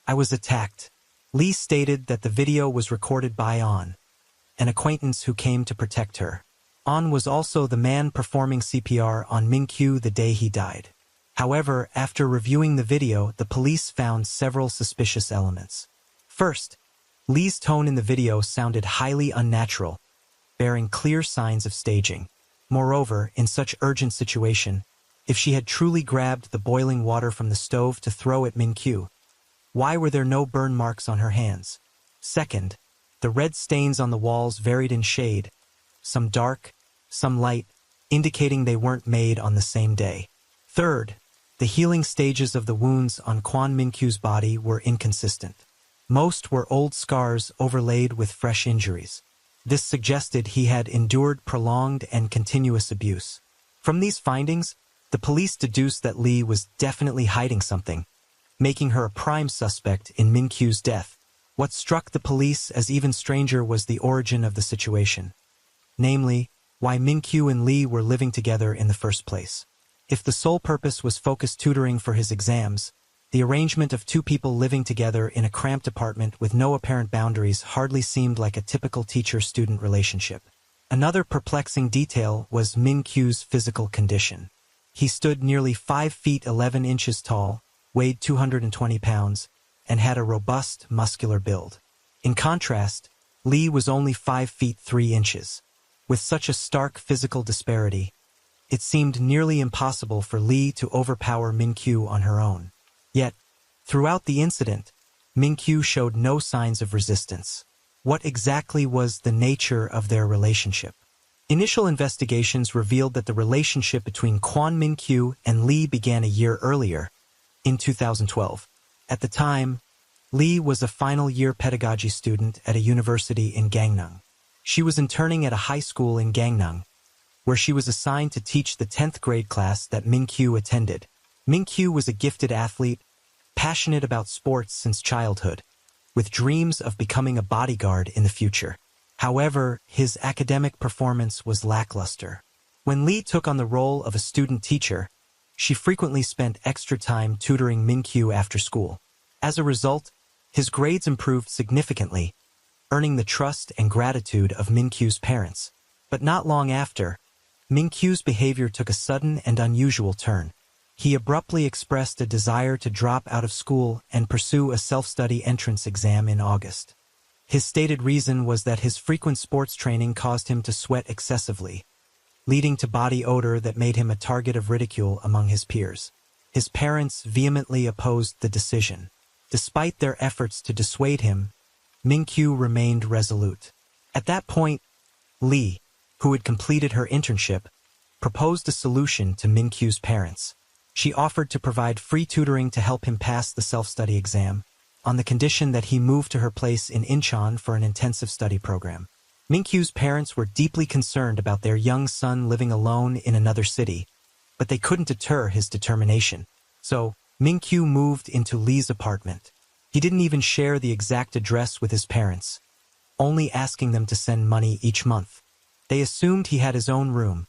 I was attacked." Lee stated that the video was recorded by An, an acquaintance who came to protect her. An was also the man performing CPR on Min-kyu the day he died. However, after reviewing the video, the police found several suspicious elements. First, Lee's tone in the video sounded highly unnatural, bearing clear signs of staging. Moreover, in such urgent situation, if she had truly grabbed the boiling water from the stove to throw at Min-kyu, why were there no burn marks on her hands? Second, the red stains on the walls varied in shade, some dark, some light, indicating they weren't made on the same day. Third, the healing stages of the wounds on Kwon Min-kyu's body were inconsistent. Most were old scars overlaid with fresh injuries. This suggested he had endured prolonged and continuous abuse. From these findings, the police deduced that Lee was definitely hiding something, making her a prime suspect in Min-kyu's death. What struck the police as even stranger was the origin of the situation. Namely, why Min-kyu and Lee were living together in the first place. If the sole purpose was focused tutoring for his exams, the arrangement of two people living together in a cramped apartment with no apparent boundaries hardly seemed like a typical teacher-student relationship. Another perplexing detail was Min-kyu's physical condition. He stood nearly 5 feet 11 inches tall, weighed 220 pounds, and had a robust, muscular build. In contrast, Lee was only 5 feet 3 inches. With such a stark physical disparity, it seemed nearly impossible for Lee to overpower Min-kyu on her own. Yet, throughout the incident, Min-kyu showed no signs of resistance. What exactly was the nature of their relationship? Initial investigations revealed that the relationship between Kwon Min-kyu and Lee began a year earlier, in 2012. At the time, Lee was a final-year pedagogy student at a university in Gangneung. She was interning at a high school in Gangneung, where she was assigned to teach the 10th grade class that Min-kyu attended. Min-kyu was a gifted athlete, passionate about sports since childhood, with dreams of becoming a bodyguard in the future. However, his academic performance was lackluster. When Lee took on the role of a student teacher, she frequently spent extra time tutoring Min-kyu after school. As a result, his grades improved significantly, earning the trust and gratitude of Min-kyu's parents. But not long after, Min-kyu's behavior took a sudden and unusual turn. He abruptly expressed a desire to drop out of school and pursue a self-study entrance exam in August. His stated reason was that his frequent sports training caused him to sweat excessively, leading to body odor that made him a target of ridicule among his peers. His parents vehemently opposed the decision. Despite their efforts to dissuade him, Min-kyu remained resolute. At that point, Lee, who had completed her internship, proposed a solution to Min-kyu's parents. She offered to provide free tutoring to help him pass the self-study exam, on the condition that he move to her place in Incheon for an intensive study program. Min-kyu's parents were deeply concerned about their young son living alone in another city, but they couldn't deter his determination. So, Min-kyu moved into Lee's apartment. He didn't even share the exact address with his parents, only asking them to send money each month. They assumed he had his own room,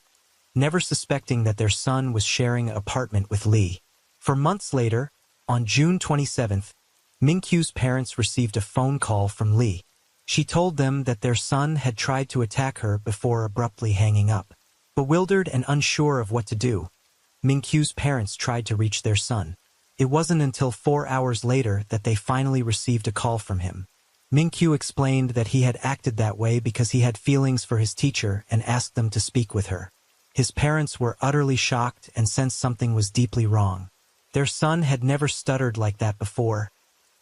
never suspecting that their son was sharing an apartment with Lee. For months later, on June 27th, Min-kyu's parents received a phone call from Lee. She told them that their son had tried to attack her before abruptly hanging up. Bewildered and unsure of what to do, Min-kyu's parents tried to reach their son. It wasn't until 4 hours later that they finally received a call from him. Min-kyu explained that he had acted that way because he had feelings for his teacher and asked them to speak with her. His parents were utterly shocked and sensed something was deeply wrong. Their son had never stuttered like that before,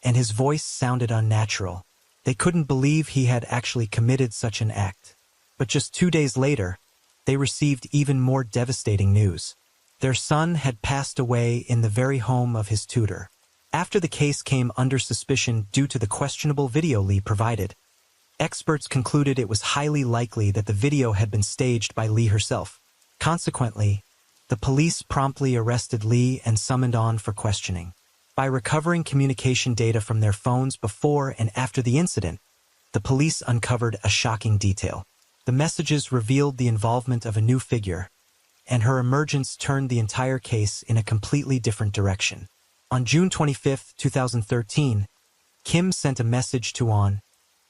and his voice sounded unnatural. They couldn't believe he had actually committed such an act. But just 2 days later, they received even more devastating news. Their son had passed away in the very home of his tutor. After the case came under suspicion due to the questionable video Lee provided, experts concluded it was highly likely that the video had been staged by Lee herself. Consequently, the police promptly arrested Lee and summoned on for questioning. By recovering communication data from their phones before and after the incident, the police uncovered a shocking detail. The messages revealed the involvement of a new figure, and her emergence turned the entire case in a completely different direction. On June 25, 2013, Kim sent a message to On,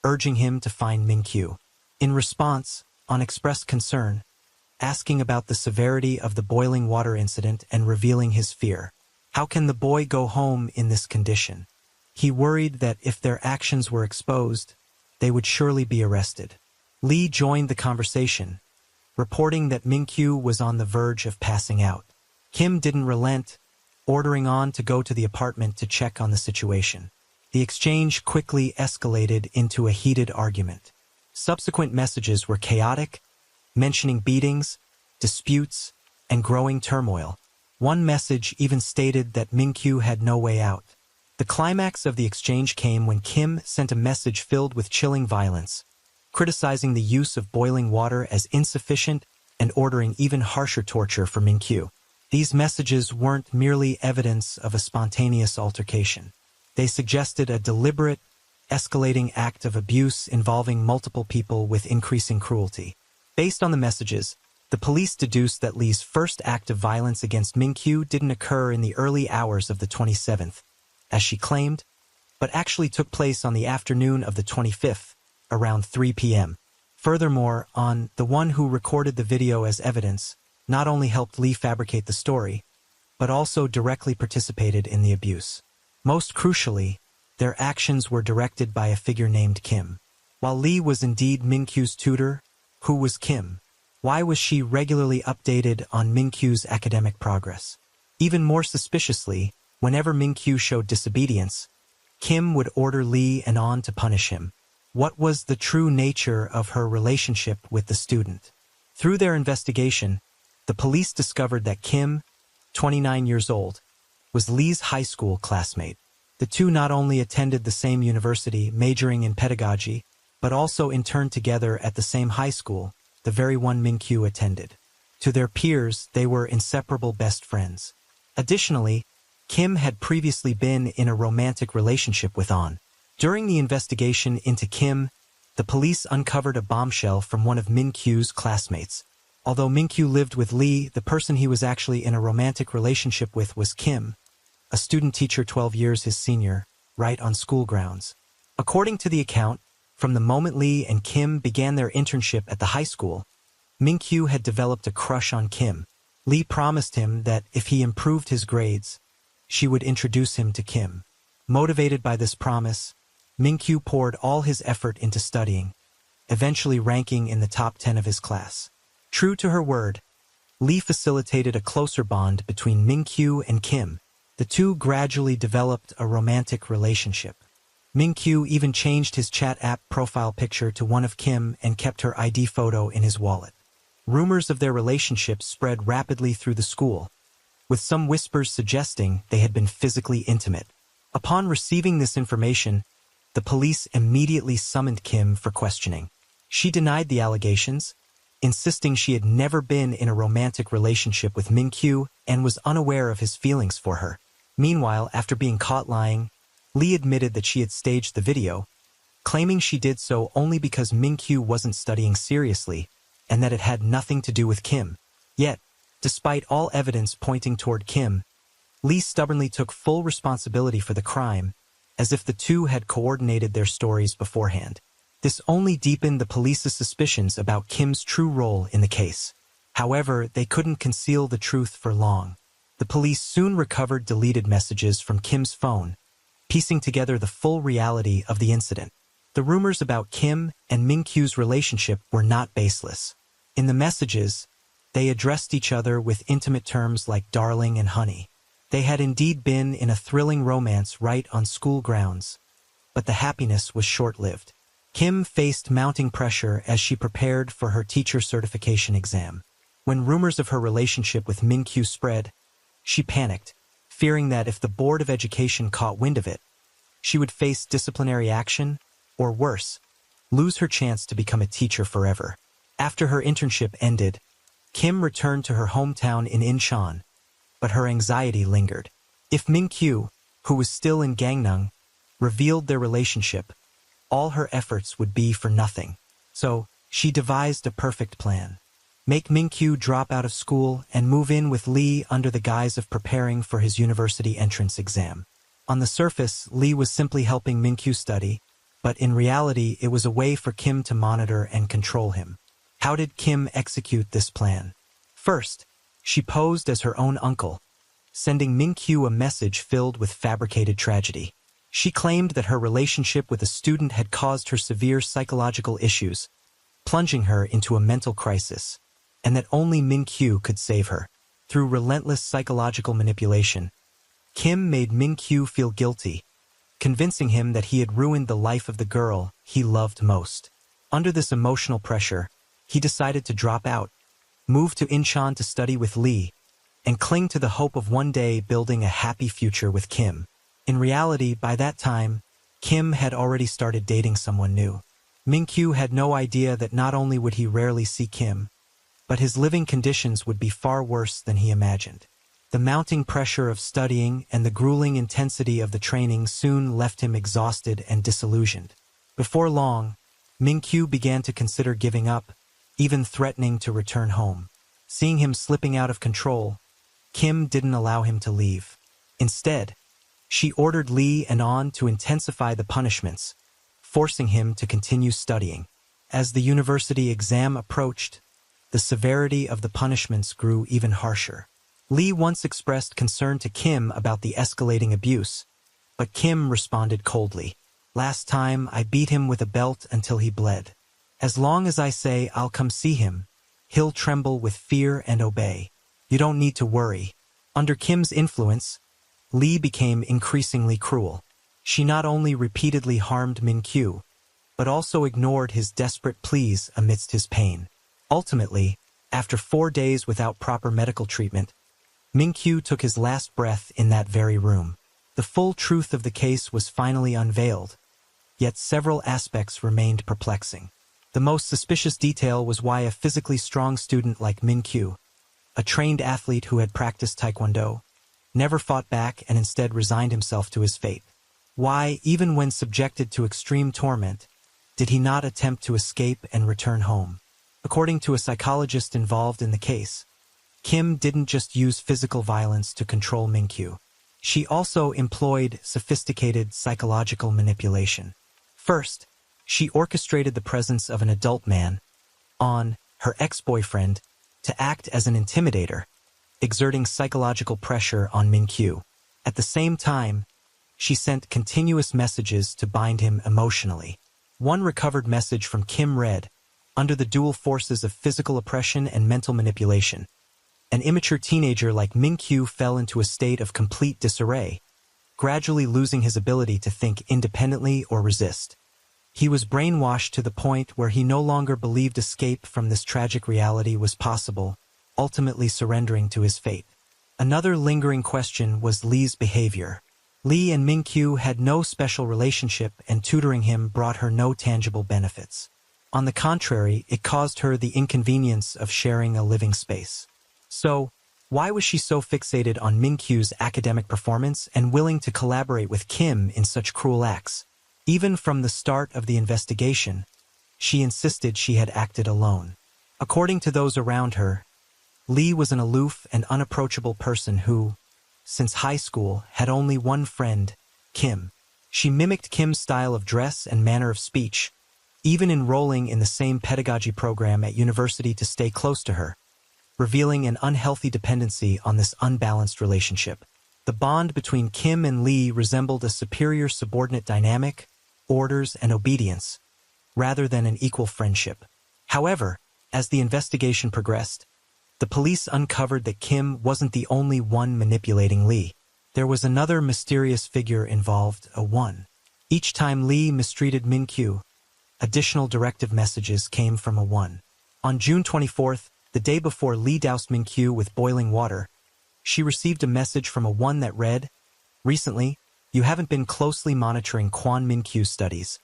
urging him to find Min-kyu. In response, On expressed concern, asking about the severity of the boiling water incident and revealing his fear. How can the boy go home in this condition? He worried that if their actions were exposed, they would surely be arrested. Lee joined the conversation, reporting that Min-kyu was on the verge of passing out. Kim didn't relent, ordering On to go to the apartment to check on the situation. The exchange quickly escalated into a heated argument. Subsequent messages were chaotic, mentioning beatings, disputes, and growing turmoil. One message even stated that Min-kyu had no way out. The climax of the exchange came when Kim sent a message filled with chilling violence, criticizing the use of boiling water as insufficient and ordering even harsher torture for Min-kyu. These messages weren't merely evidence of a spontaneous altercation. They suggested a deliberate, escalating act of abuse involving multiple people with increasing cruelty. Based on the messages, the police deduced that Lee's first act of violence against Mingqiu didn't occur in the early hours of the 27th, as she claimed, but actually took place on the afternoon of the 25th, around 3 p.m. Furthermore, the one who recorded the video as evidence not only helped Lee fabricate the story, but also directly participated in the abuse. Most crucially, their actions were directed by a figure named Kim. While Lee was indeed Mingqiu's tutor, who was Kim? Why was she regularly updated on Mingqiu's academic progress? Even more suspiciously, whenever Mingqiu showed disobedience, Kim would order Lee and On to punish him. What was the true nature of her relationship with the student? Through their investigation, the police discovered that Kim, 29 years old, was Lee's high school classmate. The two not only attended the same university, majoring in pedagogy, but also interned together at the same high school, the very one Mingqiu attended. To their peers, they were inseparable best friends. Additionally, Kim had previously been in a romantic relationship with On. During the investigation into Kim, the police uncovered a bombshell from one of Mingqiu's classmates. Although Mingqiu lived with Lee, the person he was actually in a romantic relationship with was Kim, a student teacher 12 years his senior, right on school grounds. According to the account, from the moment Lee and Kim began their internship at the high school, Mingqiu had developed a crush on Kim. Lee promised him that if he improved his grades, she would introduce him to Kim. Motivated by this promise, Mingqiu poured all his effort into studying, eventually ranking in the top 10 of his class. True to her word, Lee facilitated a closer bond between Mingqiu and Kim. The two gradually developed a romantic relationship. Mingqiu even changed his chat app profile picture to one of Kim and kept her ID photo in his wallet. Rumors of their relationship spread rapidly through the school, with some whispers suggesting they had been physically intimate. Upon receiving this information, the police immediately summoned Kim for questioning. She denied the allegations, insisting she had never been in a romantic relationship with Mingqiu and was unaware of his feelings for her. Meanwhile, after being caught lying, Lee admitted that she had staged the video, claiming she did so only because Mingqiu wasn't studying seriously and that it had nothing to do with Kim. Yet, despite all evidence pointing toward Kim, Lee stubbornly took full responsibility for the crime, as if the two had coordinated their stories beforehand. This only deepened the police's suspicions about Kim's true role in the case. However, they couldn't conceal the truth for long. The police soon recovered deleted messages from Kim's phone, piecing together the full reality of the incident. The rumors about Kim and Mingqiu's relationship were not baseless. In the messages, they addressed each other with intimate terms like darling and honey. They had indeed been in a thrilling romance right on school grounds, but the happiness was short-lived. Kim faced mounting pressure as she prepared for her teacher certification exam. When rumors of her relationship with Mingqiu spread, she panicked, fearing that if the Board of Education caught wind of it, she would face disciplinary action, or worse, lose her chance to become a teacher forever. After her internship ended, Kim returned to her hometown in Incheon, but her anxiety lingered. If Mingqiu, who was still in Gangneung, revealed their relationship, all her efforts would be for nothing. So, she devised a perfect plan. Make Mingqiu drop out of school and move in with Lee under the guise of preparing for his university entrance exam. On the surface, Lee was simply helping Mingqiu study, but in reality it was a way for Kim to monitor and control him. How did Kim execute this plan? First, she posed as her own uncle, sending Mingqiu a message filled with fabricated tragedy. She claimed that her relationship with a student had caused her severe psychological issues, plunging her into a mental crisis, and that only Mingqiu could save her. Through relentless psychological manipulation, Kim made Mingqiu feel guilty, convincing him that he had ruined the life of the girl he loved most. Under this emotional pressure, he decided to drop out, move to Incheon to study with Lee, and cling to the hope of one day building a happy future with Kim. In reality, by that time, Kim had already started dating someone new. Mingqiu had no idea that not only would he rarely see Kim, but his living conditions would be far worse than he imagined. The mounting pressure of studying and the grueling intensity of the training soon left him exhausted and disillusioned. Before long, Min-kyu began to consider giving up, even threatening to return home. Seeing him slipping out of control, Kim didn't allow him to leave. Instead, she ordered Lee and On to intensify the punishments, forcing him to continue studying. As the university exam approached, the severity of the punishments grew even harsher. Lee once expressed concern to Kim about the escalating abuse, but Kim responded coldly. "Last time, I beat him with a belt until he bled. As long as I say I'll come see him, he'll tremble with fear and obey. You don't need to worry." Under Kim's influence, Lee became increasingly cruel. She not only repeatedly harmed Min-kyu, but also ignored his desperate pleas amidst his pain. Ultimately, after 4 days without proper medical treatment, Min-kyu took his last breath in that very room. The full truth of the case was finally unveiled, yet several aspects remained perplexing. The most suspicious detail was why a physically strong student like Min-kyu, a trained athlete who had practiced taekwondo, never fought back and instead resigned himself to his fate. Why, even when subjected to extreme torment, did he not attempt to escape and return home? According to a psychologist involved in the case, Kim didn't just use physical violence to control Min-kyu. She also employed sophisticated psychological manipulation. First, she orchestrated the presence of an adult man, On, her ex-boyfriend, to act as an intimidator, exerting psychological pressure on Min-kyu. At the same time, she sent continuous messages to bind him emotionally. One recovered message from Kim read, "Under the dual forces of physical oppression and mental manipulation, an immature teenager like Min-kyu fell into a state of complete disarray, gradually losing his ability to think independently or resist. He was brainwashed to the point where he no longer believed escape from this tragic reality was possible, ultimately surrendering to his fate." Another lingering question was Lee's behavior. Lee and Min-kyu had no special relationship, and tutoring him brought her no tangible benefits. On the contrary, it caused her the inconvenience of sharing a living space. So, why was she so fixated on Min-kyu's academic performance and willing to collaborate with Kim in such cruel acts? Even from the start of the investigation, she insisted she had acted alone. According to those around her, Lee was an aloof and unapproachable person who, since high school, had only one friend, Kim. She mimicked Kim's style of dress and manner of speech, even enrolling in the same pedagogy program at university to stay close to her, revealing an unhealthy dependency on this unbalanced relationship. The bond between Kim and Lee resembled a superior-subordinate dynamic, orders and obedience, rather than an equal friendship. However, as the investigation progressed, the police uncovered that Kim wasn't the only one manipulating Lee. There was another mysterious figure involved, a one. Each time Lee mistreated Min-kyu, additional directive messages came from a one. On June 24th, the day before Lee doused Min-kyu with boiling water, she received a message from a one that read, "Recently, you haven't been closely monitoring Kwon Min-kyu's studies,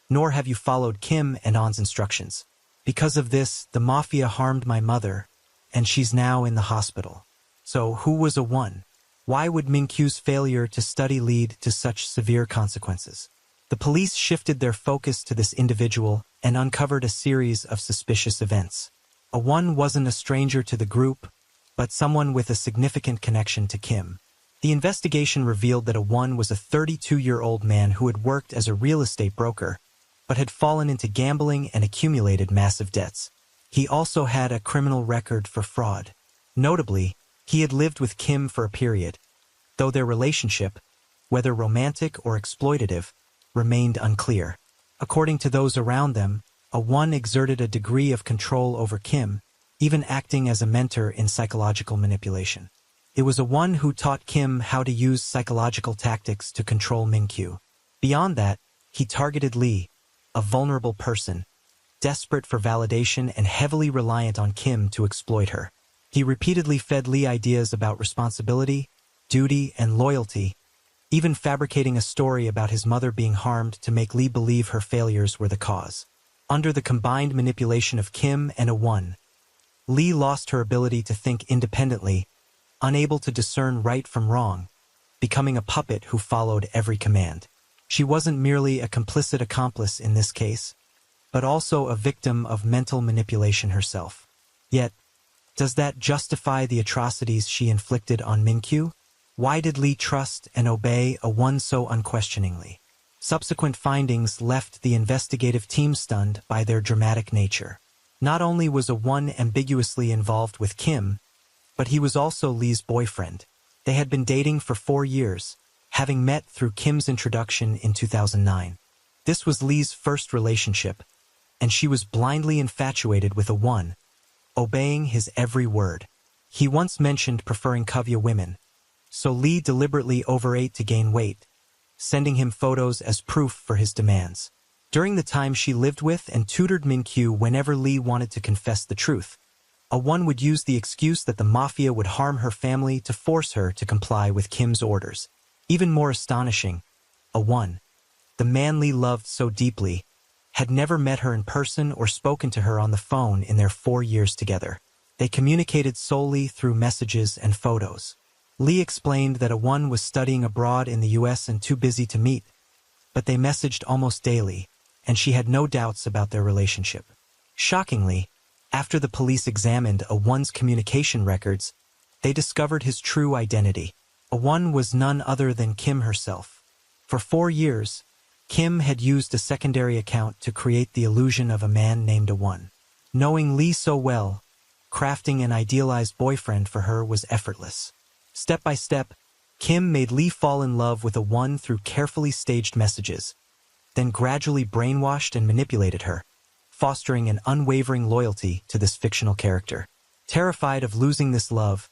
nor have you followed Kim and On's instructions. Because of this, the mafia harmed my mother, and she's now in the hospital." So who was a one? Why would Min-kyu's failure to study lead to such severe consequences? The police shifted their focus to this individual and uncovered a series of suspicious events. A one wasn't a stranger to the group, but someone with a significant connection to Kim. The investigation revealed that a one was a 32-year-old man who had worked as a real estate broker, but had fallen into gambling and accumulated massive debts. He also had a criminal record for fraud. Notably, he had lived with Kim for a period, though their relationship, whether romantic or exploitative, remained unclear. According to those around them, a one exerted a degree of control over Kim, even acting as a mentor in psychological manipulation. It was a one who taught Kim how to use psychological tactics to control Min-kyu. Beyond that, he targeted Lee, a vulnerable person, desperate for validation and heavily reliant on Kim to exploit her. He repeatedly fed Lee ideas about responsibility, duty, and loyalty, even fabricating a story about his mother being harmed to make Lee believe her failures were the cause. Under the combined manipulation of Kim and a one, Lee lost her ability to think independently unable to discern right from wrong, becoming a puppet who followed every command. She wasn't merely a complicit accomplice in this case, but also a victim of mental manipulation herself. Yet, does that justify the atrocities she inflicted on Min-kyu? Why did Lee trust and obey a one so unquestioningly? Subsequent findings left the investigative team stunned by their dramatic nature. Not only was a one ambiguously involved with Kim, but he was also Lee's boyfriend. They had been dating for 4 years, having met through Kim's introduction in 2009. This was Lee's first relationship, and she was blindly infatuated with a one, obeying his every word. He once mentioned preferring Kavya women, so Lee deliberately overate to gain weight, sending him photos as proof for his demands. During the time she lived with and tutored Min-kyu whenever Lee wanted to confess the truth, a one would use the excuse that the mafia would harm her family to force her to comply with Kim's orders. Even more astonishing, a one, the man Lee loved so deeply, had never met her in person or spoken to her on the phone in their 4 years together. They communicated solely through messages and photos. Lee explained that a one was studying abroad in the US and too busy to meet, but they messaged almost daily, and she had no doubts about their relationship. Shockingly, after the police examined a one's communication records, they discovered his true identity. A one was none other than Kim herself. For 4 years, Kim had used a secondary account to create the illusion of a man named a one. Knowing Lee so well, crafting an idealized boyfriend for her was effortless. Step by step, Kim made Lee fall in love with a one through carefully staged messages, then gradually brainwashed and manipulated her, fostering an unwavering loyalty to this fictional character. Terrified of losing this love,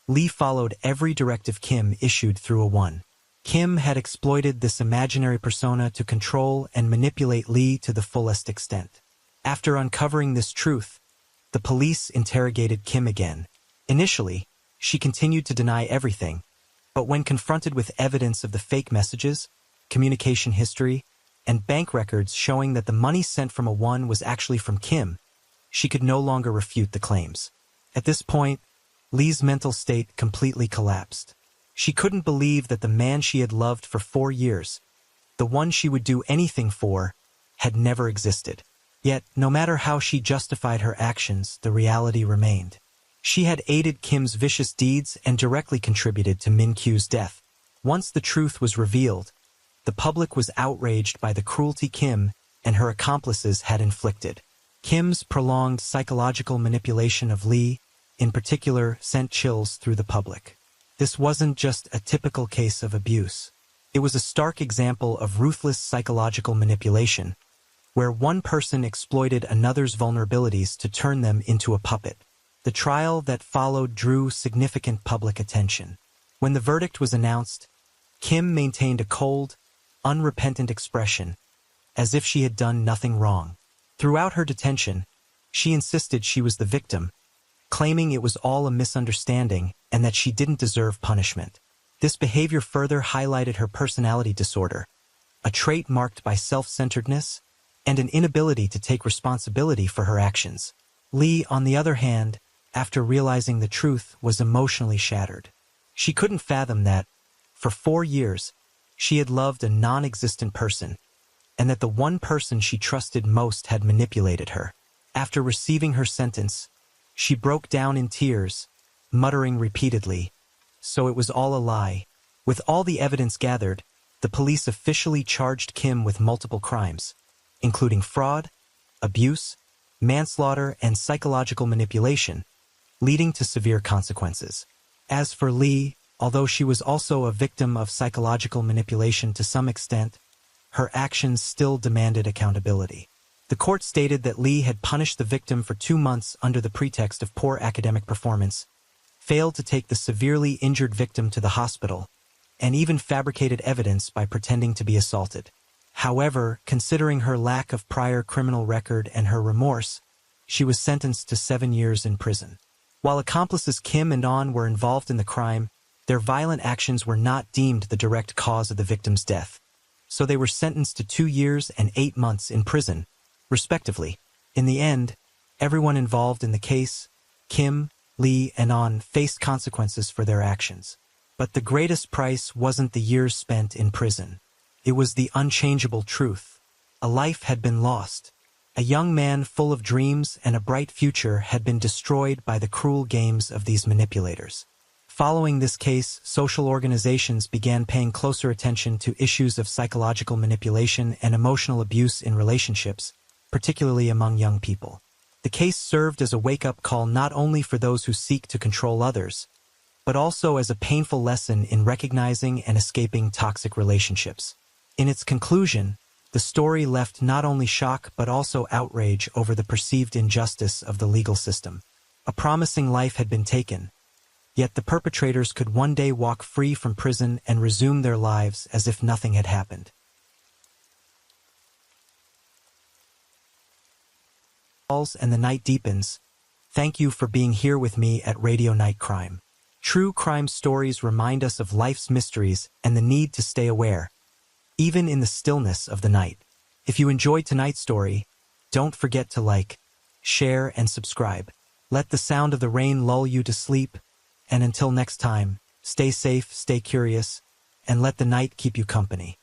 Lee followed every directive Kim issued through a one. Kim had exploited this imaginary persona to control and manipulate Lee to the fullest extent. After uncovering this truth, the police interrogated Kim again. Initially, she continued to deny everything, but when confronted with evidence of the fake messages, communication history, and bank records showing that the money sent from a one was actually from Kim, she could no longer refute the claims. At this point, Lee's mental state completely collapsed. She couldn't believe that the man she had loved for 4 years, the one she would do anything for, had never existed. Yet, no matter how she justified her actions, the reality remained. She had aided Kim's vicious deeds and directly contributed to Min-kyu's death. Once the truth was revealed, the public was outraged by the cruelty Kim and her accomplices had inflicted. Kim's prolonged psychological manipulation of Lee, in particular, sent chills through the public. This wasn't just a typical case of abuse. It was a stark example of ruthless psychological manipulation, where one person exploited another's vulnerabilities to turn them into a puppet. The trial that followed drew significant public attention. When the verdict was announced, Kim maintained a cold, unrepentant expression, as if she had done nothing wrong. Throughout her detention, she insisted she was the victim, claiming it was all a misunderstanding and that she didn't deserve punishment. This behavior further highlighted her personality disorder, a trait marked by self-centeredness and an inability to take responsibility for her actions. Lee, on the other hand, after realizing the truth, was emotionally shattered. She couldn't fathom that, for 4 years, she had loved a non-existent person, and that the one person she trusted most had manipulated her. After receiving her sentence, she broke down in tears, muttering repeatedly, "So it was all a lie." With all the evidence gathered, the police officially charged Kim with multiple crimes, including fraud, abuse, manslaughter, and psychological manipulation, leading to severe consequences. As for Lee, although she was also a victim of psychological manipulation to some extent, her actions still demanded accountability. The court stated that Lee had punished the victim for 2 months under the pretext of poor academic performance, failed to take the severely injured victim to the hospital, and even fabricated evidence by pretending to be assaulted. However, considering her lack of prior criminal record and her remorse, she was sentenced to 7 years in prison. While accomplices Kim and An were involved in the crime, their violent actions were not deemed the direct cause of the victim's death, so they were sentenced to 2 years and 8 months in prison, respectively. In the end, everyone involved in the case, Kim, Lee, and On faced consequences for their actions. But the greatest price wasn't the years spent in prison. It was the unchangeable truth. A life had been lost. A young man full of dreams and a bright future had been destroyed by the cruel games of these manipulators. Following this case, social organizations began paying closer attention to issues of psychological manipulation and emotional abuse in relationships, particularly among young people. The case served as a wake-up call not only for those who seek to control others, but also as a painful lesson in recognizing and escaping toxic relationships. In its conclusion, the story left not only shock but also outrage over the perceived injustice of the legal system. A promising life had been taken, yet the perpetrators could one day walk free from prison and resume their lives as if nothing had happened. And the night deepens. Thank you for being here with me at Radio Night Crime. True crime stories remind us of life's mysteries and the need to stay aware, even in the stillness of the night. If you enjoyed tonight's story, don't forget to like, share, and subscribe. Let the sound of the rain lull you to sleep, and until next time, stay safe, stay curious, and let the night keep you company.